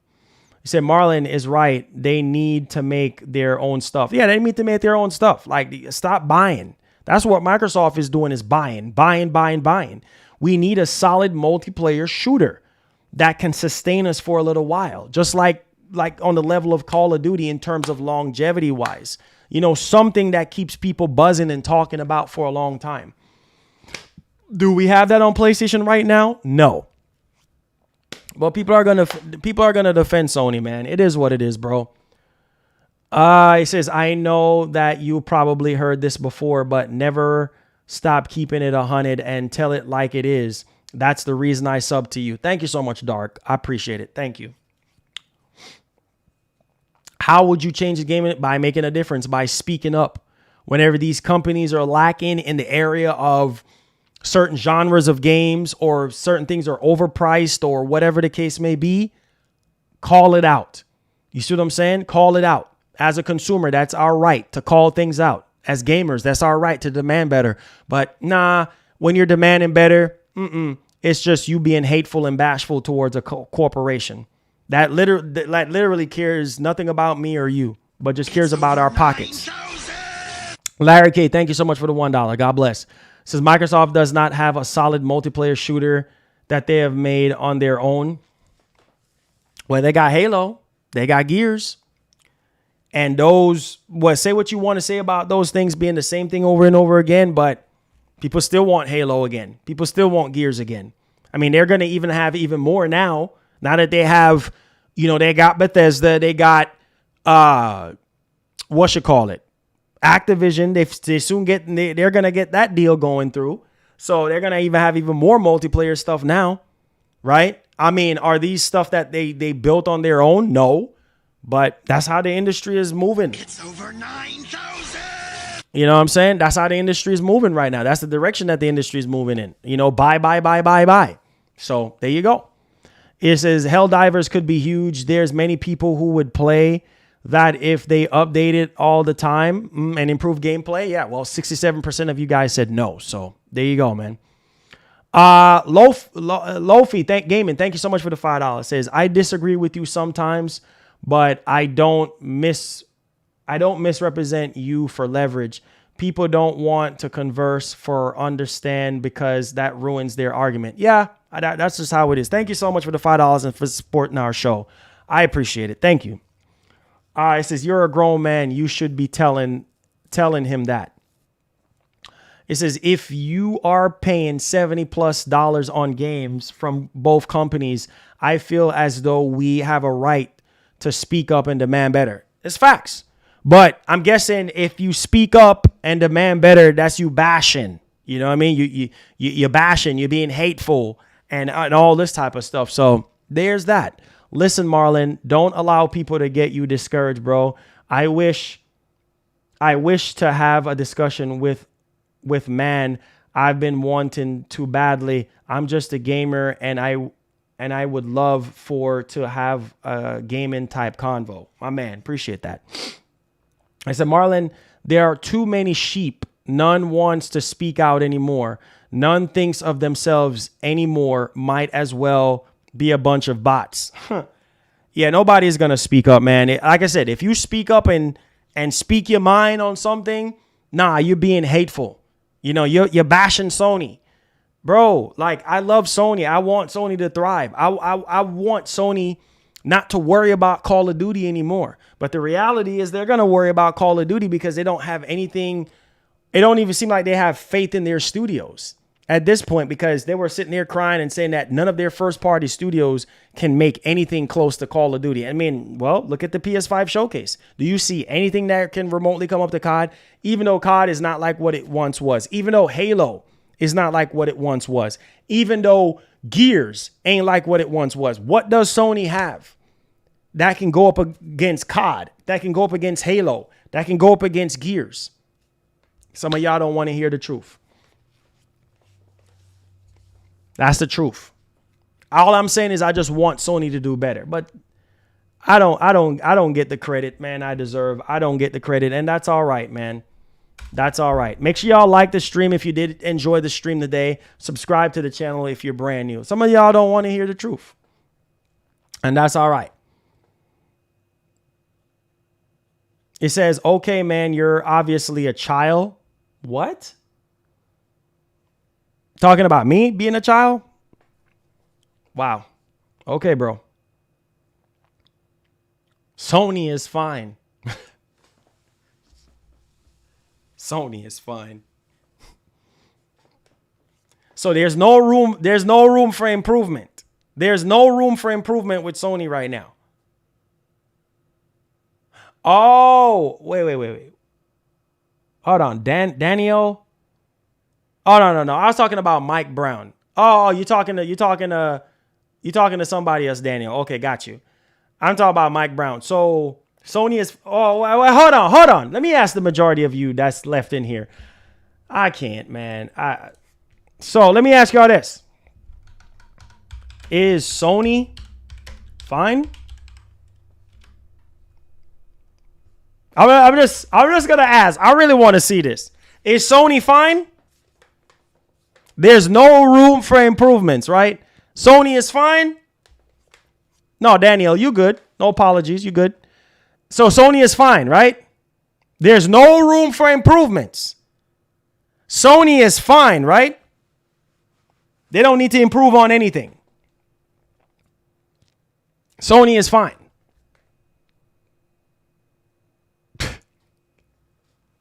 He said, Marlon is right. They need to make their own stuff. Yeah, they need to make their own stuff. Like, stop buying. That's what Microsoft is doing, is buying. We need a solid multiplayer shooter that can sustain us for a little while. Just like on the level of Call of Duty in terms of longevity wise. You know, something that keeps people buzzing and talking about for a long time. Do we have that on PlayStation right now? No. But people are gonna defend Sony, man. It is what it is, bro. It says, I know that you probably heard this before, but never stop keeping it 100 and tell it like it is. That's the reason I sub to you. Thank you so much, Dark. I appreciate it. Thank you. How would you change the game? By making a difference, by speaking up. Whenever these companies are lacking in the area of certain genres of games or certain things are overpriced or whatever the case may be, call it out. You see what I'm saying? Call it out. As a consumer, that's our right to call things out. As gamers, that's our right to demand better. But nah, when you're demanding better, it's just you being hateful and bashful towards a corporation. That literally cares nothing about me or you, but just cares about our pockets. Larry K, thank you so much for the $1. God bless. It says Microsoft does not have a solid multiplayer shooter that they have made on their own. Well, they got Halo. They got Gears. And those, say what you want to say about those things being the same thing over and over again, but people still want Halo again. People still want Gears again. I mean, they're going to even have even more now that they have, they got Bethesda, they got, Activision. They soon they're going to get that deal going through. So they're going to even have even more multiplayer stuff now, right? I mean, are these stuff that they built on their own? No. But that's how the industry is moving. It's over 9,000. You know what I'm saying? That's how the industry is moving right now. That's the direction that the industry is moving in. Buy. So there you go. It says Helldivers could be huge. There's many people who would play that if they update it all the time and improve gameplay. Yeah, well, 67% of you guys said no. So there you go, man. Lofi Gaming, thank you so much for the $5. It says, I disagree with you sometimes, but I don't misrepresent you for leverage. People don't want to converse for understand because that ruins their argument. Yeah, that's just how it is. Thank you so much for the $5 and for supporting our show. I appreciate it. Thank you. It says, you're a grown man. You should be telling him that. It says, if you are paying $70+ on games from both companies, I feel as though we have a right to speak up and demand better. It's facts. But I'm guessing if you speak up and demand better, that's you bashing. You know what I mean? You're bashing, you're being hateful and all this type of stuff. So there's that. Listen, Marlon, don't allow people to get you discouraged, bro. I wish to have a discussion with man. I've been wanting to badly. I'm just a gamer and I would love to have a gaming type convo. My man, appreciate that. I said, Marlon, there are too many sheep. None wants to speak out anymore. None thinks of themselves anymore. Might as well be a bunch of bots. Yeah, nobody is going to speak up, man. Like I said, if you speak up and speak your mind on something, nah, you're being hateful. You know, you're bashing Sony. Bro, like, I love Sony. I want Sony to thrive. I want Sony not to worry about Call of Duty anymore. But the reality is they're going to worry about Call of Duty because they don't have anything. It don't even seem like they have faith in their studios at this point, because they were sitting there crying and saying that none of their first party studios can make anything close to Call of Duty. I mean, well, look at the PS5 showcase. Do you see anything that can remotely come up to COD? Even though COD is not like what it once was. Even though Halo is not like what it once was. Even though Gears ain't like what it once was. What does Sony have that can go up against COD? That can go up against Halo? That can go up against Gears? Some of y'all don't want to hear the truth. That's the truth. All I'm saying is I just want Sony to do better, but I don't get the credit, man, I deserve. I don't get the credit, and that's all right, man. That's all right. Make sure y'all like the stream if you did enjoy the stream today. Subscribe to the channel if you're brand new. Some of y'all don't want to hear the truth, and that's all right. It says, okay, man, you're obviously a child. What? Talking about me being a child? Wow. Okay, bro. Sony is fine. Sony is fine. So there's no room for improvement. There's no room for improvement with Sony right now. Oh, wait. Hold on. Daniel. Oh, no. I was talking about Mike Brown. Oh, you're talking to somebody else, Daniel. Okay, got you. I'm talking about Mike Brown. So Sony is. Oh, wait, hold on. Let me ask the majority of you that's left in here. I can't, man. So let me ask y'all this: is Sony fine? I'm just gonna ask. I really want to see this. Is Sony fine? There's no room for improvements, right? Sony is fine. No, Daniel, you good. No apologies. You good. So Sony is fine, right? There's no room for improvements. Sony is fine, right? They don't need to improve on anything. Sony is fine.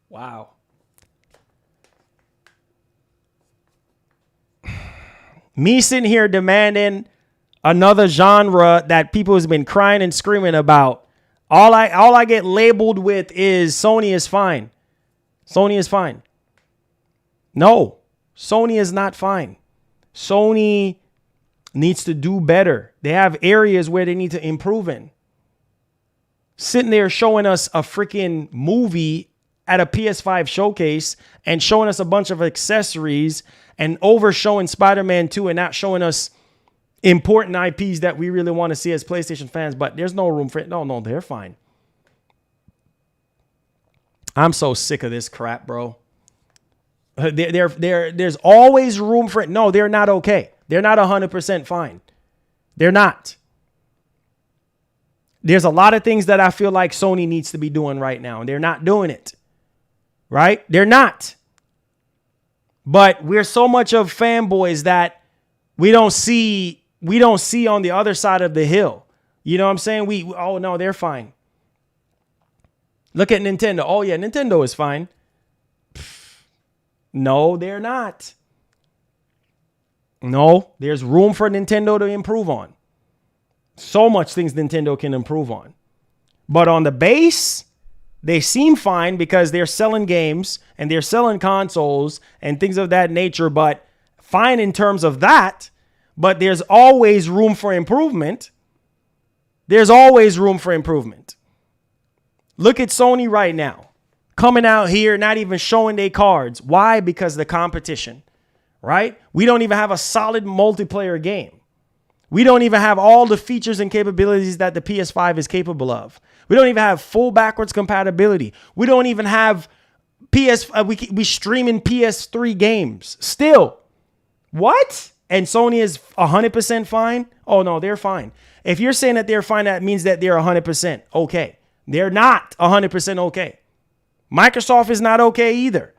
Wow. Me sitting here demanding another genre that people has been crying and screaming about. All I get labeled with is Sony is fine. Sony is fine. No, Sony is not fine. Sony needs to do better. They have areas where they need to improve in. Sitting there showing us a freaking movie at a PS5 showcase and showing us a bunch of accessories and over showing Spider-Man 2 and not showing us important IPs that we really want to see as PlayStation fans, but there's no room for it. No, they're fine. I'm so sick of this crap, bro. There's always room for it. No, they're not okay. They're not 100% fine. They're not. There's a lot of things that I feel like Sony needs to be doing right now, and they're not doing it. Right? They're not. But we're so much of fanboys that we don't see on the other side of the hill. You know what I'm saying? Oh no, they're fine. Look at Nintendo. Oh yeah, Nintendo is fine. No, they're not. No, there's room for Nintendo to improve on. So much things Nintendo can improve on. But on the base, they seem fine because they're selling games and they're selling consoles and things of that nature, but fine in terms of that. But there's always room for improvement. There's always room for improvement. Look at Sony right now. Coming out here, not even showing their cards. Why? Because of the competition, right? We don't even have a solid multiplayer game. We don't even have all the features and capabilities that the PS5 is capable of. We don't even have full backwards compatibility. We don't even have we streaming PS3 games. Still, What? And Sony is 100% fine? Oh, no, they're fine. If you're saying that they're fine, that means that they're 100% okay. They're not 100% okay. Microsoft is not okay either.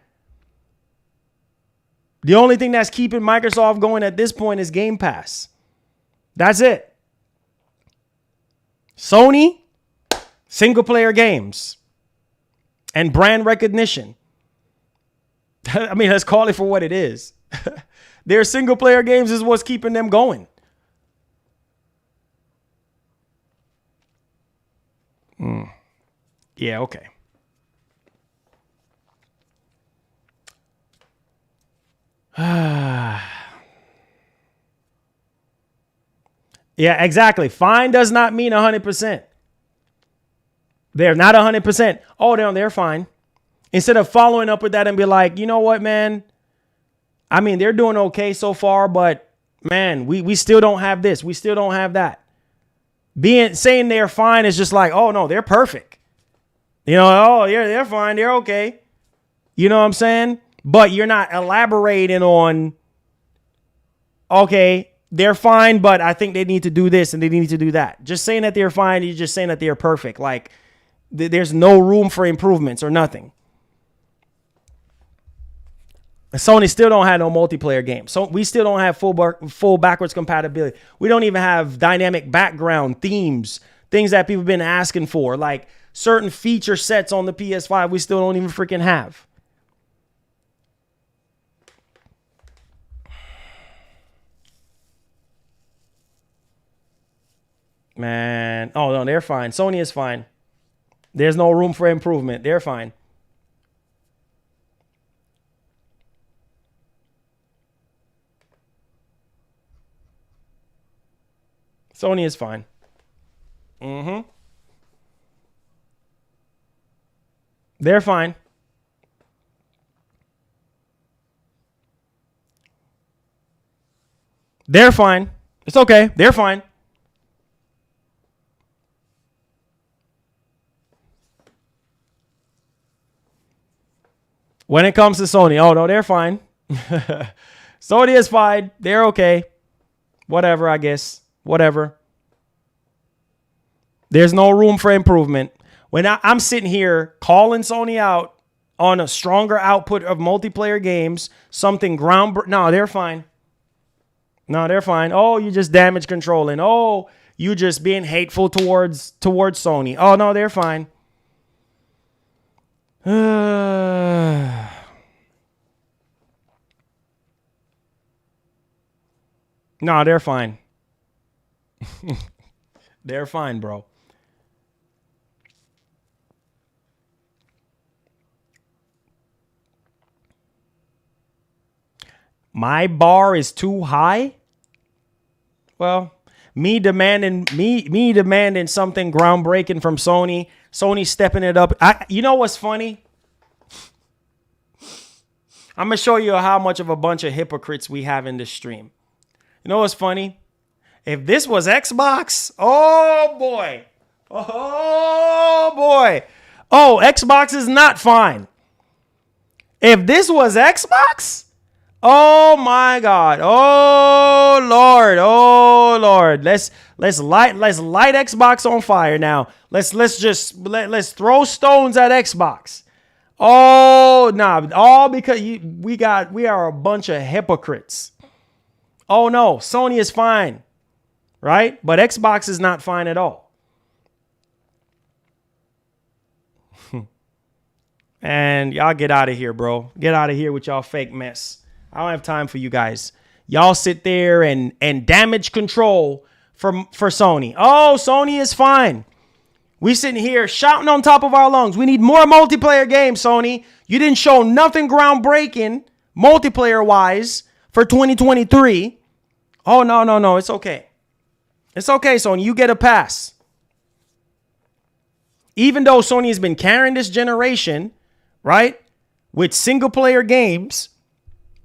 The only thing that's keeping Microsoft going at this point is Game Pass. That's it. Sony, single player games and brand recognition. I mean, let's call it for what it is. Their single player games is what's keeping them going. Yeah, okay. Yeah, exactly. Fine does not mean 100%. They're not 100%. Oh, they're fine. Instead of following up with that and be like, you know what, man? I mean, they're doing okay so far, but man, we still don't have this. We still don't have that. Saying they're fine is just like, oh no, they're perfect. You know, oh yeah, they're fine, they're okay. You know what I'm saying? But you're not elaborating on, okay, they're fine, but I think they need to do this and they need to do that. Just saying that they're fine, you're just saying that they're perfect. Like there's no room for improvements or nothing. Sony still don't have no multiplayer games. So we still don't have full backwards compatibility. We don't even have dynamic background themes, things that people have been asking for, like certain feature sets on the PS5 we still don't even freaking have. Man, oh no, they're fine. Sony is fine. There's no room for improvement. They're fine. Sony is fine. They're fine. They're fine. It's okay. They're fine. When it comes to Sony, oh no, they're fine. Sony is fine. They're okay. Whatever, I guess. Whatever. There's no room for improvement. When I'm sitting here calling Sony out on a stronger output of multiplayer games, something no, they're fine. No, they're fine. Oh, you just damage controlling. Oh, you just being hateful towards Sony. Oh, no, they're fine. No, they're fine. They're fine, bro. My bar is too high. Well, me demanding something groundbreaking from Sony. Sony stepping it up. You know what's funny? I'm gonna show you how much of a bunch of hypocrites we have in this stream. You know what's funny? If this was Xbox, oh boy. Oh, Xbox is not fine. If this was Xbox, oh my God. Oh Lord. Let's light Xbox on fire now. Let's throw stones at Xbox. Oh, nah, all because we are a bunch of hypocrites. Oh no, Sony is fine. Right? But Xbox is not fine at all. And y'all get out of here, bro. Get out of here with y'all fake mess. I don't have time for you guys. Y'all sit there and damage control for Sony. Oh, Sony is fine. We sitting here shouting on top of our lungs. We need more multiplayer games, Sony. You didn't show nothing groundbreaking multiplayer-wise for 2023. Oh, no. It's okay. It's okay, Sony. You get a pass. Even though Sony has been carrying this generation, right, with single-player games,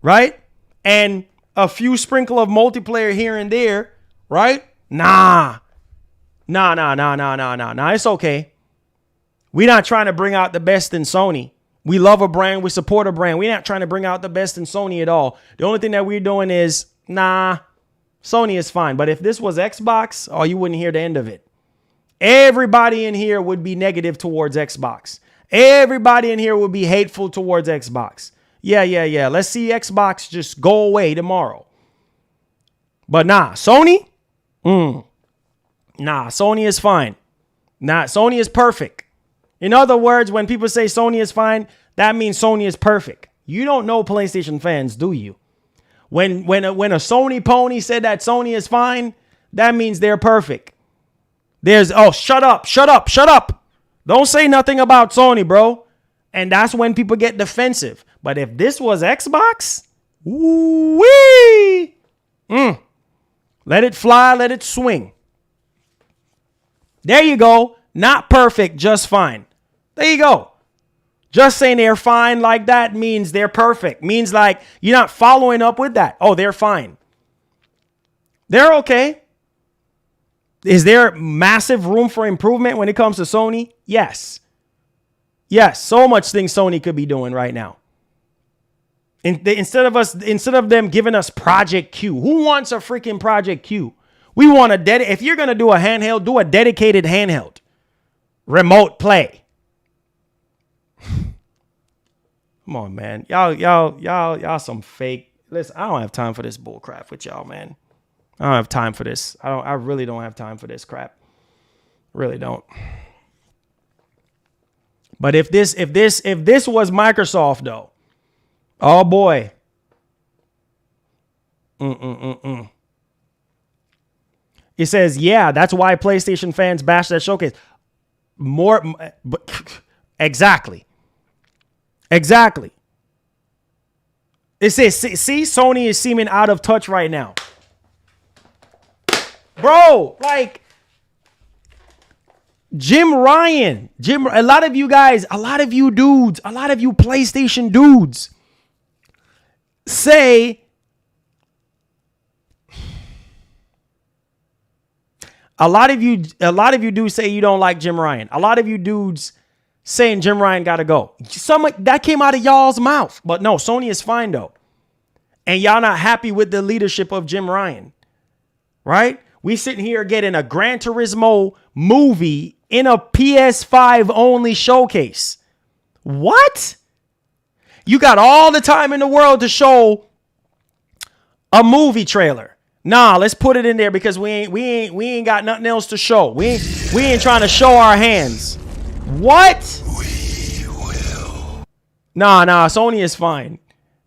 right, and a few sprinkle of multiplayer here and there, right? Nah. It's okay. We're not trying to bring out the best in Sony. We love a brand. We support a brand. We're not trying to bring out the best in Sony at all. The only thing that we're doing is, nah, Sony is fine. But if this was Xbox, oh, you wouldn't hear the end of it. Everybody in here would be negative towards Xbox. Everybody in here would be hateful towards Xbox. Yeah. Let's see Xbox just go away tomorrow. But nah, Sony? Nah, Sony is fine. Nah, Sony is perfect. In other words, when people say Sony is fine, that means Sony is perfect. You don't know PlayStation fans, do you? When a Sony pony said that Sony is fine, that means they're perfect. Shut up. Don't say nothing about Sony, bro. And that's when people get defensive. But if this was Xbox, wee, let it fly, let it swing. There you go. Not perfect, just fine. There you go. Just saying they're fine like that means they're perfect. Means like you're not following up with that. Oh, they're fine. They're okay. Is there massive room for improvement when it comes to Sony? Yes. So much things Sony could be doing right now. Instead of them giving us Project Q. Who wants a freaking Project Q? We want if you're going to do a handheld, do a dedicated handheld. Remote play. Come on, man. Y'all some fake. Listen, I don't have time for this bull crap with y'all, man. I don't have time for this. I really don't have time for this crap. Really don't. But if this was Microsoft though, oh boy. It says, yeah, that's why PlayStation fans bash that showcase. Exactly. It says, see, Sony is seeming out of touch right now. Bro, like Jim Ryan, a lot of you guys, a lot of you dudes, a lot of you PlayStation dudes say a lot of you dudes say you don't like Jim Ryan. A lot of you dudes saying Jim Ryan got to go. That came out of y'all's mouth. But no, Sony is fine though. And y'all not happy with the leadership of Jim Ryan. Right? We sitting here getting a Gran Turismo movie in a PS5 only showcase. What? You got all the time in the world to show a movie trailer. Nah, let's put it in there because we ain't got nothing else to show. We ain't trying to show our hands. What? We will. Nah, Sony is fine.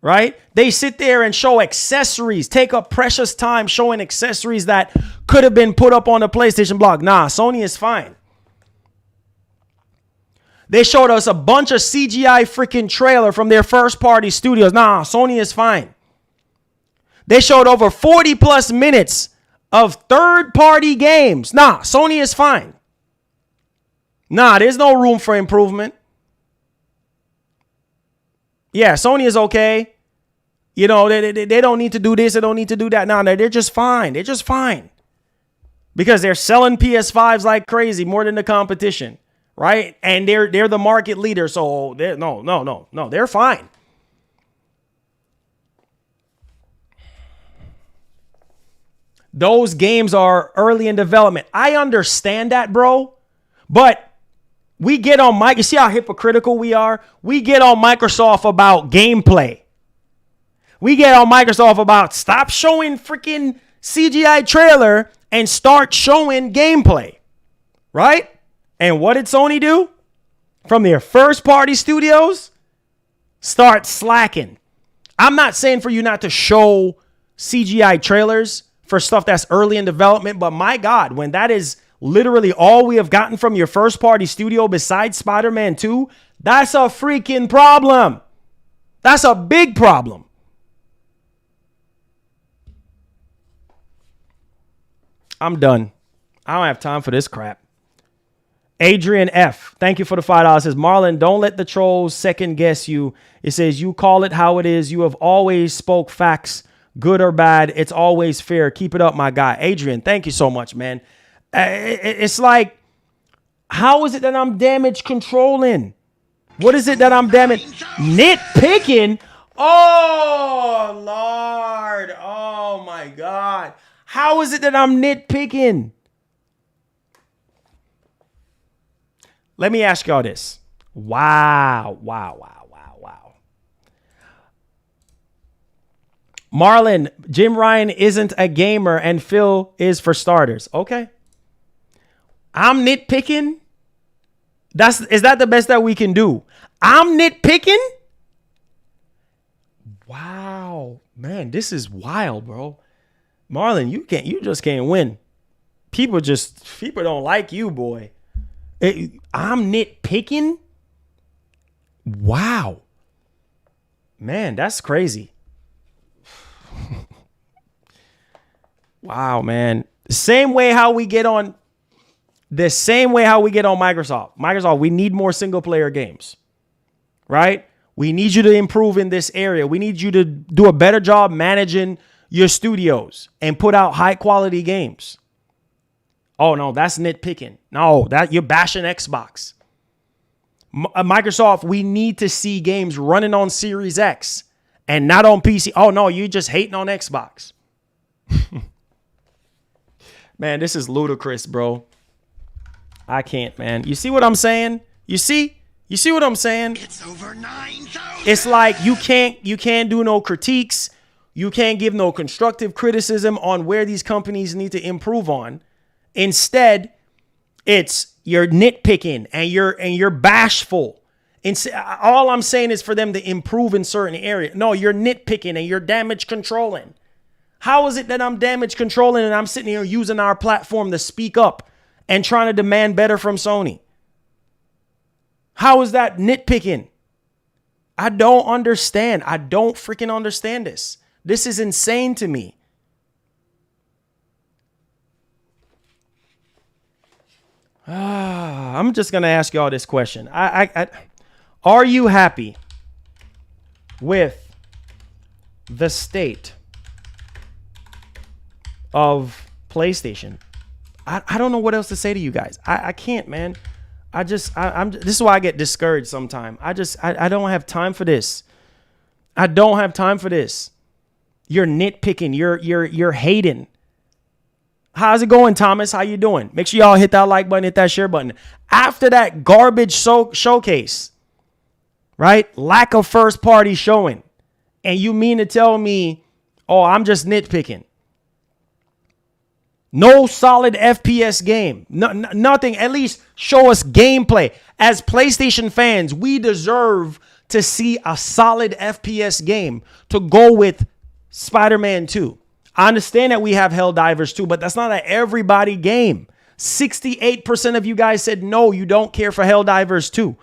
Right? They sit there and show accessories, take up precious time showing accessories that could have been put up on the PlayStation blog. Nah, Sony is fine. They showed us a bunch of CGI freaking trailer from their first party studios. Nah, Sony is fine. They showed over 40 plus minutes of third party games. Nah, Sony is fine. Nah, there's no room for improvement. Yeah, Sony is okay. You know, they don't need to do this. They don't need to do that. No, they're just fine. They're just fine. Because they're selling PS5s like crazy, more than the competition. Right? And they're the market leader. So they're fine. Those games are early in development. I understand that, bro. But we get on Mike. You see how hypocritical we are? We get on Microsoft about gameplay. We get on Microsoft about stop showing freaking CGI trailer and start showing gameplay. Right? And what did Sony do? From their first party studios, start slacking. I'm not saying for you not to show CGI trailers for stuff that's early in development, but my God, when that is literally all we have gotten from your first party studio besides Spider-Man 2, that's a freaking problem. That's a big problem. I'm done. I don't have time for this crap. Adrian F. Thank you for the $5. Says, Marlon, don't let the trolls second guess you. It says, you call it how it is. You have always spoke facts, good or bad. It's always fair. Keep it up, my guy. Adrian, thank you so much, man. It's like, how is it that I'm damage controlling? What is it that I'm nitpicking? Oh, Lord. Oh, my God. How is it that I'm nitpicking? Let me ask y'all this. Wow. Marlon, Jim Ryan isn't a gamer and Phil is for starters. Okay. I'm nitpicking. Is that the best that we can do? I'm nitpicking? Wow. Man, this is wild, bro. Marlon, you just can't win. People don't like you, boy. I'm nitpicking? Wow. Man, that's crazy. Wow, man. The same way how we get on Microsoft. Microsoft, we need more single player games. Right? We need you to improve in this area. We need you to do a better job managing your studios and put out high quality games. Oh no, that's nitpicking. No, that you're bashing Xbox. Microsoft, we need to see games running on Series X and not on PC. Oh no, you just hating on Xbox. Man, this is ludicrous, bro. I can't, man. You see what I'm saying? You see what I'm saying? It's over 9,000. It's like you can't do no critiques. You can't give no constructive criticism on where these companies need to improve on. Instead, it's you're nitpicking and you're bashful. All I'm saying is for them to improve in certain areas. No, you're nitpicking and you're damage controlling. How is it that I'm damage controlling and I'm sitting here using our platform to speak up and trying to demand better from Sony? How is that nitpicking? I don't understand. I don't freaking understand this. This is insane to me. I'm just going to ask y'all this question. Are you happy with the state of PlayStation? I don't know what else to say to you guys. I can't, man. This is why I get discouraged sometimes. I don't have time for this. I don't have time for this. You're nitpicking. You're hating. How's it going, Thomas? How you doing? Make sure y'all hit that like button, hit that share button. After that garbage showcase, right? Lack of first party showing. And you mean to tell me, oh, I'm just nitpicking. No solid FPS game. Nothing. At least show us gameplay. As PlayStation fans, we deserve to see a solid FPS game to go with Spider-Man 2. I understand that we have Helldivers 2, but that's not an everybody game. 68% of you guys said no, you don't care for Helldivers 2.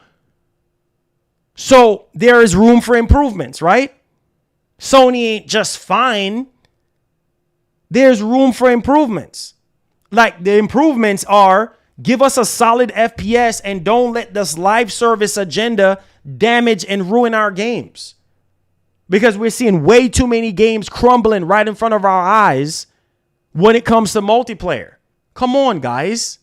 So there is room for improvements, right? Sony ain't just fine. There's room for improvements. Like the improvements are give us a solid FPS and don't let this live service agenda damage and ruin our games. Because we're seeing way too many games crumbling right in front of our eyes when it comes to multiplayer. Come on, guys.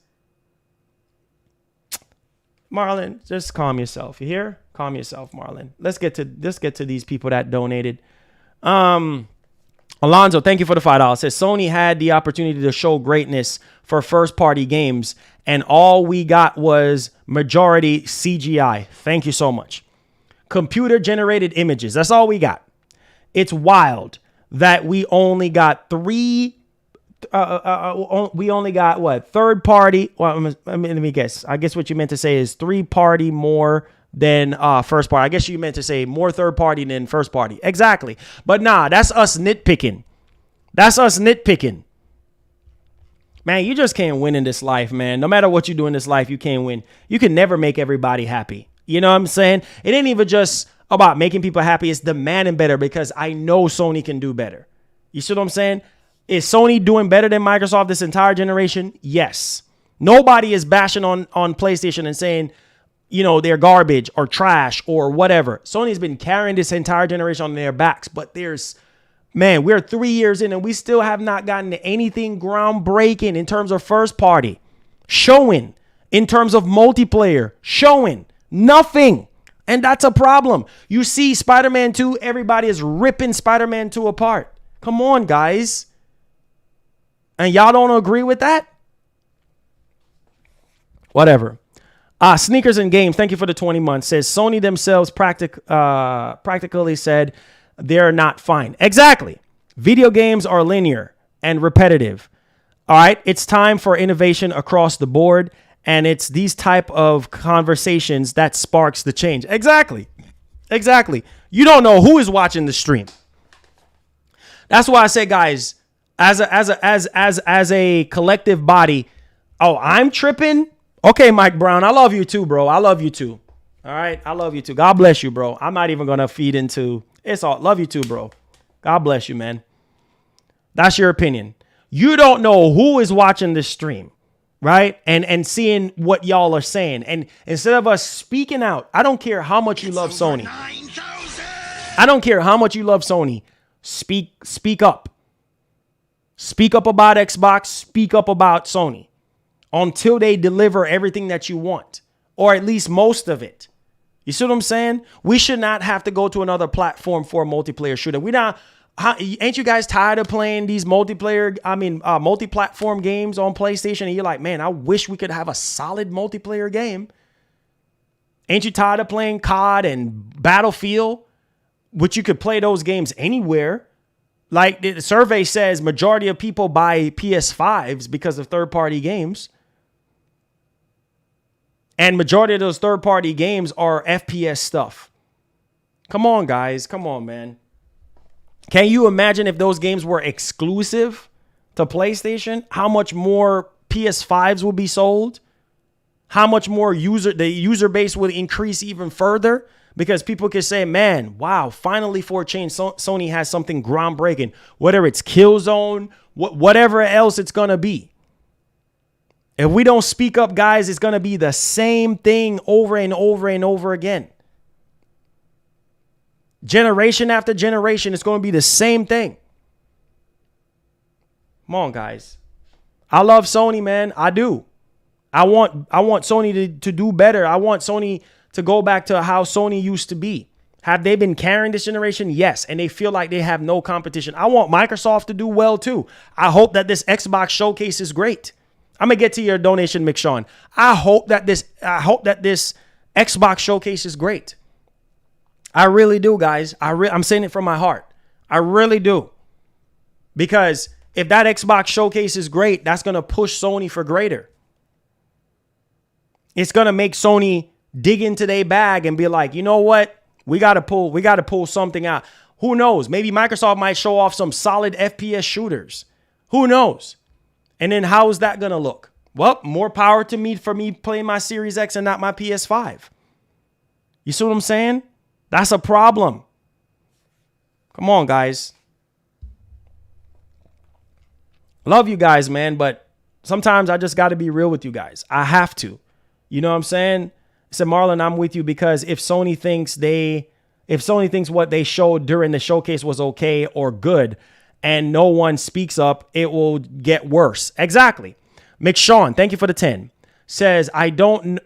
Marlon, just calm yourself. You hear? Calm yourself, Marlon. Let's get to these people that donated. Alonzo, thank you for the $5. Says Sony had the opportunity to show greatness for first-party games, and all we got was majority CGI. Thank you so much. Computer-generated images. That's all we got. It's wild that we only got three. We only got what? Third-party. Well, let me guess. I guess what you meant to say is three-party more than first party. I guess you meant to say more third party than first party. Exactly. But nah, that's us nitpicking. That's us nitpicking. Man, you just can't win in this life, man. No matter what you do in this life, you can't win. You can never make everybody happy. You know what I'm saying? It ain't even just about making people happy. It's demanding better because I know Sony can do better. You see what I'm saying? Is Sony doing better than Microsoft this entire generation? Yes. Nobody is bashing on PlayStation and saying, you know, they're garbage or trash or whatever. Sony's been carrying this entire generation on their backs, but we're 3 years in and we still have not gotten anything groundbreaking in terms of first party showing, in terms of multiplayer showing, nothing. And that's a problem. You see Spider-Man 2, everybody is ripping Spider-Man 2 apart. Come on, guys. And y'all don't agree with that? Whatever. Sneakers and Games, thank you for the 20 months. Says Sony themselves practically said they're not fine. Exactly. Video games are linear and repetitive. All right. It's time for innovation across the board. And it's these type of conversations that sparks the change. Exactly. Exactly. You don't know who is watching the stream. That's why I say, guys, as a collective body, oh, I'm tripping. Okay, Mike Brown, I love you too, bro. I love you too. All right, I love you too. God bless you, bro. I'm not even gonna feed into it's all. Love you too, bro. God bless you, man. That's your opinion. You don't know who is watching this stream, right? And seeing what y'all are saying. And instead of us speaking out, I don't care how much you love Sony. 9,000! I don't care how much you love Sony. Speak up. Speak up about Xbox. Speak up about Sony. Until they deliver everything that you want, or at least most of it. You see what I'm saying? We should not have to go to another platform for a multiplayer shooter. Ain't you guys tired of playing these multi-platform games on PlayStation? And you're like, man, I wish we could have a solid multiplayer game. Ain't you tired of playing COD and Battlefield, which you could play those games anywhere? Like the survey says, majority of people buy PS5s because of third-party games. And majority of those third-party games are FPS stuff. Come on, guys. Come on, man. Can you imagine if those games were exclusive to PlayStation? How much more PS5s would be sold? How much more the user base would increase even further? Because people could say, man, wow, finally for a change, Sony has something groundbreaking. Whether it's Killzone, whatever else it's going to be. If we don't speak up, guys, it's going to be the same thing over and over and over again. Generation after generation, it's going to be the same thing. Come on, guys. I love Sony, man. I do. I want Sony to do better. I want Sony to go back to how Sony used to be. Have they been carrying this generation? Yes. And they feel like they have no competition. I want Microsoft to do well too. I hope that this Xbox showcase is great. I'm going to get to your donation, McShawn. I hope that this Xbox showcase is great. I really do, guys. I'm saying it from my heart. I really do. Because if that Xbox showcase is great, that's going to push Sony for greater. It's going to make Sony dig into their bag and be like, you know what? We got to pull something out. Who knows? Maybe Microsoft might show off some solid FPS shooters. Who knows? And then how is that going to look? Well, more power to me for me playing my Series X and not my PS5. You see what I'm saying? That's a problem. Come on, guys. Love you guys, man, but sometimes I just got to be real with you guys. I have to. You know what I'm saying? I said, Marlon, I'm with you because if Sony thinks what they showed during the showcase was okay or good and no one speaks up, it will get worse. Exactly. McShawn, thank you for the 10. Says, I don't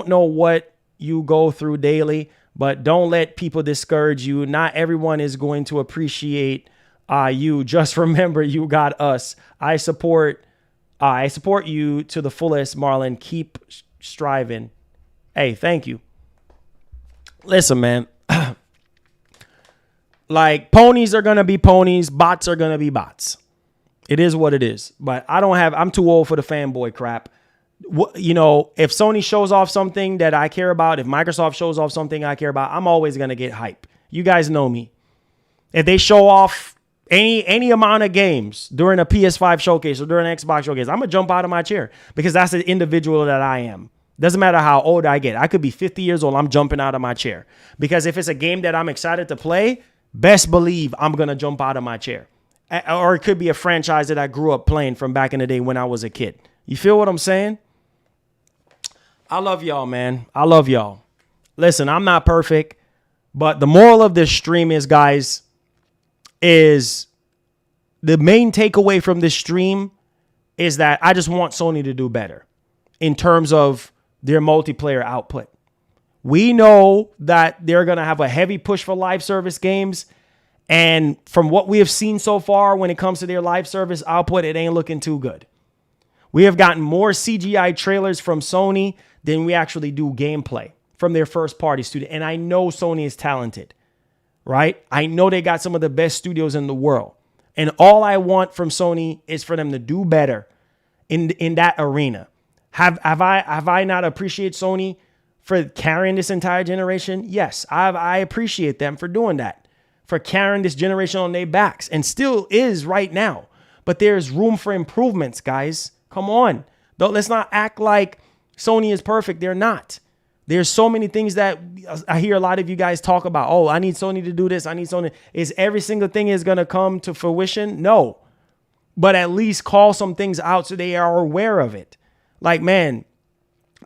know what you go through daily, but don't let people discourage you. Not everyone is going to appreciate you. Just remember you got us. I support you to the fullest, Marlon. Keep striving. Hey, thank you. Listen, man. Like, ponies are going to be ponies. Bots are going to be bots. It is what it is. But I'm too old for the fanboy crap. You know, if Sony shows off something that I care about, if Microsoft shows off something I care about, I'm always going to get hype. You guys know me. If they show off any amount of games during a PS5 showcase or during an Xbox showcase, I'm going to jump out of my chair because that's the individual that I am. Doesn't matter how old I get. I could be 50 years old. I'm jumping out of my chair because if it's a game that I'm excited to play, best believe I'm going to jump out of my chair. Or it could be a franchise that I grew up playing from back in the day when I was a kid. You feel what I'm saying? I love y'all, man. I love y'all. Listen, I'm not perfect, but the moral of this stream is, guys, is the main takeaway from this stream is that I just want Sony to do better in terms of their multiplayer output. We know that they're going to have a heavy push for live service games. And from what we have seen so far when it comes to their live service output, it ain't looking too good. We have gotten more CGI trailers from Sony than we actually do gameplay from their first party studio. And I know Sony is talented, right? I know they got some of the best studios in the world. And all I want from Sony is for them to do better in that arena. Have I not appreciated Sony for carrying this entire generation? Yes, I appreciate them for doing that, for carrying this generation on their backs, and still is right now. But there's room for improvements, guys. Come on. Let's not act like Sony is perfect. They're not. There's so many things that I hear a lot of you guys talk about. Oh, I need Sony to do this. I need Sony. Is every single thing is going to come to fruition? No. But at least call some things out so they are aware of it. Like, man,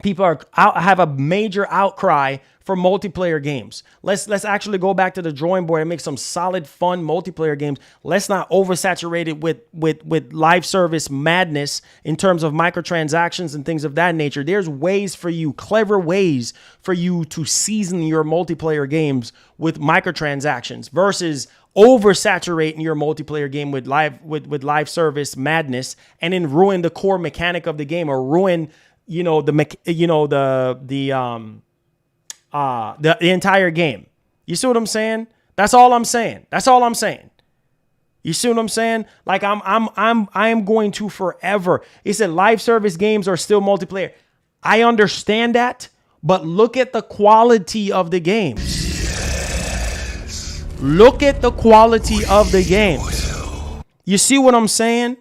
people have a major outcry for multiplayer games. Let's actually go back to the drawing board and make some solid, fun multiplayer games. Let's not oversaturate it with live service madness in terms of microtransactions and things of that nature. There's ways for you, clever ways for you to season your multiplayer games with microtransactions versus oversaturating your multiplayer game with live service madness and then ruin the core mechanic of the game or ruin the entire game. You see what I'm saying? That's all I'm saying. You see what I'm saying? Like I am going to forever. It said live service games are still multiplayer. I understand that, but look at the quality of the games. Look at the quality of the games. You see what I'm saying?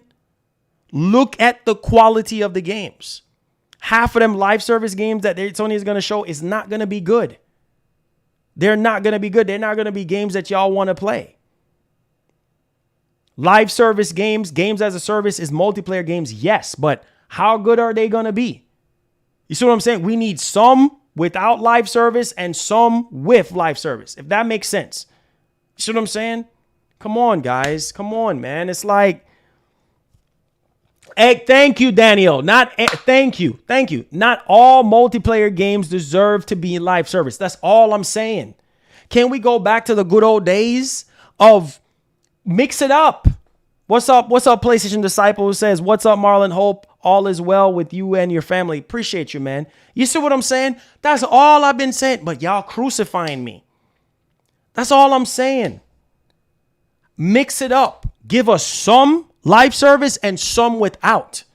Look at the quality of the games. Half of them live service games that Sony is going to show is not going to be good. They're not going to be good. They're not going to be games that y'all want to play. Live service games, games as a service is multiplayer games, yes, but how good are they going to be? You see what I'm saying? We need some without live service and some with live service, if that makes sense. You see what I'm saying? Come on, guys. Come on, man. It's like, hey, thank you, Daniel. Thank you. Not all multiplayer games deserve to be in live service. That's all I'm saying. Can we go back to the good old days of mix it up? What's up, PlayStation Disciple, who says, what's up, Marlon? Hope all is well with you and your family. Appreciate you, man. You see what I'm saying? That's all I've been saying. But y'all crucifying me. That's all I'm saying. Mix it up. Give us some live service and some without.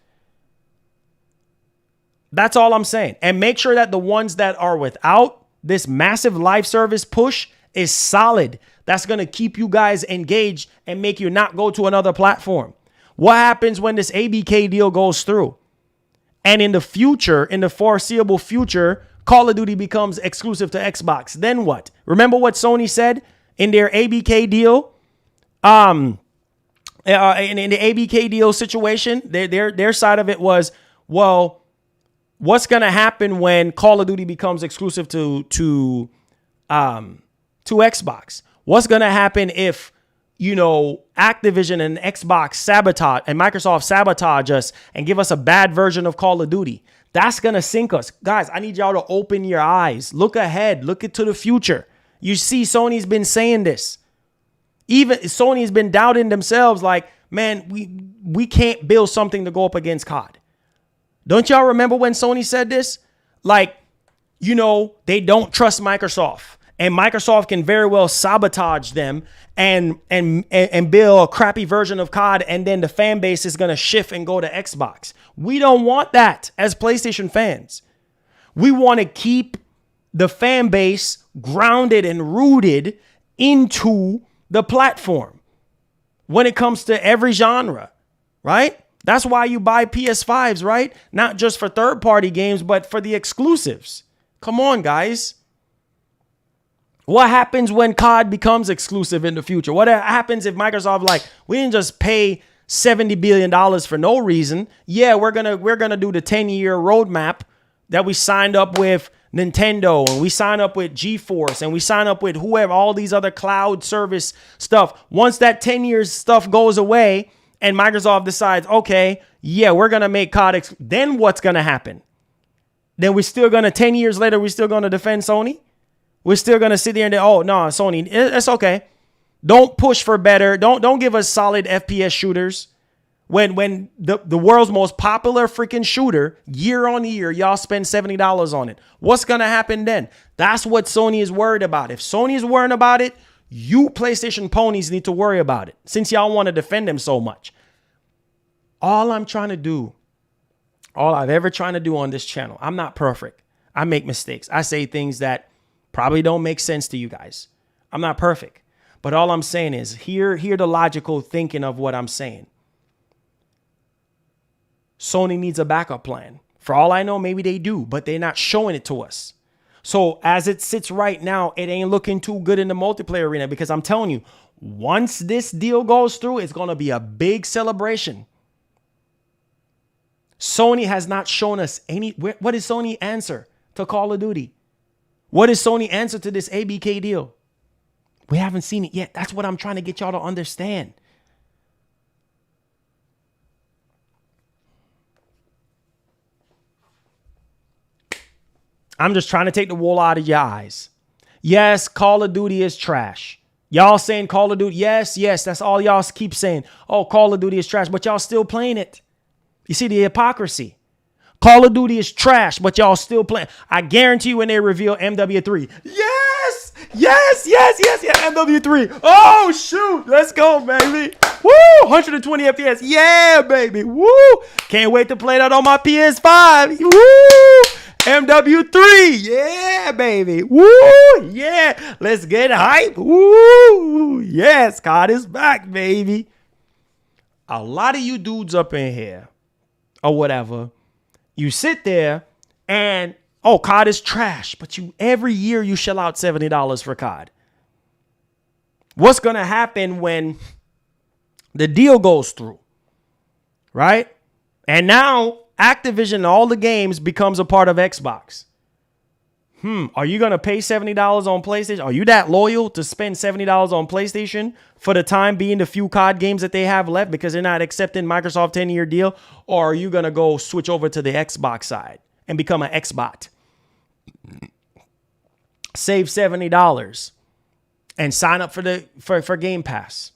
That's all I'm saying. And make sure that the ones that are without this massive live service push is solid. That's going to keep you guys engaged and make you not go to another platform. What happens when this ABK deal goes through? And in the future, in the foreseeable future, Call of Duty becomes exclusive to Xbox. Then what? Remember what Sony said in their ABK deal? In the ABK deal situation, their side of it was, well, what's going to happen when Call of Duty becomes exclusive to Xbox? What's going to happen if, Activision and Xbox sabotage and Microsoft sabotage us and give us a bad version of Call of Duty? That's going to sink us. Guys, I need y'all to open your eyes. Look ahead. Look into the future. You see, Sony's been saying this. Even Sony has been doubting themselves like, man, we can't build something to go up against COD. Don't y'all remember when Sony said this? Like, they don't trust Microsoft. And Microsoft can very well sabotage them and build a crappy version of COD, and then the fan base is going to shift and go to Xbox. We don't want that as PlayStation fans. We want to keep the fan base grounded and rooted into the platform when it comes to every genre, right? That's why you buy PS5s, right? Not just for third-party games, but for the exclusives. Come on, guys. What happens when COD becomes exclusive in the future? What happens if Microsoft we didn't just pay $70 billion for no reason? Yeah, we're gonna do the 10-year roadmap that we signed up with Nintendo, and we sign up with GeForce, and we sign up with whoever, all these other cloud service stuff. Once that 10 years stuff goes away and Microsoft decides, okay, yeah, we're going to make COD, then what's going to happen? then we're still going to, 10 years later, we're still going to defend Sony. We're still going to sit there and, oh, no, Sony, it's okay. Don't push for better. Don't give us solid FPS shooters. When the world's most popular freaking shooter, year on year, y'all spend $70 on it. What's going to happen then? That's what Sony is worried about. If Sony is worrying about it, you PlayStation ponies need to worry about it, since y'all want to defend them so much. All I'm trying to do, all I've ever trying to do on this channel, I'm not perfect. I make mistakes. I say things that probably don't make sense to you guys. I'm not perfect. But all I'm saying is, hear the logical thinking of what I'm saying. Sony needs a backup plan. For all I know, maybe they do, but they're not showing it to us. So as it sits right now, it ain't looking too good in the multiplayer arena, because I'm telling you, once this deal goes through, it's going to be a big celebration. Sony has not shown us any. What is Sony answer to Call of Duty? What is Sony answer to this ABK deal? We haven't seen it yet. That's what I'm trying to get y'all to understand. I'm just trying to take the wool out of your eyes. Yes, Call of Duty is trash. Y'all saying Call of Duty. Yes, that's all y'all keep saying. Oh, Call of Duty is trash, but y'all still playing it. You see the hypocrisy. Call of Duty is trash, but y'all still playing. I guarantee you when they reveal MW3. Yes, MW3. Oh, shoot. Let's go, baby. Woo, 120 FPS. Yeah, baby. Woo. Can't wait to play that on my PS5. Woo. MW3. Yeah, baby. Woo. Yeah. Let's get hype. Woo. Yes, COD is back, baby. A lot of you dudes up in here or whatever, you sit there and, oh, COD is trash, but every year you shell out $70 for COD. What's going to happen when the deal goes through, right? And now Activision and all the games becomes a part of Xbox. Are you going to pay $70 on PlayStation? Are you that loyal to spend $70 on PlayStation for the time being, the few COD games that they have left, because they're not accepting Microsoft 10-year deal? Or are you going to go switch over to the Xbox side and become an Xbot? Save $70 and sign up for Game Pass.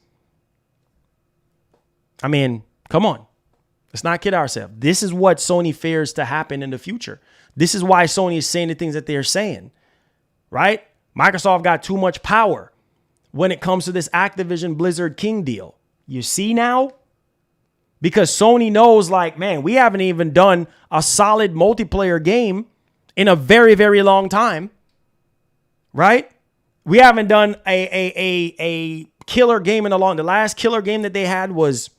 I mean, come on. Let's not kid ourselves. This is what Sony fears to happen in the future. This is why Sony is saying the things that they're saying, right? Microsoft got too much power when it comes to this Activision Blizzard King deal. You see now? Because Sony knows, like, man, we haven't even done a solid multiplayer game in a very, very long time, right? We haven't done a killer game in a long. The last killer game that they had was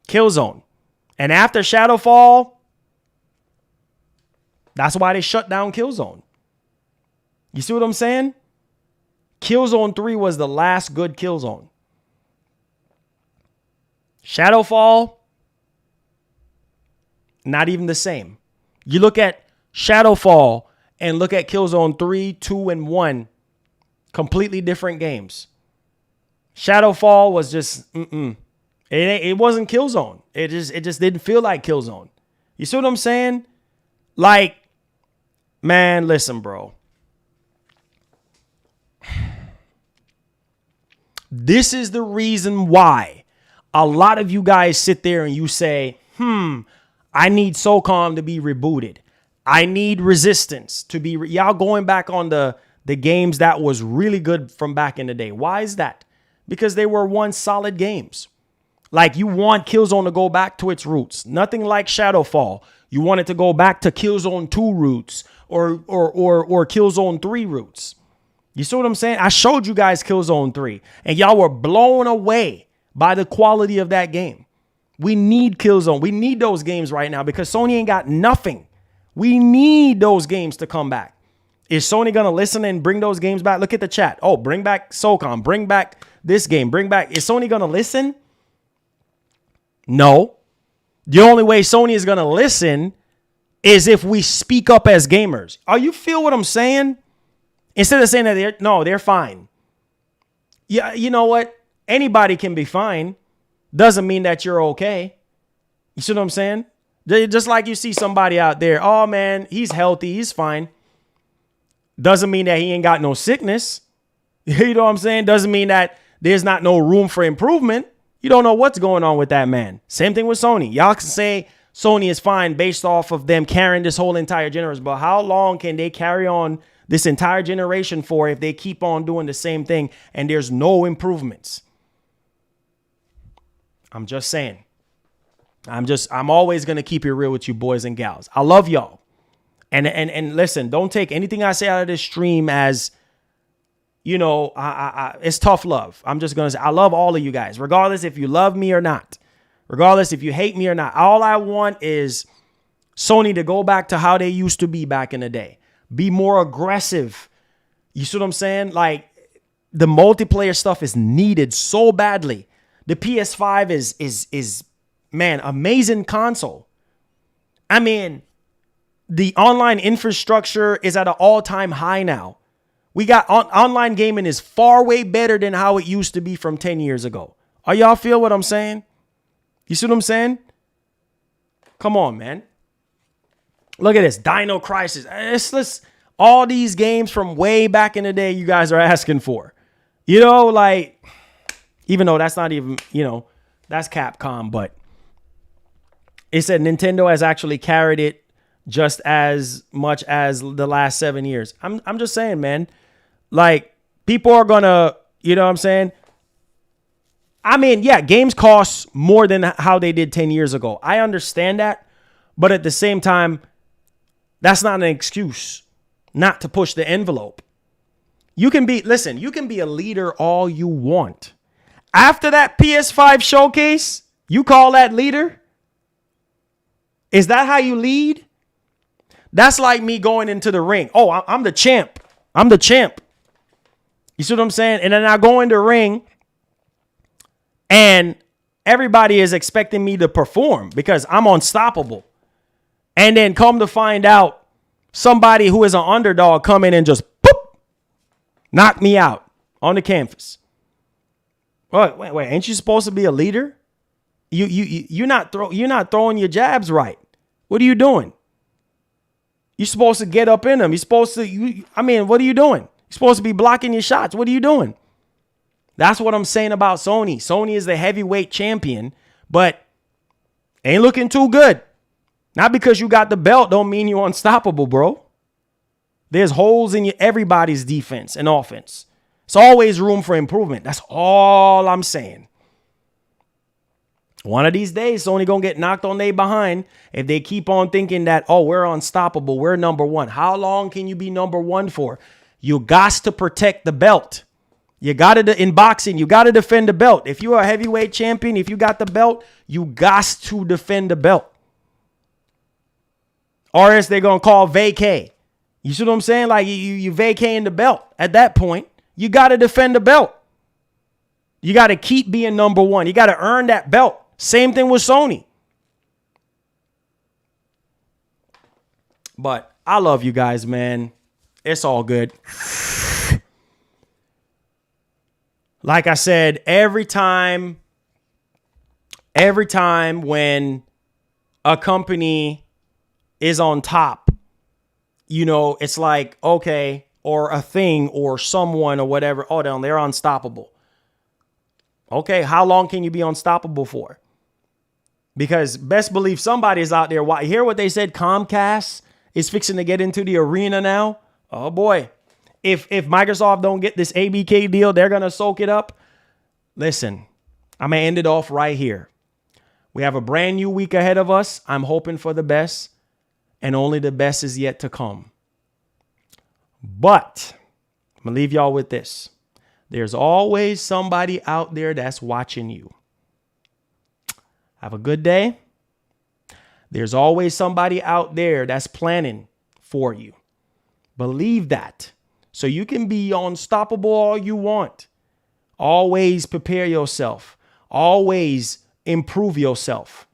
Killzone. And after Shadowfall, that's why they shut down Killzone. You see what I'm saying? Killzone 3 was the last good Killzone. Shadowfall, not even the same. You look at Shadowfall and look at Killzone 3, 2, and 1. Completely different games. Shadowfall was just, It wasn't Killzone. It just didn't feel like Killzone. You see what I'm saying? Like, man, listen, bro. This is the reason why a lot of you guys sit there and you say, I need SOCOM to be rebooted. I need Resistance to be, y'all going back on the games that was really good from back in the day. Why is that? Because they were once solid games. Like, you want Killzone to go back to its roots. Nothing like Shadowfall. You want it to go back to Killzone 2 roots or Killzone 3 roots. You see what I'm saying? I showed you guys Killzone 3 and y'all were blown away by the quality of that game. We need Killzone. We need those games right now because Sony ain't got nothing. We need those games to come back. Is Sony going to listen and bring those games back? Look at the chat. Oh, bring back SOCOM. Bring back this game. Is Sony going to listen? No. The only way Sony is going to listen is if we speak up as gamers. Are you feel what I'm saying? Instead of saying that they're fine. Yeah, you know what? Anybody can be fine. Doesn't mean that you're okay. You see what I'm saying? Just like you see somebody out there, oh man, he's healthy, he's fine. Doesn't mean that he ain't got no sickness. You know what I'm saying? Doesn't mean that there's not no room for improvement. You don't know what's going on with that man. Same thing with Sony. Y'all can say Sony is fine based off of them carrying this whole entire generation, but how long can they carry on this entire generation for if they keep on doing the same thing and there's no improvements? I'm just saying. I'm always going to keep it real with you boys and gals. I love y'all. And listen, don't take anything I say out of this stream as, you know, it's tough love. I'm just going to say, I love all of you guys, regardless if you love me or not, regardless if you hate me or not. All I want is Sony to go back to how they used to be back in the day. Be more aggressive. You see what I'm saying? Like, the multiplayer stuff is needed so badly. The PS5 is man, amazing console. I mean, the online infrastructure is at an all-time high now. We got online gaming is far way better than how it used to be from 10 years ago. Are y'all feel what I'm saying? You see what I'm saying? Come on, man. Look at this. Dino Crisis. It's all these games from way back in the day you guys are asking for. You know, like, even though that's not even, you know, that's Capcom, but it said Nintendo has actually carried it just as much as the last 7 years. I'm just saying, man, like, people are gonna, you know what I'm saying? I mean, yeah, games cost more than how they did 10 years ago. I understand that, but at the same time, that's not an excuse not to push the envelope. You can be a leader all you want. After that PS5 showcase, you call that leader? Is that how you lead? That's like me going into the ring. Oh, I'm the champ. I'm the champ. You see what I'm saying? And then I go in the ring and everybody is expecting me to perform because I'm unstoppable. And then come to find out, somebody who is an underdog come in and just boop, knock me out on the canvas. Wait, ain't you supposed to be a leader? You're not throwing your jabs right. What are you doing? You're supposed to get up in them. You're supposed to, what are you doing? You're supposed to be blocking your shots. What are you doing? That's what I'm saying about Sony. Sony is the heavyweight champion, but ain't looking too good. Not because you got the belt don't mean you're unstoppable, bro. There's holes in everybody's defense and offense. It's always room for improvement. That's all I'm saying. One of these days, Sony gonna get knocked on their behind if they keep on thinking that, oh, we're unstoppable, we're number one. How long can you be number one for? You got to protect the belt. You got to, in boxing, you got to defend the belt. If you're a heavyweight champion, if you got the belt, you got to defend the belt. Or else they're gonna call vacay. You see what I'm saying? Like you vacating the belt. At that point, you got to defend the belt. You got to keep being number one. You got to earn that belt. Same thing with Sony. But I love you guys, man. It's all good. Like I said, every time when a company is on top, you know, it's like, okay, or a thing or someone or whatever, oh, they're unstoppable. Okay, how long can you be unstoppable for? Because best believe somebody is out there. Hear what they said? Comcast is fixing to get into the arena now. Oh boy. If Microsoft don't get this ABK deal, they're going to soak it up. Listen, I'm going to end it off right here. We have a brand new week ahead of us. I'm hoping for the best, and only the best is yet to come. But I'm going to leave y'all with this. There's always somebody out there that's watching you. Have a good day. There's always somebody out there that's planning for you. Believe that. So you can be unstoppable all you want. Always prepare yourself. Always improve yourself.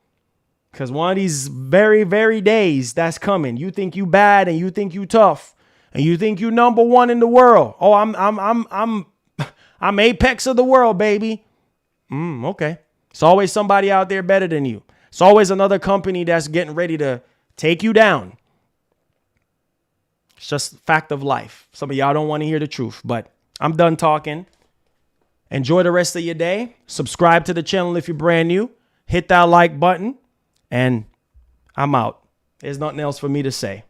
Because one of these very, very days that's coming, you think you bad and you think you tough and you think you number one in the world. Oh, I'm apex of the world, baby. Okay. It's always somebody out there better than you. It's always another company that's getting ready to take you down. It's just fact of life. Some of y'all don't want to hear the truth, but I'm done talking. Enjoy the rest of your day. Subscribe to the channel if you're brand new. Hit that like button, and I'm out. There's nothing else for me to say.